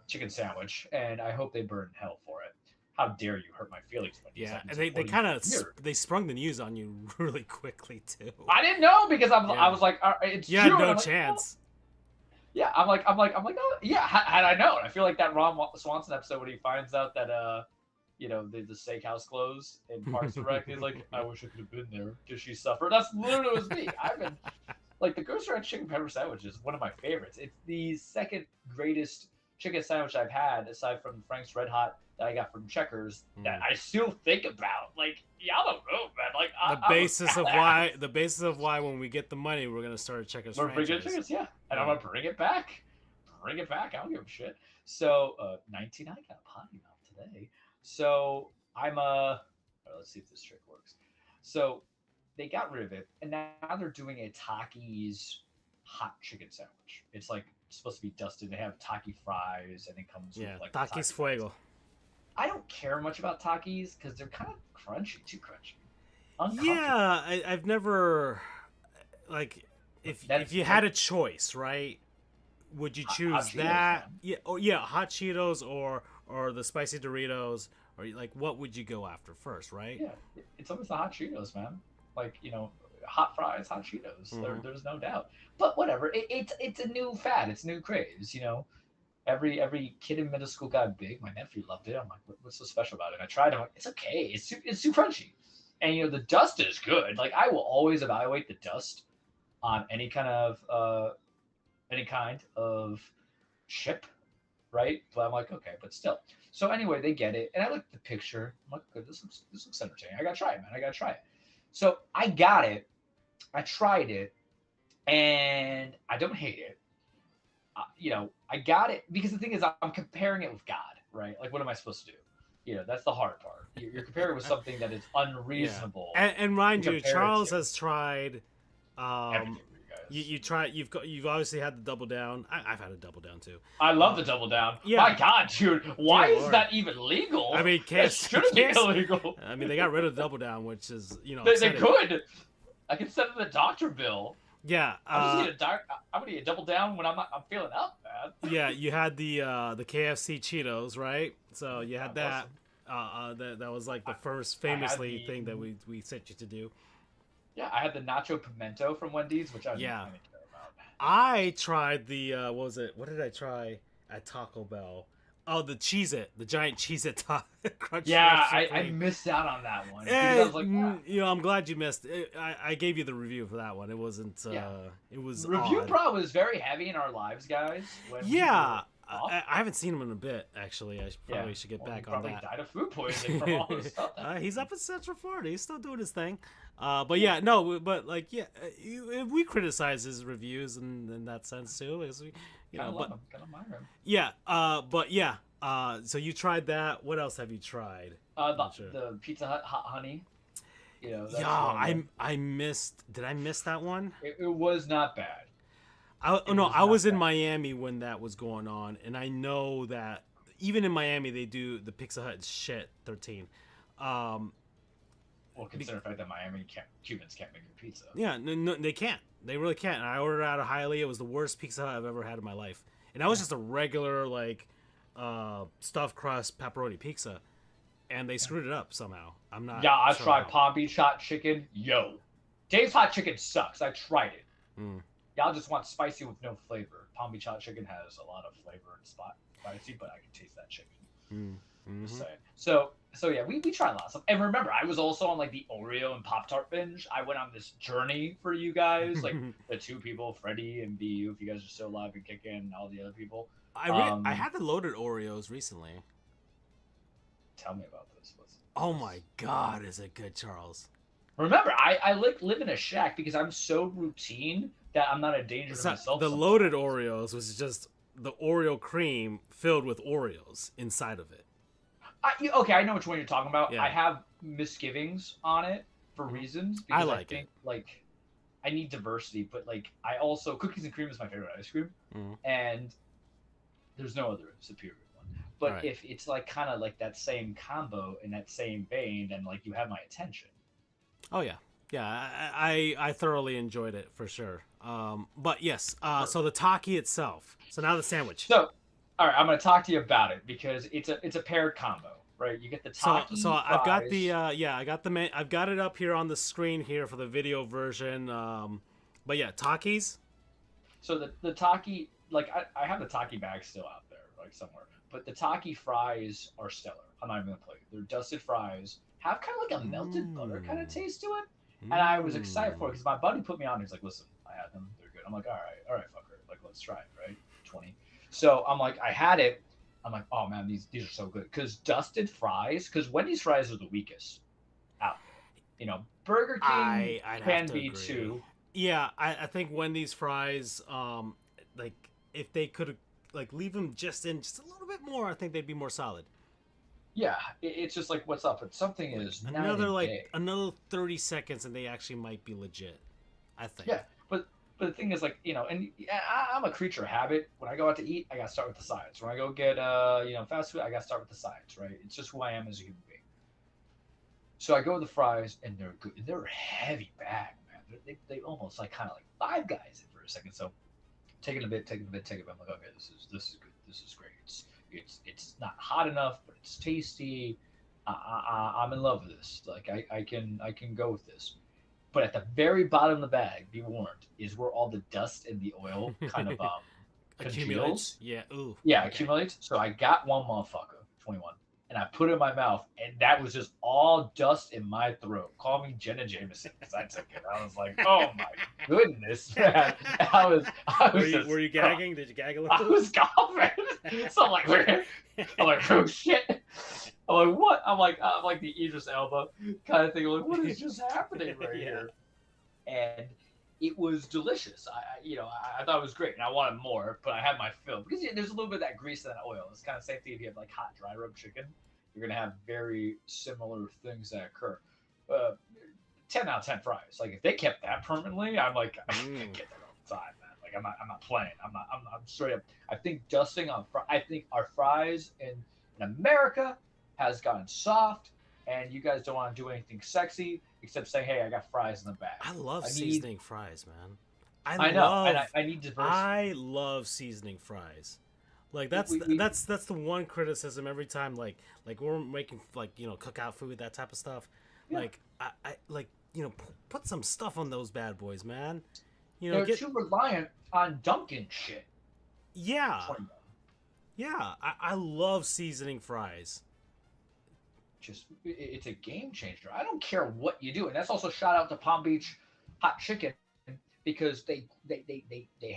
chicken sandwich, and I hope they burn in hell for it. How dare you hurt my feelings? Yeah, and they kind of they sprung the news on you really quickly too. I didn't know because I was like, it's true. No chance. Yeah, I'm like, oh, yeah. Had I known, I feel like that Ron Swanson episode when he finds out that the steakhouse closed in Parks and Rec. He's like, I wish I could have been there. Did she suffer? That's literally was me. I've been. The Ghost Ranch chicken pepper sandwich is one of my favorites. It's the second greatest chicken sandwich I've had, aside from Frank's Red Hot that I got from Checkers, that I still think about. Like, yeah, I don't know, man. Like, The basis of why when we get the money, we're gonna start a Checkers we're bringing franchise. Checkers, yeah, and I'm gonna bring it back. Bring it back. I don't give a shit. So, 19, I got a potty mouth today. So I'm let's see if this trick works. So they got rid of it, and now they're doing a Takis hot chicken sandwich. It's like supposed to be dusted. They have Taki fries, and it comes with like Takis Fuego. I don't care much about Takis because they're kind of crunchy, too crunchy. Yeah, I've never like if you had a choice, right? Would you choose hot that? Cheetos, Yeah, hot Cheetos or the spicy Doritos, or like what would you go after first, right? Yeah, it's always the hot Cheetos, man. Like, you know, hot fries, hot Cheetos. There's no doubt. But whatever, it's a new fad. It's a new craze. You know, every kid in middle school got big. My nephew loved it. I'm like, what's so special about it? And I tried it. I'm like, it's okay. It's too crunchy. And you know, the dust is good. Like, I will always evaluate the dust on any kind of chip, right? But I'm like, okay, but still. So anyway, they get it, and I looked at the picture. I'm like, good, this looks entertaining. I gotta try it, man. I gotta try it. So I got it. I tried it, and I don't hate it. You know, I got it because the thing is, I'm comparing it with God, right? Like, what am I supposed to do? You know, that's the hard part. You're comparing with something that is unreasonable. Yeah. And mind you, Charles has tried. Everything. You've obviously had the double down. I've had a double down too. I love the double down. Yeah. My God, dude, why Dear is Lord. that even legal? I mean, it shouldn't be illegal. I mean, they got rid of the double down, which is, you know, they could. I can send them the doctor bill. Yeah, I'm gonna need a double down when I'm feeling up, man. Yeah, you had the KFC Cheetos, right? So you had that. That was like the first famously thing that we sent you to do. Yeah, I had the nacho pimento from Wendy's, which I didn't care about. I tried the what was it? What did I try at Taco Bell? Oh, the Cheez-It, the giant Cheez-It crunch. Yeah, I missed out on that one. I was like, you know, I'm glad you missed. I gave you the review for that one. It wasn't. It was. Review odd. Pro was very heavy in our lives, guys. When I haven't seen him in a bit. Actually, I probably should get back on that. He probably died of food poisoning from all this stuff. He's up in Central Florida. He's still doing his thing. But yeah, no, but like, yeah, we criticize his reviews in that sense too. Because we, Kind of admire him. Yeah, but yeah. So you tried that. What else have you tried? The Pizza Hut Hot Honey. You know, I missed. Did I miss that one? It was not bad. I was in Miami when that was going on, and I know that even in Miami they do the Pizza Hut shit 13. Well, consider the fact that Cubans can't make your pizza. Yeah, no, they can't. They really can't. And I ordered out of Hialeah. It was the worst Pizza Hut I've ever had in my life, and that was just a regular like stuffed crust pepperoni pizza, and they screwed it up somehow. I'm not. Yeah, I sure tried how. Palm Beach hot chicken. Yo, Dave's hot chicken sucks. I tried it. Y'all just want spicy with no flavor. Palm Beach hot chicken has a lot of flavor and spicy, but I can taste that chicken. Just saying. So yeah, we tried a lot of stuff. And remember, I was also on like the Oreo and Pop-Tart binge. I went on this journey for you guys, like the two people, Freddie and BU, if you guys are still alive and kicking, and all the other people. I had the loaded Oreos recently. Tell me about this. Oh my God, is it good, Charles? Remember, I live in a shack because I'm so routine that I'm not a danger to myself. The loaded Oreos was just the Oreo cream filled with Oreos inside of it. Okay, I know which one you're talking about. Yeah. I have misgivings on it for reasons. Because I think, like, I need diversity, but like, I also cookies and cream is my favorite ice cream, and there's no other superior one. But if it's like kind of like that same combo in that same vein, then like you have my attention. Oh yeah, I thoroughly enjoyed it for sure. But yes, so the Taki itself. So now the sandwich. So, all right, I'm going to talk to you about it because it's a paired combo, right? You get the Taki. So I've got I've got it up here on the screen here for the video version. But yeah, Takis. So the Taki, like I have the Taki bag still out there, like somewhere. But the Taki fries are stellar. I'm not even gonna play. They're dusted fries, have kind of like a melted butter kind of taste to it, and I was excited for it because my buddy put me on. He's like, "Listen, I had them. They're good." I'm like, "All right, fucker. Like, let's try it, right?" 20. So I'm like, I had it. I'm like, oh man, these are so good because dusted fries. Because Wendy's fries are the weakest out there. You know, Burger King I'd have can to be agree. too. Yeah, I think Wendy's fries, like if they could like leave them just in just a little bit more, I think they'd be more solid. Yeah, it's just like what's up. But something Like is night and day. another 30 seconds, and they actually might be legit. I think. Yeah, but the thing is, like, you know, and I'm a creature of habit. When I go out to eat, I got to start with the sides. When I go get fast food, I got to start with the sides, right? It's just who I am as a human being. So I go with the fries, and they're good. They're a heavy bag, man. They almost like kind of like Five Guys for a second. So taking a bit, taking a bit, taking a bit. I'm like, okay, this is good. This is great. It's not hot enough, but it's tasty. I'm in love with this. Like I can go with this. But at the very bottom of the bag, be warned, is where all the dust and the oil kind of Accumulates. congeals. Yeah. Ooh. Yeah, Okay. accumulates. So I got one motherfucker, 21, and I put it in my mouth, and that was just all dust in my throat. Call me Jenna Jameson because I took it. I was like, oh my goodness, man. I was just, Were you gagging? Did you gag a I little? was coughing. So I'm like, oh shit. I'm like, what? I'm like the Idris Elba kind of thing. I'm like, what is just happening right Yeah. here? And it was delicious. I thought it was great, and I wanted more, but I had my fill because there's a little bit of that grease and that oil. It's kind of same thing if you have like hot dry rub chicken. You're gonna have very similar things that occur. Uh, 10 out of 10 fries. Like if they kept that permanently, I'm like, I get that all the time, man. Like I'm not playing. I'm straight up. I think dusting on. I think our fries in America has gotten soft, and you guys don't want to do anything sexy except say, hey, I got fries in the bag. I love I need. seasoning fries, man. I know, and I need diversity. I love seasoning fries. Like We that's the one criticism every time like we're making like cookout food, that type of stuff. Yeah. Like I like put some stuff on those bad boys, man. They're Get too reliant on Dunkin' shit. yeah. Yeah, I love seasoning fries. Just it's a game changer. I don't care what you do, and that's also shout out to Palm Beach Hot Chicken because they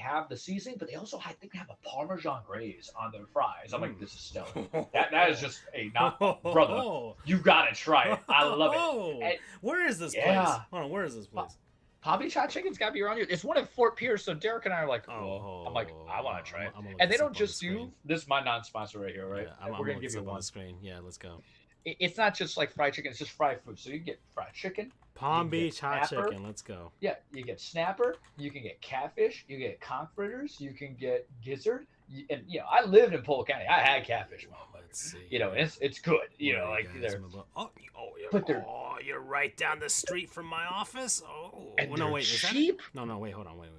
have the seasoning, but they also I think they have a Parmesan glaze on their fries. I'm like, this is stellar. That is just a not brother. You gotta try it. I love it. And, Where is this place? yeah, Hold on, where is this place? Palm Beach Hot Chicken's got to be around here. It's one in Fort Pierce, so Derek and I are like, Oh, I'm like, I want to try it. I'm gonna look And they this up don't on the just do screen. this. Is my non-sponsor right here, right? Yeah, And I'm we're gonna gonna look give this you up on one. the screen. Yeah, let's go. It's not just like fried chicken; it's just fried food. So you get fried chicken, Palm you get Beach Hot snapper. Chicken. Let's go. Yeah, you get snapper. You can get catfish. You get conch fritters. You can get gizzard. And I lived in Polk County. I had catfish, Let's see. it's good. Where Like guys, they're but they're you're right down the street from my office. Oh, and no, they're wait, is that it? cheap. No, wait, hold on, wait.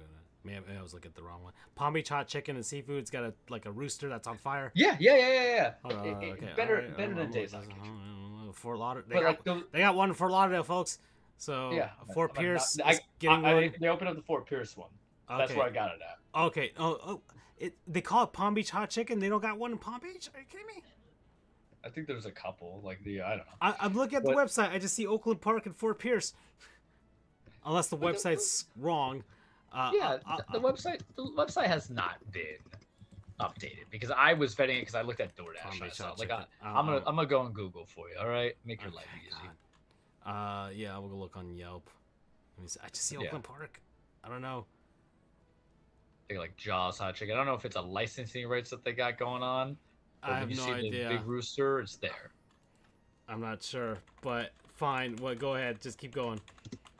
Maybe I was looking at the wrong one. Palm Beach Hot Chicken and Seafood's got a rooster that's on fire. Yeah. Hold on, okay. Better All right, better than I'm Days looking- on Kitchen. Fort Lauderdale. But like those, They got one in Fort Lauderdale, folks. So yeah, Fort I'm Pierce not- is getting one. they opened up the Fort Pierce one. That's Okay. where I got it at. Okay. They call it Palm Beach Hot Chicken. They don't got one in Palm Beach. Are you kidding me? I think there's a couple. Like I don't know. I'm looking at the website. I just see Oakland Park and Fort Pierce. Unless the website's wrong. The website has not been updated because I was vetting it because I looked at DoorDash. Palm And I Beach saw, Hot like Chicken. I'm gonna go on Google for you. All right, make your life easy. Yeah, I will go look on Yelp. Let me see. I just see Yeah. Oakland Park. I don't know. They got like Jaws Hot Chicken. I don't know if it's a licensing rights that they got going on. But I when have you no see idea. the big rooster, it's there. I'm not sure, but fine. Well, go ahead. Just keep going.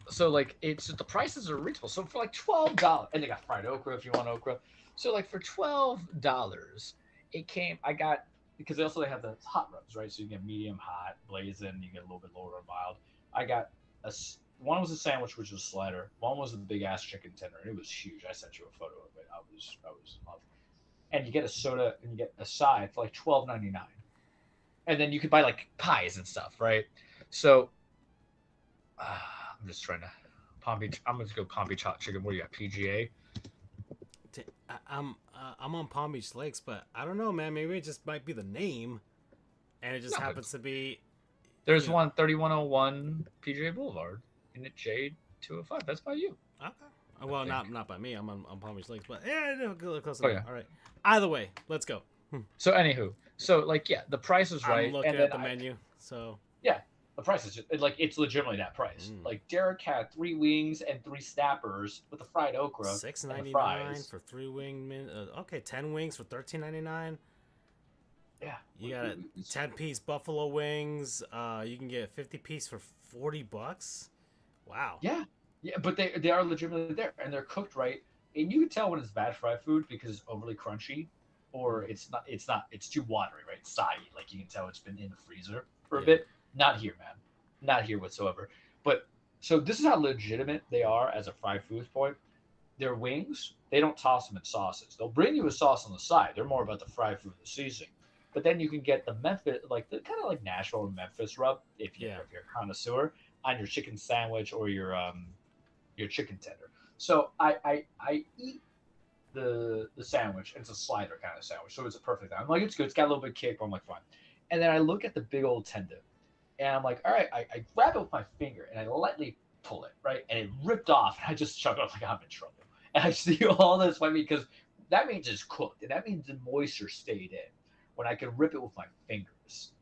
So like it's the prices are reasonable. So for like $12, and they got fried okra if you want okra. So like for $12, it came. I got because they have the hot rubs, right? So you get medium hot, blazing. You get a little bit lower or mild. I got one was a sandwich, which was a slider. One was a big ass chicken tender. It was huge. I sent you a photo of it. I was in love. And you get a soda and you get a side for like $12.99. And then you could buy like pies and stuff, right? So I'm just trying to Palm Beach. I'm gonna go Palm Beach Hot Chicken. What do you got? PGA. I'm on Palm Beach Lakes, but I don't know, man. Maybe it just might be the name, and it just No, happens to be. There's one 3101 PGA Boulevard in the Jade 205. That's by you. Okay. Well, think. not by me. I'm on Palm Beach Lakes, but yeah, no, close Oh enough. yeah. All right. Either way, let's go. So anywho, so like yeah, the price is I'm right, looking and at then the menu. So yeah, the price is like it's legitimately that price. Like Derek had 3 wings and 3 snappers with the fried okra and the $6.99 fries. for 3 wing. Okay, 10 wings for $13.99. Yeah, You got a 10-piece buffalo wings. You can get a 50-piece for $40. Wow. yeah, yeah, but they are legitimately there and they're cooked right, and you can tell when it's bad fried food because it's overly crunchy, or it's too watery, right? It's soggy, like you can tell it's been in the freezer for a Yeah. bit. Not here, man, not here whatsoever. But so this is how legitimate they are as a fried foods point. Their wings, they don't toss them in sauces. They'll bring you a sauce on the side. They're more about the fried food, the seasoning. But then you can get the Memphis, like the kind of like Nashville or Memphis rub, Yeah. if you're a connoisseur, on your chicken sandwich or your chicken tender. So I eat the sandwich. It's a slider kind of sandwich, so it's a perfect. I'm like it's good. It's got a little bit of kick. But I'm like fine. And then I look at the big old tender, and I'm like, all right. I grab it with my finger and I lightly pull it right, and it ripped off. And I just chuck it off like I'm in trouble. And I see all this funny because that means it's cooked, and that means the moisture stayed in. When I can rip it with my fingers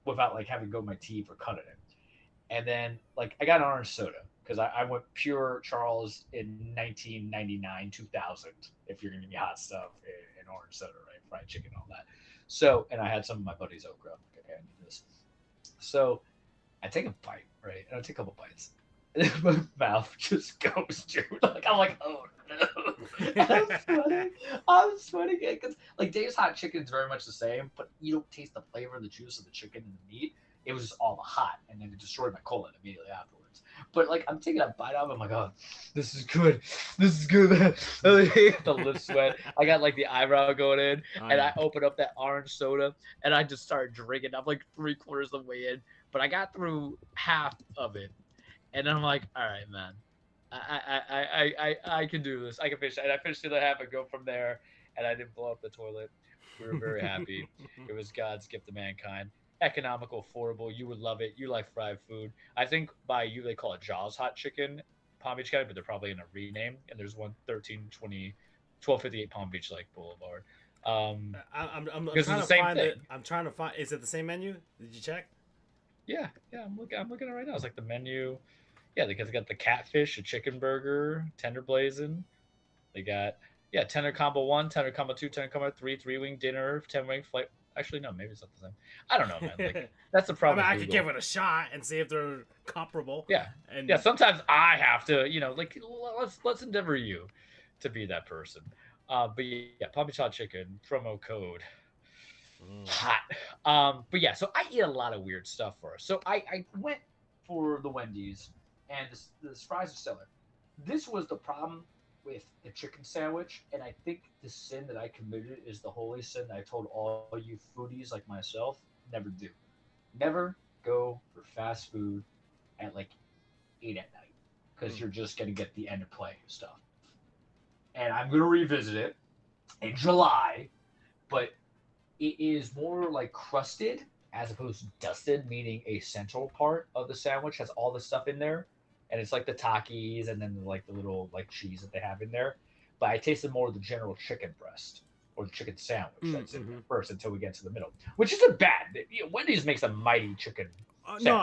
without like having to go to my teeth or cut it in. And then like I got an orange soda because I went pure Charles in 1999, 2000. If you're gonna give me hot stuff and orange soda, right, fried chicken, all that. So and I had some of my buddy's okra. Okay, I need this. So I take a bite, right, and I take a couple bites. And my mouth just goes, dude. Like I'm like, oh no, I'm sweating. I'm sweating because like Dave's hot chicken is very much the same, but you don't taste the flavor, the juice of the chicken and the meat. It was just all the hot, and then it destroyed my colon immediately afterwards. But like I'm taking a bite out of it, I'm like, oh, this is good. This is good. The lip sweat. I got like the eyebrow going in, and I open up that orange soda, and I just start drinking. I'm like 3/4 of the way in, but I got through half of it, and I'm like, all right, man. I can do this. I can finish it. And I finished the other half and go from there. And I didn't blow up the toilet. We were very happy. It was God's gift to mankind. Economical, affordable. You would love it. You like fried food. I think by you they call it Jaws Hot Chicken, Palm Beach County, but they're probably in a rename. And there's one 1258 Palm Beach Lake Boulevard. I'm Because trying it's to the same find thing. it. I'm trying to find. Is it the same menu? Did you check? Yeah, yeah. I'm looking at it right now. It's like the menu. Yeah, because they got the catfish, a chicken burger, tender blazing. They got tender combo one, tender combo two, tender combo three, 3 wing dinner, 10 wing flight. Actually, no, maybe it's not the same. I don't know, man. Like that's the I problem mean, I with could Google. give it a shot and see if they're comparable. Yeah, And yeah. Sometimes I have to, like let's endeavor you to be that person. But yeah, Palm Beach hot chicken promo code hot. But yeah, so I eat a lot of weird stuff for us. So I went for the Wendy's, and this fries are stellar. This was the problem with the chicken sandwich, and I think the sin that I committed is the holy sin that I told all you foodies like myself never do. Never go for fast food at like 8 at night because you're just gonna get the end of play stuff. And I'm gonna revisit it in July, but it is more like crusted as opposed to dusted, meaning a central part of the sandwich has all the stuff in there, and it's like the Takis and then like the little like cheese that they have in there. But I tasted more of the general chicken breast or the chicken sandwich that's in there first until we get to the middle, which isn't bad. Wendy's makes a mighty chicken. No, Sandwich,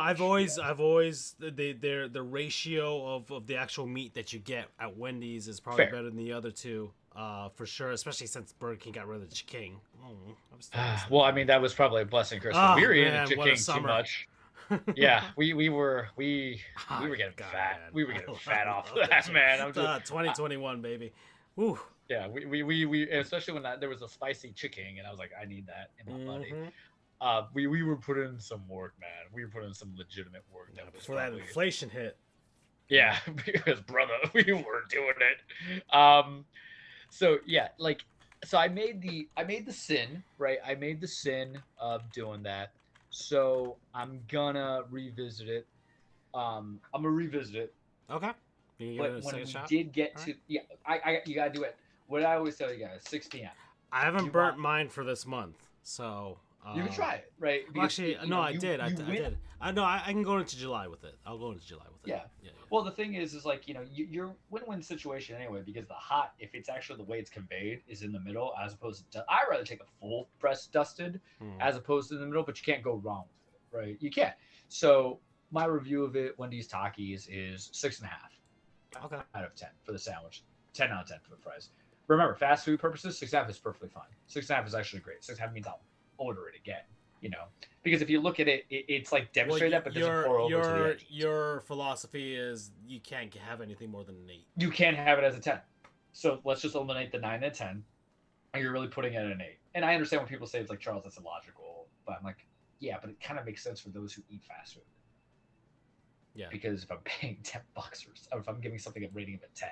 I've always the ratio of the actual meat that you get at Wendy's is probably Fair. better than the other two, for sure. Especially since Burger King got rid of the King. Well, I mean that was probably a blessing, Chris. Oh, We were eating man, the what a chicken too summer. much. Yeah, we were getting God, fat. man. We were getting I fat off love that, shit. man. I'm just 2021, baby. Woo. yeah. We especially when there was a spicy chicken, and I was like, I need that in my body. We were putting in some work, man. We were putting in some legitimate work. That was Before that probably, inflation hit. yeah, because brother, we were doing it. So yeah, like so I made the sin, right? I made the sin of doing that. So I'm gonna revisit it. I'm gonna revisit it. Okay. You give But it a when second we shot? did get All to right. yeah, I you gotta do it. What I always tell you guys, 6 p.m. I haven't You burnt want mine for this month, so You can try it, right? Well, Because actually, you no, know, I you- did. I you win. did. I know. I can go into July with it. I'll go into July with it. Yeah. Yeah. Well, the thing is like you're win-win situation anyway because the hot, if it's actually the way it's conveyed, is in the middle as opposed to. I'd rather take a full press dusted as opposed to in the middle, but you can't go wrong with it, right? You can't. So my review of it, Wendy's Takis, is 6.5 Okay. out of 10 for the sandwich, 10 out of 10 for the fries. Remember, fast food purposes, 6.5 is perfectly fine. 6.5 is actually great. 6.5 means I'll order it again. Because if you look at it, it's like demonstrate that, but doesn't pour over to the edge. Your philosophy is you can't have anything more than an 8. You can't have it as a 10. So let's just eliminate the 9 and 10. And you're really putting it at an 8. And I understand when people say it's like, Charles, that's illogical. But I'm like, yeah, but it kind of makes sense for those who eat fast food. Yeah. Because if I'm paying $10 or if I'm giving something a rating of a 10,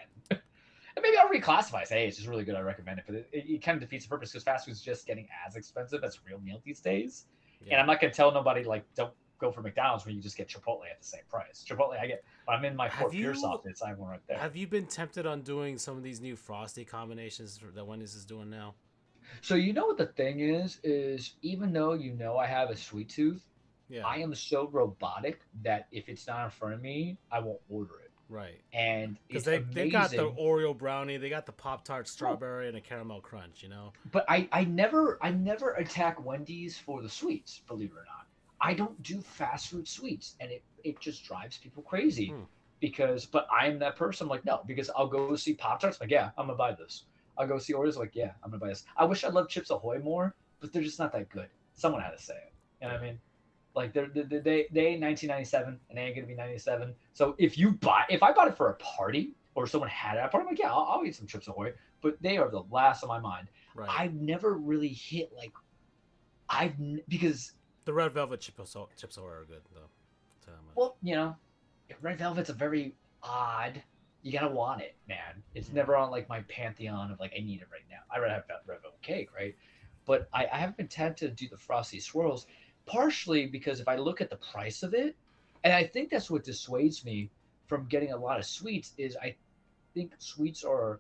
and maybe I'll reclassify. Say, hey, it's just really good. I recommend it. But it kind of defeats the purpose because fast food's just getting as expensive as a real meal these days. Yeah. And I'm not going to tell nobody, like, don't go for McDonald's when you just get Chipotle at the same price. Chipotle, I get, when I'm in my Fort Pierce office, I have one right there. Have you been tempted on doing some of these new Frosty combinations that Wendy's is doing now? So you know what the thing is even though I have a sweet tooth, yeah. I am so robotic that if it's not in front of me, I won't order it. Right. And because they got the Oreo brownie, they got the Pop-Tart strawberry and a caramel crunch, But I never attack Wendy's for the sweets, believe it or not. I don't do fast food sweets, and it just drives people crazy but I'm that person. I'm like, no, because I'll go see Pop-Tarts, like, yeah, I'm gonna buy this. I'll go see Oreos, like, yeah, I'm gonna buy this. I wish I loved Chips Ahoy more, but they're just not that good. Someone had to say it. You know what I mean? Like they ain't 1997 and they ain't gonna be 97. So if I bought it for a party or someone had it at a party, I'm like, yeah, I'll eat some Chips Ahoy. But they are the last on my mind. Right. I've never really hit because the Red Velvet Chips Ahoy are good though. Well, Red Velvet's a very odd. You gotta want it, man. It's never on like my pantheon of like I need it right now. I rather have Red Velvet cake, right? But I haven't been tempted to do the Frosty Swirls. Partially because if I look at the price of it, and I think that's what dissuades me from getting a lot of sweets, is I think sweets are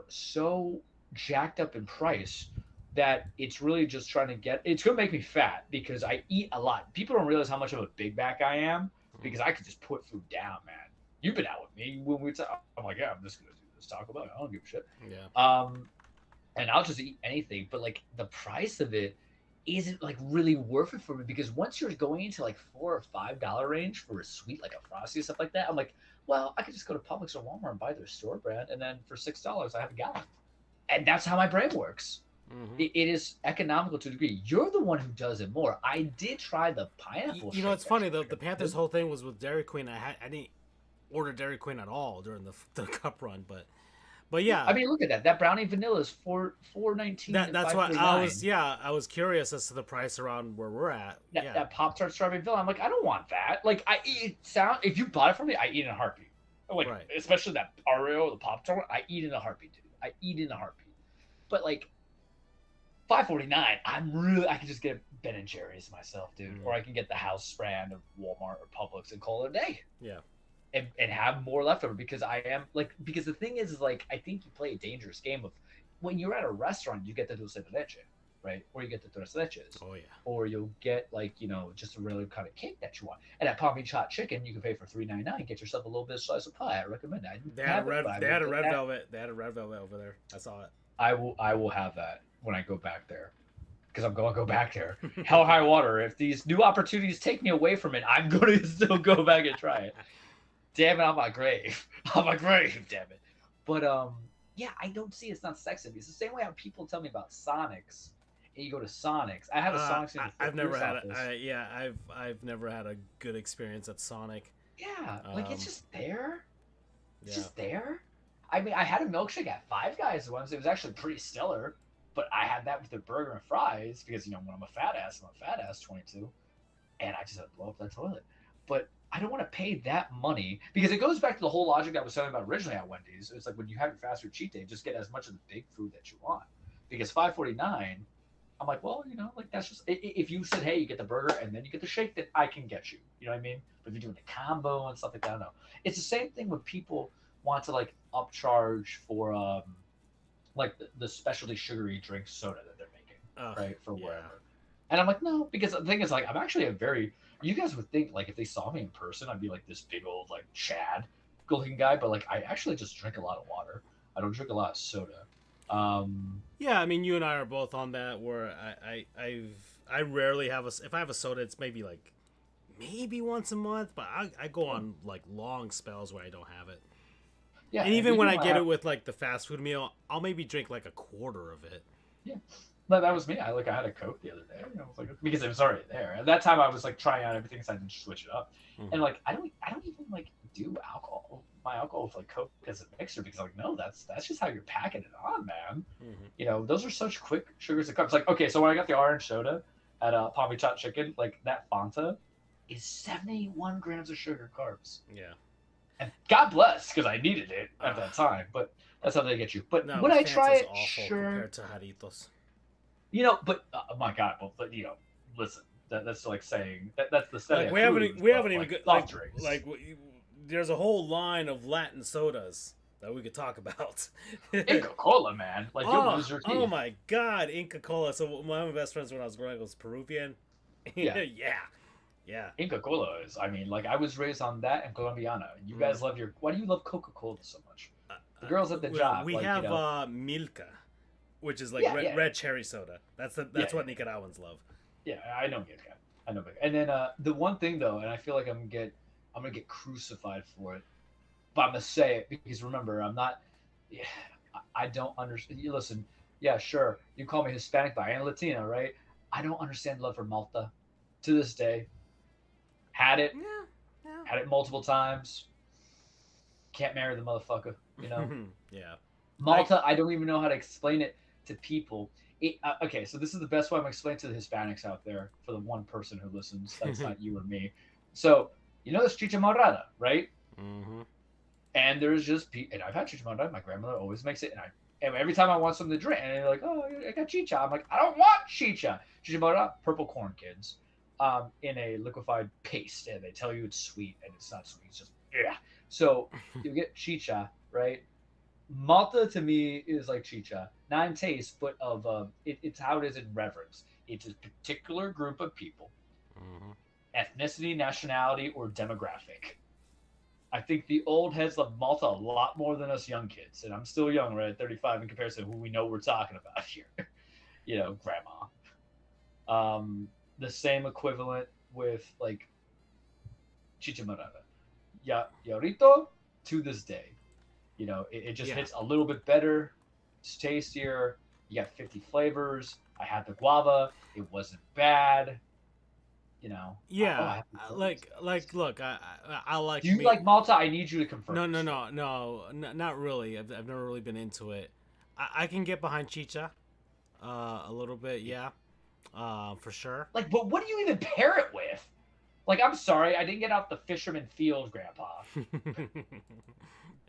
so jacked up in price that it's really just trying to it's going to make me fat because I eat a lot. People don't realize how much of a big back I am because I could just put food down, man. You've been out with me when we talk. I'm like, yeah, I'm just going to do this Taco Bell. I don't give a shit. Yeah. And I'll just eat anything, but like the price of it isn't like really worth it for me because once you're going into like $4 or $5 range for a sweet like a Frosty and stuff like that, I'm like, well, I could just go to Publix or Walmart and buy their store brand, and then for $6 I have a gallon, and that's how my brain works. It is economical to a degree. You're the one who does it more. I did try the pineapple. It's funny the Panthers' whole thing was with Dairy Queen. I didn't order Dairy Queen at all during the cup run, but yeah, I mean, look at that. That brownie vanilla is $4.19. That's why I was curious as to the price around where we're at. That Pop-Tart strawberry vanilla. I'm like, I don't want that. Like, if you bought it for me, I eat in a heartbeat. Like, especially that Oreo, the Pop-Tart, I eat in a heartbeat, dude. I eat in a heartbeat. But like, $5.49, I can just get Ben and Jerry's myself, dude, or I can get the house brand of Walmart or Publix and call it a day. Yeah. And have more leftover because because the thing is like I think you play a dangerous game of when you're at a restaurant you get the dulce de leche, right? Or you get the tres leches. Oh yeah. Or you'll get like just a regular kind of cake that you want. And at Palm Beach Hot Chicken you can pay for $3.99. Get yourself a little bit of slice of pie. I recommend that. They had a red velvet. They had a red velvet over there. I saw it. I will have that when I go back there. Because I'm going to go back there. Hell high water. If these new opportunities take me away from it, I'm going to still go back and try it. Damn it, on my grave. On my grave, damn it. But, I don't see it's not sexy. It's the same way how people tell me about Sonics. And you go to Sonics. I have a Sonics in I've never had I've never had a good experience at Sonic. Yeah, it's just there. It's just there. I mean, I had a milkshake at Five Guys once. It was actually pretty stellar. But I had that with a burger and fries because, when I'm a fat ass 22. And I just had to blow up that toilet. But I don't want to pay that money because it goes back to the whole logic I was talking about originally at Wendy's. It's like when you have your fast food cheat day, just get as much of the big food that you want. Because $5.49, I'm like, well, that's just if you said, hey, you get the burger and then you get the shake, then I can get you. You know what I mean? But if you're doing the combo and stuff like that, I don't know. It's the same thing when people want to like upcharge for like the specialty sugary drink soda that they're making. right, for yeah. wherever. And I'm like, no, because the thing is, like, I'm actually a very. You guys would think like if they saw me in person, I'd be like this big old like Chad looking guy, but like I actually just drink a lot of water. I don't drink a lot of soda. Um, Yeah, I mean, you and I are both on that. Where I rarely have a. If I have a soda, it's maybe once a month, but I go on like long spells where I don't have it. yeah, And even when I I get have, it with like the fast food meal, I'll maybe drink like a quarter of it. yeah, no, that was me. I had a Coke the other day. And I was like, because it was already there. At that time, I was like trying out everything, so I didn't switch it up. Mm-hmm. And like, I don't even like do my alcohol with like Coke as a mixer because like, no, that's just how you're packing it on, man. Mm-hmm. You know, those are such quick sugars and carbs. Like, okay, so when I got the orange soda at Palmy Tot Chicken, like that Fanta is 71 grams of sugar carbs. Yeah. And God bless, because I needed it at that time. But that's how they get you. But No, would I Fanta's try it? awful Sure. compared to Jarritos. You know, but oh my God, well, but you know, listen, that's like saying that's the setting. Like, we haven't even got soft drinks. there's a whole line of Latin sodas that we could talk about. Inca Cola, man, like you'll lose your teeth. Oh my God, Inca Cola. So one of my best friends when I was growing up was Peruvian. Yeah. Yeah. Inca Cola is. I mean, like I was raised on that and Colombiana. And you guys love your. Why do you love Coca Cola so much? The girls at the job. We like, have you know, Milka, which is like red cherry soda. That's what Nicaraguans love. Yeah, I know Milka. I know Milka. And then the one thing though, and I feel like I'm gonna get crucified for it, but I'm gonna say it because remember, I'm not. Yeah, I don't understand. You listen. Yeah, sure. You call me Hispanic, but I am Latina, right? I don't understand love for Malta to this day. Had it. Yeah. Had it multiple times. Can't marry the motherfucker, you know? Yeah. Malta, I don't even know how to explain it to people. Okay, so this is the best way I'm explaining to the Hispanics out there for the one person who listens. That's not you or me. So, you know this chicha morada, right? Mm-hmm. And there's just, and I've had chicha morada. My grandmother always makes it. And every time I want something to drink, and they're like, oh, I got chicha. I'm like, I don't want chicha. Chicha morada, purple corn, kids. In a liquefied paste, and they tell you it's sweet, and it's not sweet. It's just yeah. So you get chicha, right? Malta to me is like chicha, not in taste, but of it's how it is in reverence. It's a particular group of people, ethnicity, nationality, or demographic. I think the old heads love Malta a lot more than us young kids, and I'm still young, right? At 35 in comparison to who we know we're talking about here. You know, grandma. The same equivalent with like chicha morada. Yarito to this day. You know, it just hits a little bit better. It's tastier. You got 50 flavors. I had the guava. It wasn't bad. You know. Yeah. Look, I like. Do you like Malta? I need you to confirm. No, not really. I've never really been into it. I can get behind chicha, a little bit, yeah. For sure. Like, but what do you even pair it with? Like, I'm sorry, I didn't get off the fisherman field, Grandpa.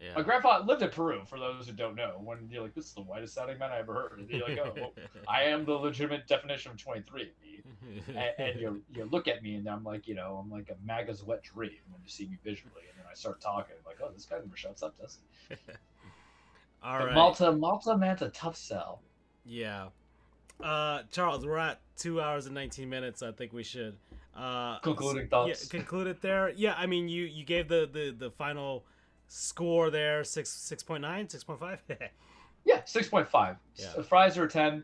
Yeah. My grandpa lived in Peru, for those who don't know. When you're like, this is the whitest sounding man I ever heard. And you're like, oh, well, I am the legitimate definition of 23. And you look at me, and I'm like, you know, I'm like a MAGA's wet dream when you see me visually. And then I start talking, like, oh, this guy never shuts up, does he? All but right. Malta, man, it's a tough sell. Yeah. Charles, we're at 2 hours and 19 minutes. I think we should concluding thoughts. Yeah, conclude it there. Yeah, I mean, you gave the final score there 6.9, 6.5. Yeah, 6.5. Yeah. Fries are a 10,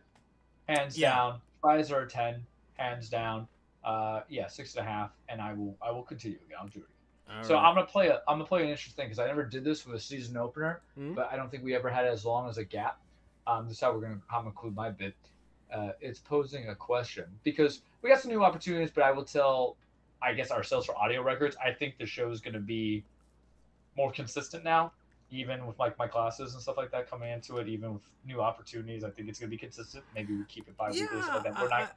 hands down. Fries are a 10, hands down. 6.5, and I will continue. I'll do it. So right. I'm gonna play an interesting thing because I never did this with a season opener, but I don't think we ever had as long as a gap. This is how I'm gonna include my bit. It's posing a question because we got some new opportunities, but I will tell, I guess, ourselves for audio records. I think the show is going to be more consistent now, even with like my classes and stuff like that coming into it. Even with new opportunities, I think it's going to be consistent. Maybe we keep it bi-weekly. Stuff like that. We're not.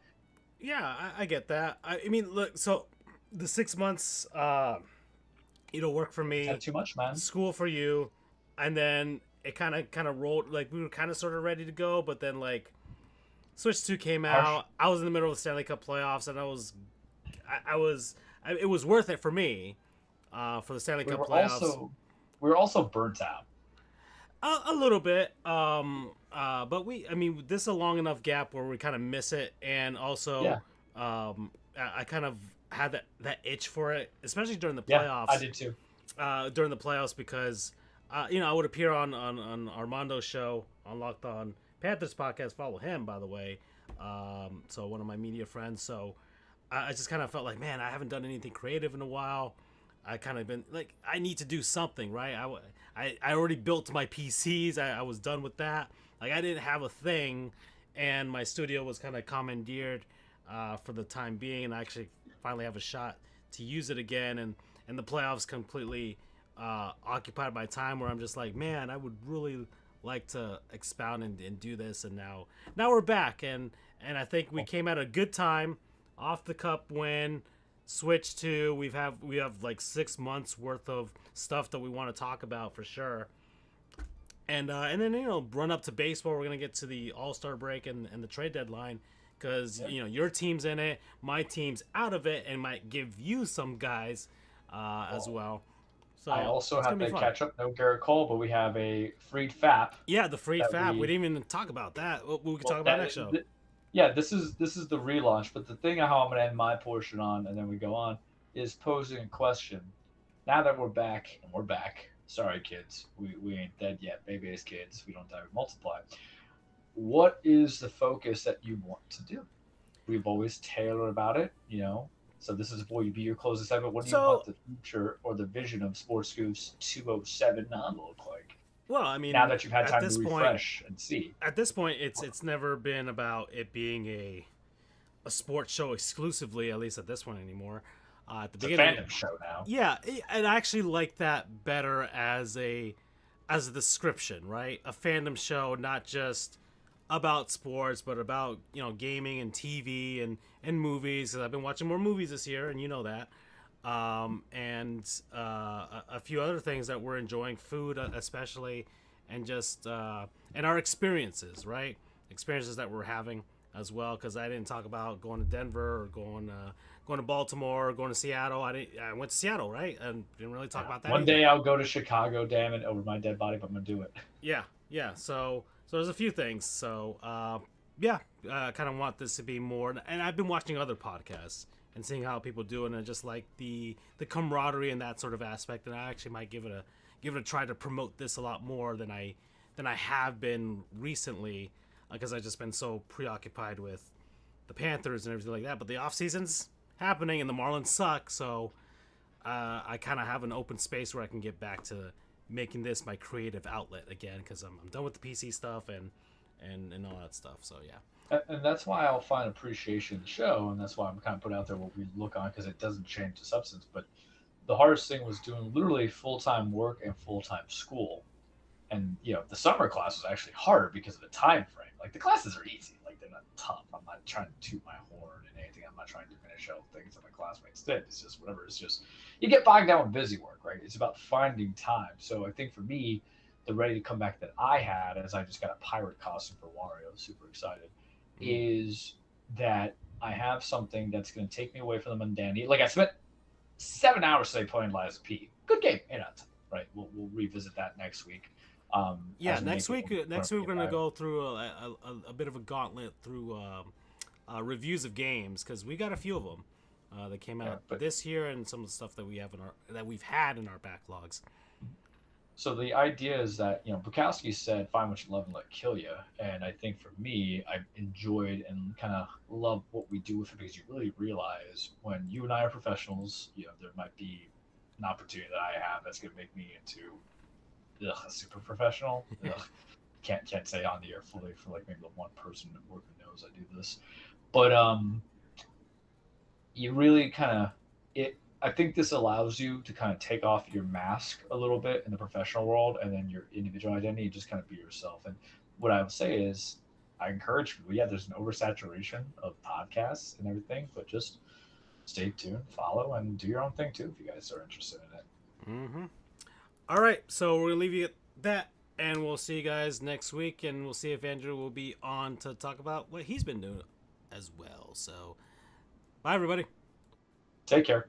I get that. I mean, look, so the 6 months, it'll work for me. Not too much, man. School for you, and then it kind of rolled. Like we were kind of sort of ready to go, but then like Switch 2 came out. I was in the middle of the Stanley Cup playoffs, and it was worth it for me, for the Stanley Cup playoffs. We were also burnt out. A little bit. But I mean, this is a long enough gap where we kind of miss it, and also, Yeah, I kind of had that itch for it, especially during the yeah, I playoffs. did too. During the playoffs because, I would appear on Armando's show on Locked On Panthers podcast. Follow him, by the way. So one of my media friends. So I just kind of felt like, man, I haven't done anything creative in a while. I kind of been like, I need to do something, right? I already built my PCs. I was done with that. Like, I didn't have a thing, and my studio was kind of commandeered for the time being, and I actually finally have a shot to use it again. And the playoffs completely occupied my time, where I'm just like, man, I would really like to expound and do this. And now we're back, and I think we came at a good time. Off the cup win, switch to we have like 6 months worth of stuff that we want to talk about for sure. And then run up to baseball. We're gonna get to the All-Star break and the trade deadline, because your team's in it, my team's out of it, and might give you some guys as well. So I also it's have gonna be to fun. catch up. No Garrett Cole, but we have a freed FAP. Yeah, the free that fab. We didn't even talk about that. We could talk about next show. Yeah, this is the relaunch. But the thing how I'm gonna end my portion on, and then we go on, is posing a question. Now that we're back, and we're back. Sorry, kids, we ain't dead yet. Baby is kids. We don't die, we multiply. What is the focus that you want to do? We've always tailored about it. So this is will you be your closing segment. What do you So, want the future or the vision of Sports Goofs 207 to look like? well, I Now mean, that you've had at time to this point, refresh and see. it's never been about it being a sports show exclusively, at least at this point anymore. At the It's a beginning, fandom show now. yeah, and I actually like that better as a description, right? A fandom show, not just about sports, but about gaming and TV and movies. Because I've been watching more movies this year, and you know that. And a few other things that we're enjoying, food especially, and just and our experiences, right? Experiences that we're having as well. Because I didn't talk about going to Denver or going to Baltimore or going to Seattle. I went to Seattle, right? And didn't really talk about that. One either. day I'll go to Chicago, damn it, over my dead body, but I'm gonna do it. Yeah. So there's a few things. So yeah, I kind of want this to be more. And I've been watching other podcasts and seeing how people do it, and I just like the camaraderie and that sort of aspect. And I actually might give it a try to promote this a lot more than I have been recently, because I've just been so preoccupied with the Panthers and everything like that. But the off season's happening, and the Marlins suck, so I kind of have an open space where I can get back to making this my creative outlet again, because I'm done with the PC stuff and all that stuff. So yeah. And that's why I'll find appreciation in the show, and that's why I'm kind of put out there what we look on, because it doesn't change the substance. But the hardest thing was doing literally full-time work and full-time school. And the summer class was actually harder because of the time frame. Like, the classes are easy, like they're not tough. I'm not trying to toot my horn and anything. I'm not trying to finish all things that my classmates did. It's just whatever. It's just you get bogged down with busy work, right? It's about finding time. So I think for me, the ready to come back that I had, as I just got a pirate costume for Wario, super excited, is that I have something that's going to take me away from the mundanity. Like, I spent 7 hours today playing Lies of P. Good game, right? We'll revisit that next week. Yeah, next week we're gonna go through a bit of a gauntlet through reviews of games, because we got a few of them that came out this year, and some of the stuff that we've had in our backlogs. So the idea is that Bukowski said, "Find what you love and let it kill you," and I think for me, I enjoyed and kind of love what we do with it, because you really realize when you and I are professionals, there might be an opportunity that I have that's going to make me into a super professional. Can't say on the air fully for like maybe the one person at work who knows I do this, but you really kind of it. I think this allows you to kind of take off your mask a little bit in the professional world, and then your individual identity, and just kind of be yourself. And what I would say is, I encourage people. Yeah, there's an oversaturation of podcasts and everything, but just stay tuned, follow, and do your own thing too if you guys are interested in it. Mm-hmm. All right, so we're gonna leave you at that, and we'll see you guys next week, and we'll see if Andrew will be on to talk about what he's been doing as well. So, bye, everybody. Take care.